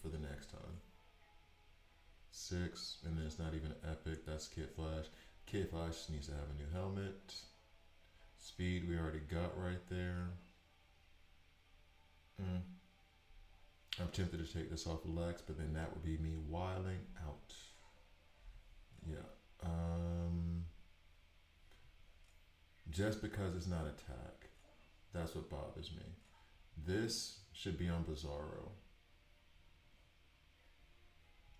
for the next time. 6, and then it's not even epic. That's Kid Flash. Kid Flash needs to have a new helmet. Speed we already got right there. I'm tempted to take this off Lex, but then that would be me wiling out. Yeah. Just because it's not attack. That's what bothers me. This should be on Bizarro.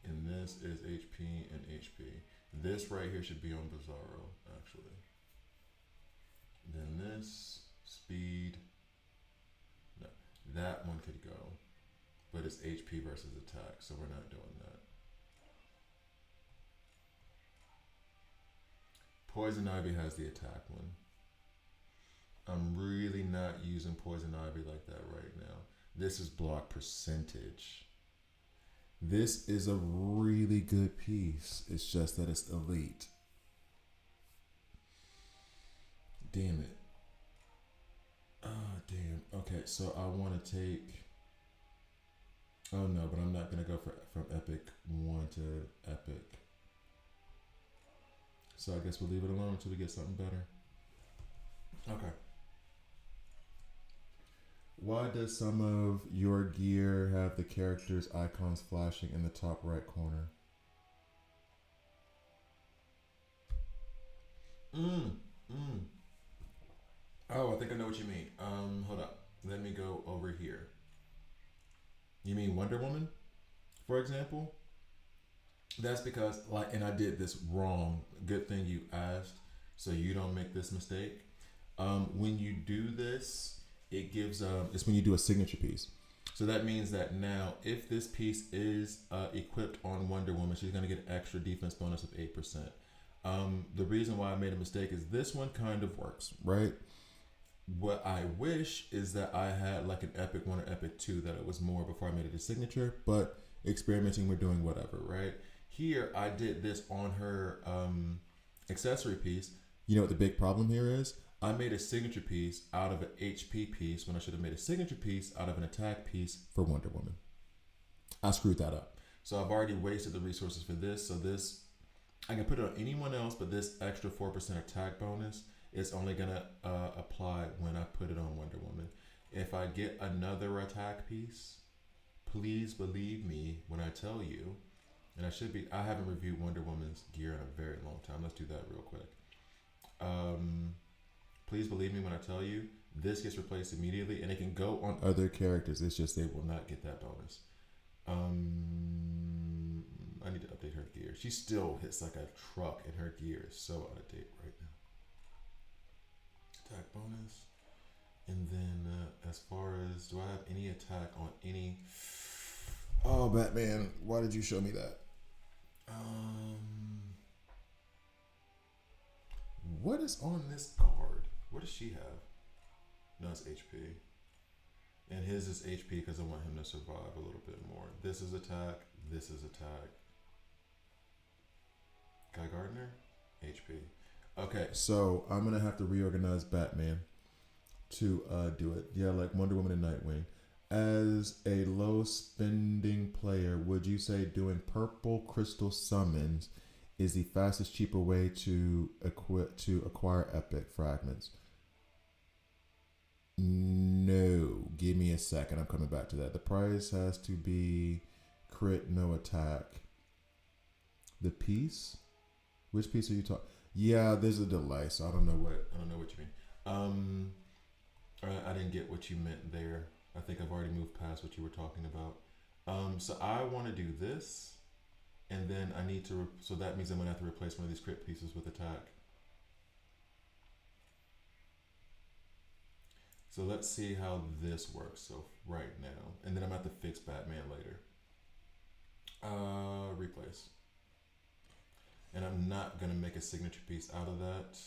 And this is HP and HP. This right here should be on Bizarro, actually. Then this, speed. No, that one could go. But it's HP versus attack, so we're not doing that. Poison Ivy has the attack one. I'm really not using Poison Ivy like that right now. This is block percentage. This is a really good piece. It's just that it's elite. Damn it. Oh, damn. Okay, so I want to take. Oh no, but I'm not gonna go for from epic one to epic. So I guess we'll leave it alone until we get something better. Okay. Why does some of your gear have the characters' icons flashing in the top right corner? Mm. Mm. Oh, I think I know what you mean. Hold up. Let me go over here. You mean Wonder Woman, for example? That's because, like, and I did this wrong. Good thing you asked, so you don't make this mistake. When you do this, it gives it's when you do a signature piece. So that means that now, if this piece is equipped on Wonder Woman, she's gonna get an extra defense bonus of 8%. The reason why I made a mistake is this one kind of works, right? What I wish is that I had like an epic one or epic two, that it was more before I made it a signature, but experimenting, we're doing whatever, right? Here, I did this on her accessory piece. You know what the big problem here is? I made a signature piece out of an HP piece when I should have made a signature piece out of an attack piece for Wonder Woman. I screwed that up. So I've already wasted the resources for this. So this, I can put it on anyone else, but this extra 4% attack bonus is only gonna apply when I put it on Wonder Woman. If I get another attack piece, please believe me when I tell you, and I haven't reviewed Wonder Woman's gear in a very long time. Let's do that real quick. Please believe me when I tell you, this gets replaced immediately, and it can go on other characters. It's just they will not get that bonus. I need to update her gear. She still hits like a truck, and her gear is so out of date right now. Attack bonus. And then as far as, do I have any attack on any? Oh, Batman, why did you show me that? What is on this guard? What does she have? No, it's HP. And his is HP because I want him to survive a little bit more. This is attack. This is attack. Guy Gardner? HP. Okay, so I'm going to have to reorganize Batman to do it. Yeah, like Wonder Woman and Nightwing. As a low spending player, would you say doing purple crystal summons is the fastest, cheaper way to acquire epic fragments? No. Give me a second. I'm coming back to that. The price has to be crit, no attack. The piece? Which piece are you talking? Yeah, there's a delay, so I don't know what you mean. I didn't get what you meant there. I think I've already moved past what you were talking about. So I want to do this, and then I need to. So that means I'm gonna have to replace one of these crit pieces with attack. So let's see how this works. So right now, and then I'm gonna have to fix Batman later. Replace. And I'm not gonna make a signature piece out of that.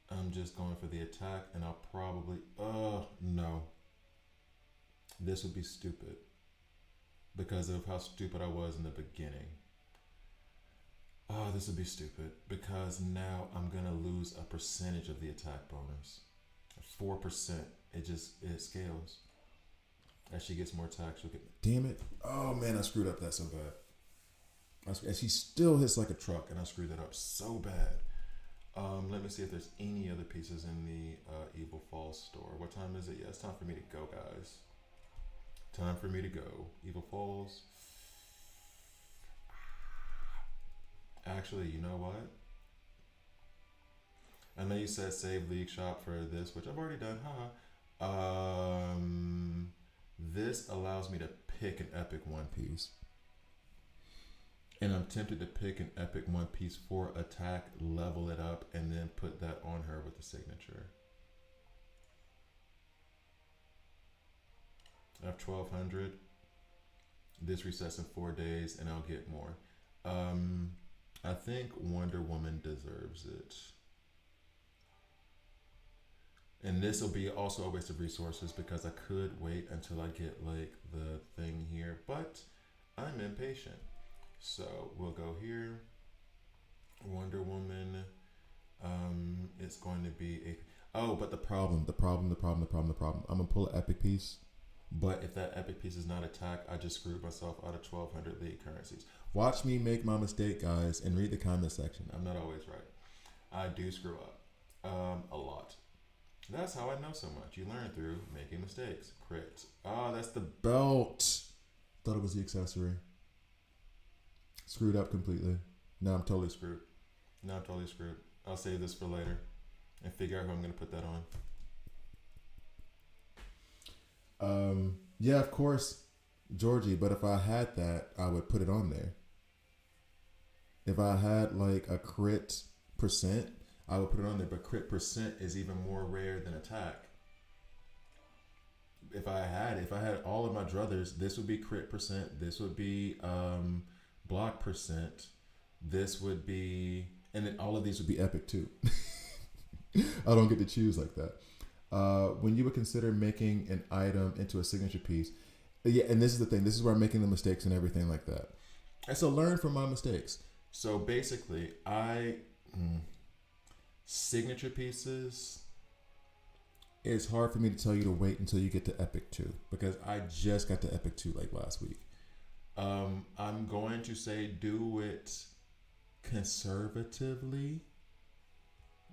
I'm just going for the attack, and I'll probably, no. This would be stupid because of how stupid I was in the beginning. Oh, this would be stupid because now I'm gonna lose a percentage of the attack bonus. 4%. It scales. As she gets more attack, she'll get. Damn it! Oh man, I screwed up that so bad. And she still hits like a truck, and I screwed that up so bad. Let me see if there's any other pieces in the Evil Falls store. What time is it? Yeah, it's time for me to go, guys. Time for me to go. Evil Falls. Actually, you know what? I know you said save League Shop for this, which I've already done. Haha. This allows me to pick an epic one piece. And I'm tempted to pick an epic one piece for attack, level it up, and then put that on her with the signature. I have 1,200. This resets in 4 days, and I'll get more. I think Wonder Woman deserves it. And this will be also a waste of resources because I could wait until I get like the thing here, but I'm impatient. So we'll go here, Wonder Woman. It's going to be a. Oh, but the problem. I'm gonna pull an epic piece, but if that epic piece is not attacked, I just screwed myself out of 1,200 league currencies. Watch me make my mistake, guys, and read the comment section. I'm not always right. I do screw up, a lot. That's how I know so much. You learn through making mistakes. Crit. Ah, that's the belt. Thought it was the accessory. Screwed up completely. Now I'm totally screwed. I'll save this for later and figure out how I'm going to put that on. Yeah, of course, Georgie, but if I had that, I would put it on there. If I had like a crit percent, I would put it on there, but crit percent is even more rare than attack. If I had all of my druthers, this would be crit percent, this would be block percent, this would be, and then all of these would be epic too. I don't get to choose like that. When you would consider making an item into a signature piece, yeah, and this is the thing, this is where I'm making the mistakes and everything like that. And so learn from my mistakes. So basically, signature pieces, it's hard for me to tell you to wait until you get to Epic 2 because I just got to Epic 2 like last week. I'm going to say do it conservatively.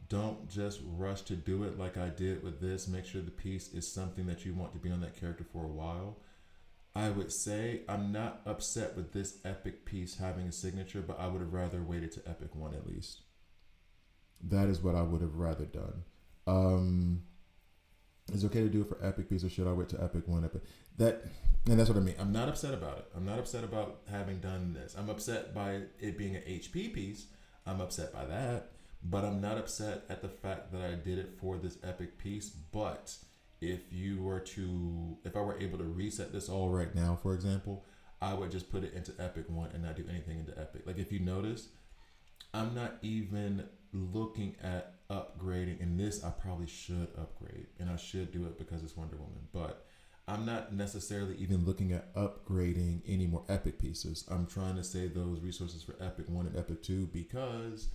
Don't just rush to do it like I did with this. Make sure the piece is something that you want to be on that character for a while. I would say I'm not upset with this epic piece having a signature, but I would have rather waited to Epic 1 at least. That is what I would have rather done. It's okay to do it for epic piece, or should I wait to Epic 1? And that's what I mean. I'm not upset about it. I'm not upset about having done this. I'm upset by it being an HP piece. I'm upset by that. But I'm not upset at the fact that I did it for this epic piece. But if I were able to reset this all right now, for example, I would just put it into Epic 1 and not do anything into Epic. Like if you notice, I'm not even looking at upgrading. And this I probably should upgrade. And I should do it because it's Wonder Woman. But I'm not necessarily even looking at upgrading any more epic pieces. I'm trying to save those resources for Epic 1 and Epic 2 because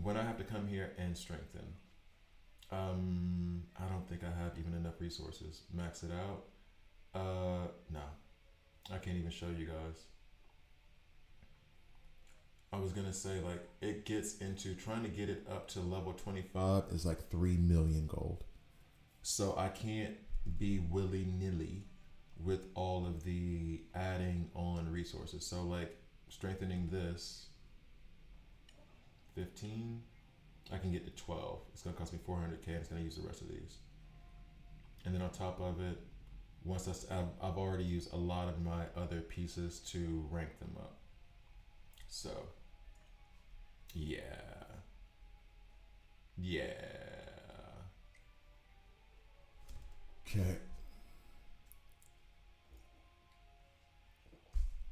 when I have to come here and strengthen, I don't think I have even enough resources. Max it out. No, I can't even show you guys. I was gonna say like it gets into trying to get it up to level 25 is like 3 million gold. So I can't be willy-nilly with all of the adding on resources. So like strengthening this 15, I can get to 12. It's gonna cost me 400k and it's gonna use the rest of these. And then on top of it, I've already used a lot of my other pieces to rank them up. So yeah. Okay.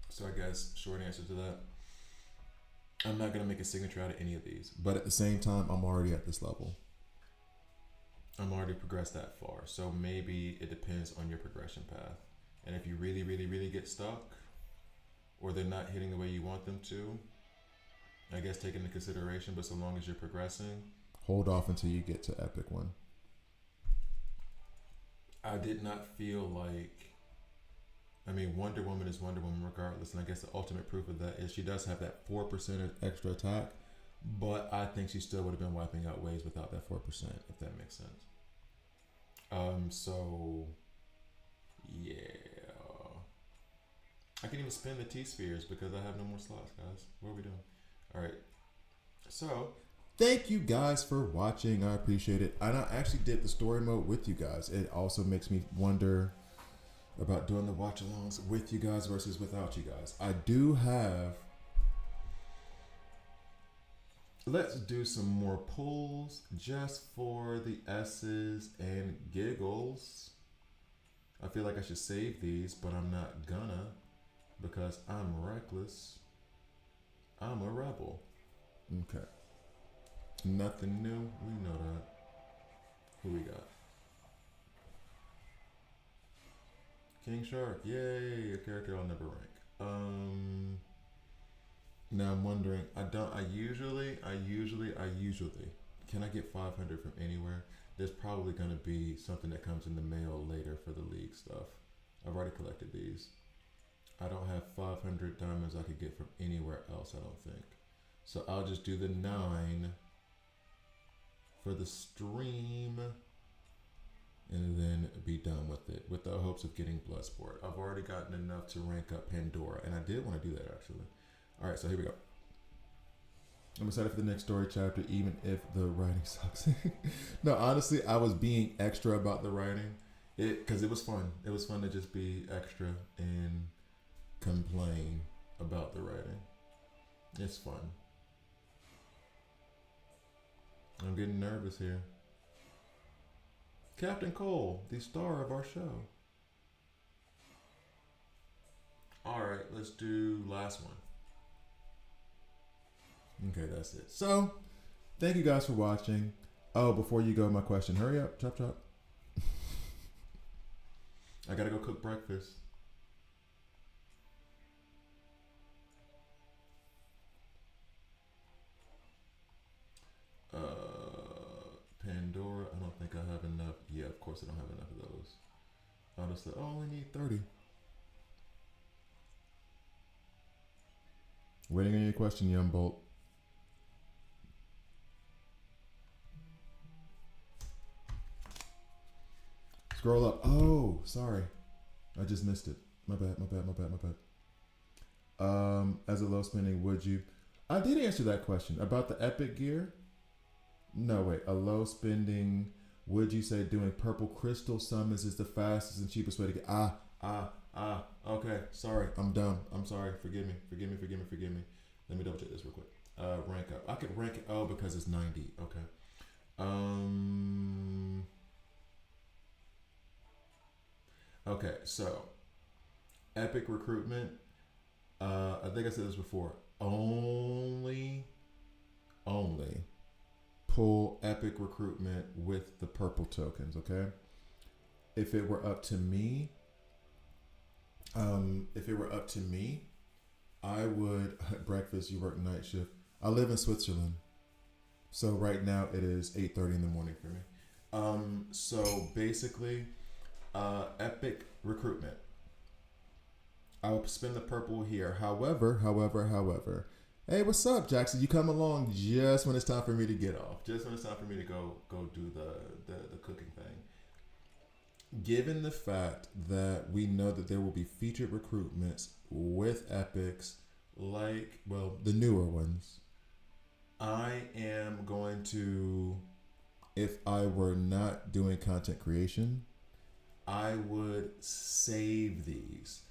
So I guess short answer to that, I'm not going to make a signature out of any of these. But at the same time, I'm already at this level. I'm already progressed that far. So maybe it depends on your progression path. And if you really, really, really get stuck, or they're not hitting the way you want them to, I guess take into consideration, but so long as you're progressing, hold off until you get to Epic 1. I did not feel like, I mean, Wonder Woman is Wonder Woman regardless, and I guess the ultimate proof of that is she does have that 4% extra attack, but I think she still would have been wiping out waves without that 4%, if that makes sense. So, yeah. I can even spin the T-spheres because I have no more slots, guys. What are we doing? All right. So, thank you guys for watching. I appreciate it. And I actually did the story mode with you guys. It also makes me wonder about doing the watch-alongs with you guys versus without you guys. I do have... Let's do some more pulls just for the S's and giggles. I feel like I should save these, but I'm not gonna because I'm reckless. I'm a rebel. Okay. Nothing new. We know that. Who we got? King Shark. Yay! A character I'll never rank. Now I'm wondering. I usually can I get 500 from anywhere? There's probably going to be something that comes in the mail later for the league stuff. I've already collected these. I don't have 500 diamonds I could get from anywhere else, I don't think. So I'll just do the 9 for the stream and then be done with it with the hopes of getting Bloodsport. I've already gotten enough to rank up Pandora, and I did want to do that actually. All right, so here we go. I'm excited for the next story chapter, even if the writing sucks. No, honestly, I was being extra about the writing, because it was fun. It was fun to just be extra and complain about the writing. It's fun. I'm getting nervous here. Captain Cole, the star of our show. All right, let's do last one. Okay, that's it. So, thank you guys for watching. Oh, before you go, my question. Hurry up. Chop, chop. I gotta go cook breakfast. Pandora, I don't think I have enough. Yeah, of course I don't have enough of those. Honestly, I only need 30. Waiting on your question, Young Bolt. Scroll up. Oh, sorry. I just missed it. My bad. As a low spending, would you? I did answer that question about the epic gear. No, wait. A low spending, would you say doing purple crystal summons is the fastest and cheapest way to get? Okay. Sorry. I'm dumb. I'm sorry. Forgive me. Let me double check this real quick. Rank up. I could rank it. Oh, because it's 90. Okay. Okay, so epic recruitment. I think I said this before. Only pull epic recruitment with the purple tokens. Okay. If it were up to me, I would breakfast. You work night shift. I live in Switzerland, so right now it is 8:30 in the morning for me. So basically. Epic recruitment. I'll spend the purple here. However, hey, what's up, Jackson? You come along just when it's time for me to get off. Just when it's time for me to go do the cooking thing. Given the fact that we know that there will be featured recruitments with epics, like, well, the newer ones, I am going to, if I were not doing content creation, I would save these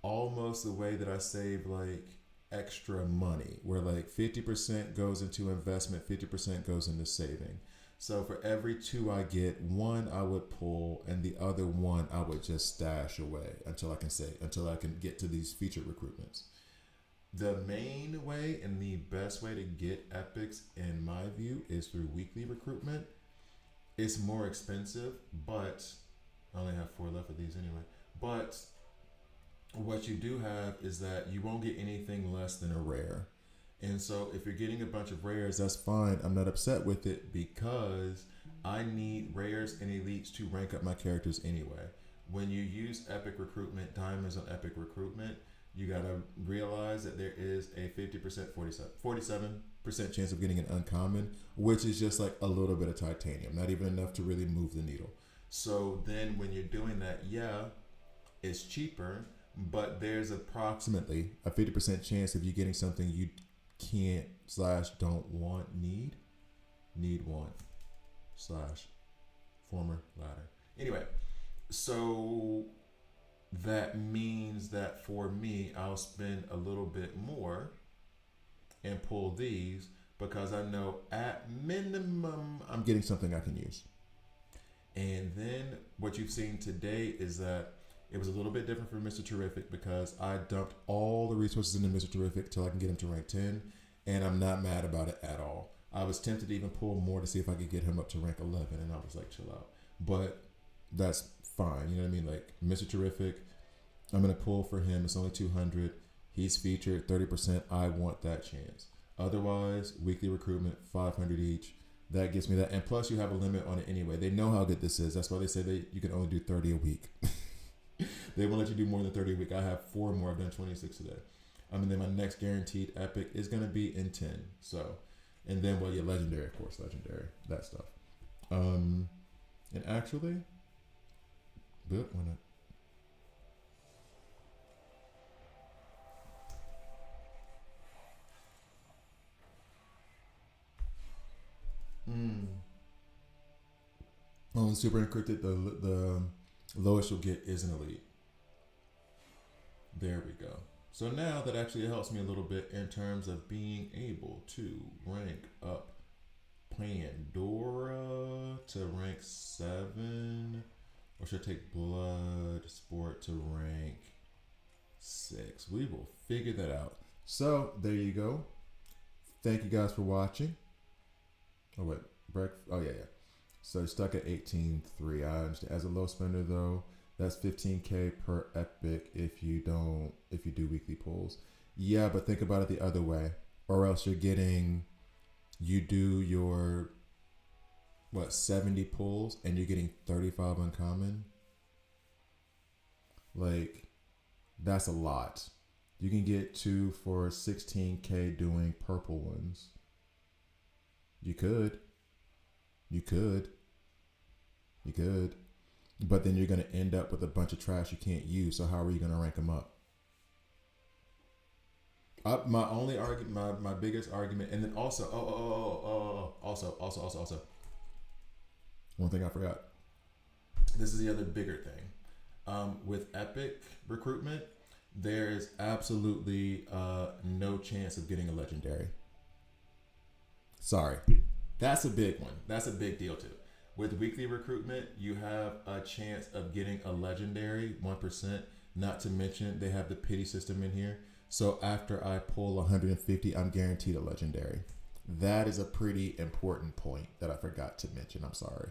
almost the way that I save like extra money, where like 50% goes into investment, 50% goes into saving. So for every 2 I get, 1 I would pull, and the other 1 I would just stash away until I can get to these featured recruitments. The main way and the best way to get epics, in my view, is through weekly recruitment. It's more expensive, but I only have 4 left of these anyway. But what you do have is that you won't get anything less than a rare. And so if you're getting a bunch of rares, that's fine. I'm not upset with it because I need rares and elites to rank up my characters anyway. When you use epic recruitment, diamonds on epic recruitment, you got to realize that there is a 50%, 47% chance of getting an uncommon, which is just like a little bit of titanium, not even enough to really move the needle. So then when you're doing that, yeah, it's cheaper, but there's approximately a 50% chance of you getting something you can't / don't want, need want / former ladder. Anyway, so that means that for me, I'll spend a little bit more and pull these because I know at minimum I'm getting something I can use. And then what you've seen today is that it was a little bit different for Mr. Terrific because I dumped all the resources into Mr. Terrific till I can get him to rank 10, and I'm not mad about it at all. I was tempted to even pull more to see if I could get him up to rank 11, and I was like, chill out. But that's fine, you know what I mean? Like, Mr. Terrific, I'm going to pull for him. It's only 200. He's featured 30%. I want that chance. Otherwise, weekly recruitment, 500 each. That gets me that. And plus, you have a limit on it anyway. They know how good this is. That's why they say you can only do 30 a week. They won't let you do more than 30 a week. I have 4 more. I've done 26 today. Then my next guaranteed epic is going to be in 10. So, and then, well, yeah, legendary, of course, legendary, that stuff. And actually, but why not? On super encrypted, the lowest you'll get is an elite. There we go. So now that actually helps me a little bit in terms of being able to rank up Pandora to rank 7. Or should I take Blood Sport to rank 6? We will figure that out. So there you go. Thank you guys for watching. Oh wait, oh yeah. So you're stuck at 18.3. I understand. As a low spender though, that's 15K per epic if you do weekly pulls. Yeah, but think about it the other way. Or else you do your 70 pulls and you're getting 35 uncommon. Like, that's a lot. You can get 2 for 16K doing purple ones. You could. But then you're going to end up with a bunch of trash you can't use. So how are you going to rank them up? My only argument, my biggest argument, and then also, also, one thing I forgot. This is the other bigger thing. With Epic Recruitment, there is absolutely no chance of getting a legendary. Sorry. That's a big one. That's a big deal too. With weekly recruitment, you have a chance of getting a legendary, 1%. Not to mention, they have the pity system in here. So after I pull 150, I'm guaranteed a legendary. That is a pretty important point that I forgot to mention. I'm sorry.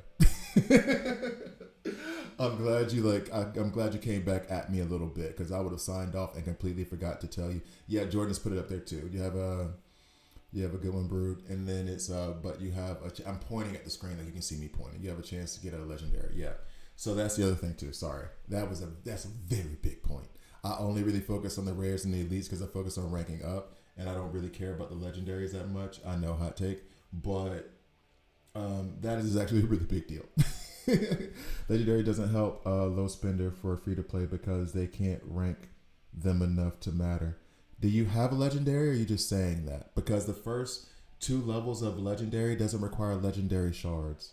I'm glad you came back at me a little bit, because I would have signed off and completely forgot to tell you. Yeah, Jordan's put it up there too. You have a good one, Brood, and then it's but you have I'm pointing at the screen like you can see me pointing. You have a chance to get a legendary. Yeah. So that's the other thing too. Sorry, that's a very big point. I only really focus on the rares and the elites because I focus on ranking up, and I don't really care about the legendaries that much. I know, hot take, but that is actually a really big deal. Legendary doesn't help low spender for free to play because they can't rank them enough to matter. Do you have a legendary, or are you just saying that? Because the first 2 levels of legendary doesn't require legendary shards.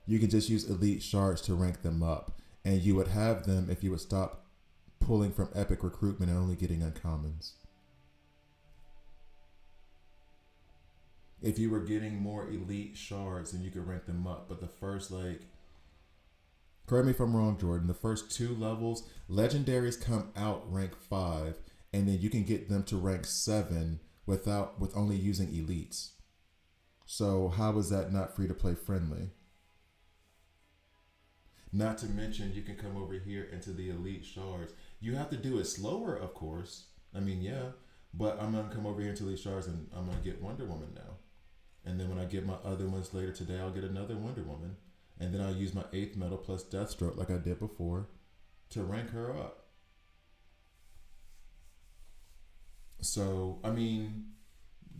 You can just use elite shards to rank them up, and you would have them if you would stop pulling from epic recruitment and only getting uncommons. If you were getting more elite shards, then you could rank them up. But the first, correct me if I'm wrong, Jordan, the first 2 levels, legendaries come out rank 5, and then you can get them to rank 7 with only using elites. So how is that not free to play friendly? Not to mention, you can come over here into the elite shards. You have to do it slower, of course. I mean, yeah, but I'm gonna come over here into elite shards, and I'm gonna get Wonder Woman now. And then when I get my other ones later today, I'll get another Wonder Woman, and then I'll use my 8th medal plus Deathstroke like I did before to rank her up. So, I mean,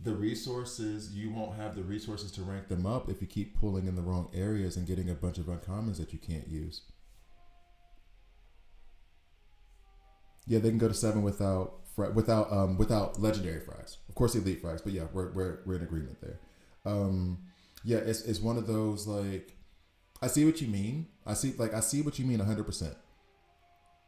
the resources, you won't have the resources to rank them up if you keep pulling in the wrong areas and getting a bunch of uncommons that you can't use. Yeah, they can go to 7 without legendary frags. Of course, elite frags, but yeah, we're in agreement there. Yeah, it's one of those, I see what you mean. I see what you mean 100%.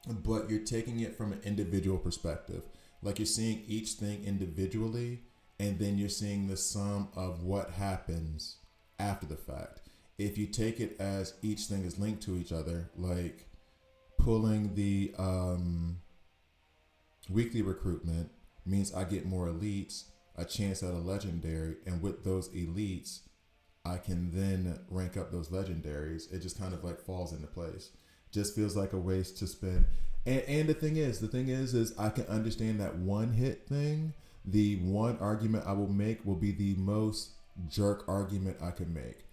But you're taking it from an individual perspective. Like, you're seeing each thing individually, and then you're seeing the sum of what happens after the fact. If you take it as each thing is linked to each other, like pulling the weekly recruitment means I get more elites, a chance at a legendary, and with those elites, I can then rank up those legendaries. It just kind of falls into place. Just feels like a waste to spend. And the thing is I can understand that one hit thing. The one argument I will make will be the most jerk argument I can make.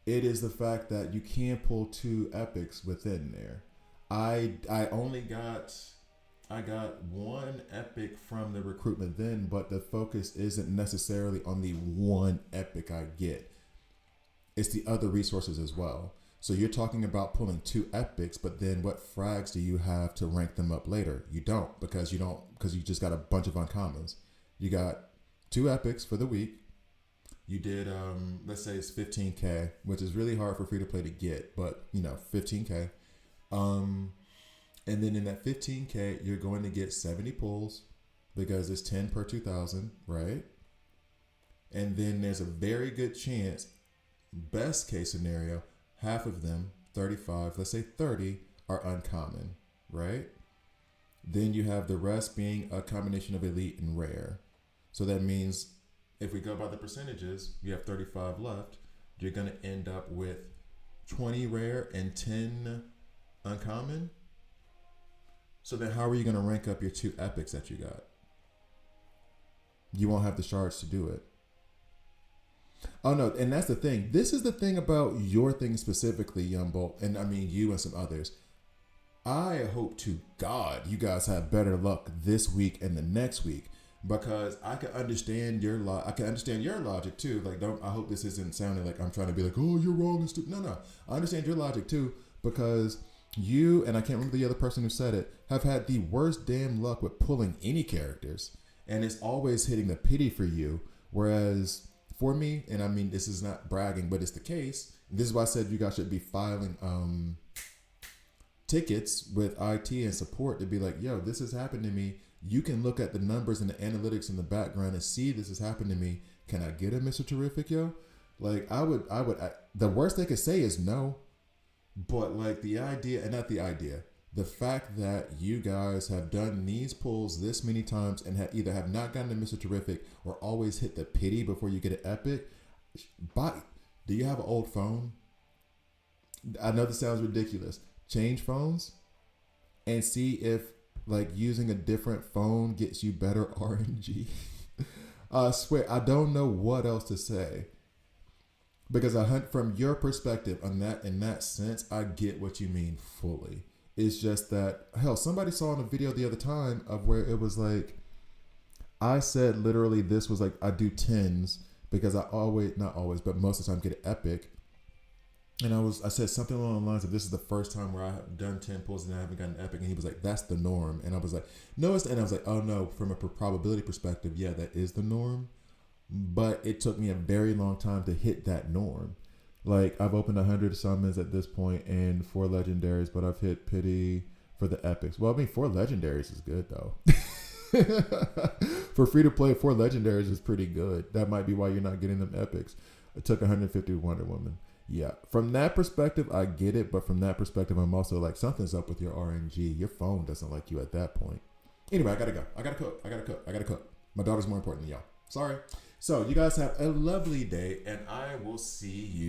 It is the fact that you can pull 2 epics within there. I got 1 epic from the recruitment then, but the focus isn't necessarily on the 1 epic I get. It's the other resources as well. So you're talking about pulling 2 epics, but then what frags do you have to rank them up later? You don't, because you just got a bunch of uncommons. You got 2 epics for the week. You did, let's say it's 15K, which is really hard for free to play to get, but 15K. And then in that 15K, you're going to get 70 pulls because it's 10 per 2,000, right? And then there's a very good chance, best case scenario, half of them, 35, let's say 30, are uncommon, right? Then you have the rest being a combination of elite and rare. So that means if we go by the percentages, you have 35 left. You're going to end up with 20 rare and 10 uncommon. So then how are you going to rank up your 2 epics that you got? You won't have the shards to do it. Oh no, and that's the thing. This is the thing about your thing specifically, Young Bolt, and I mean you and some others. I hope to God you guys have better luck this week and the next week, because I can understand your logic too. Like, I hope this isn't sounding like I'm trying to be like, oh, you're wrong and stupid. No, I understand your logic too, because you, and I can't remember the other person who said it, have had the worst damn luck with pulling any characters, and it's always hitting the pity for you. Whereas for me, and I mean this is not bragging, but it's the case. This is why I said you guys should be filing tickets with IT and support to be like, yo, this has happened to me. You can look at the numbers and the analytics in the background and see this has happened to me. Can I get a Mr. Terrific, yo? Like the worst they could say is no. But like the fact that you guys have done these pulls this many times and either have not gotten to Mr. Terrific or always hit the pity before you get an epic. Do you have an old phone? I know this sounds ridiculous. Change phones and see if like using a different phone gets you better RNG. I swear, I don't know what else to say. Because from your perspective on that, in that sense, I get what you mean fully. It's just that, hell, somebody saw in a video the other time of where it was like, I said literally this was like, I do 10s because I always, not always, but most of the time get an epic. And I said something along the lines of, this is the first time where I have done 10 pulls and I haven't gotten an epic. And he was like, that's the norm. And I was like, no, and I was like, oh no, from a probability perspective, yeah, that is the norm. But it took me a very long time to hit that norm. Like, I've opened 100 summons at this point and 4 legendaries, but I've hit pity for the epics. Well, I mean, 4 legendaries is good though. For free to play, 4 legendaries is pretty good. That might be why you're not getting them epics. It took 150 Wonder Woman. Yeah, from that perspective, I get it. But from that perspective, I'm also like, something's up with your RNG. Your phone doesn't like you at that point. Anyway, I gotta go. I gotta cook. My daughter's more important than y'all. Sorry. So you guys have a lovely day, and I will see you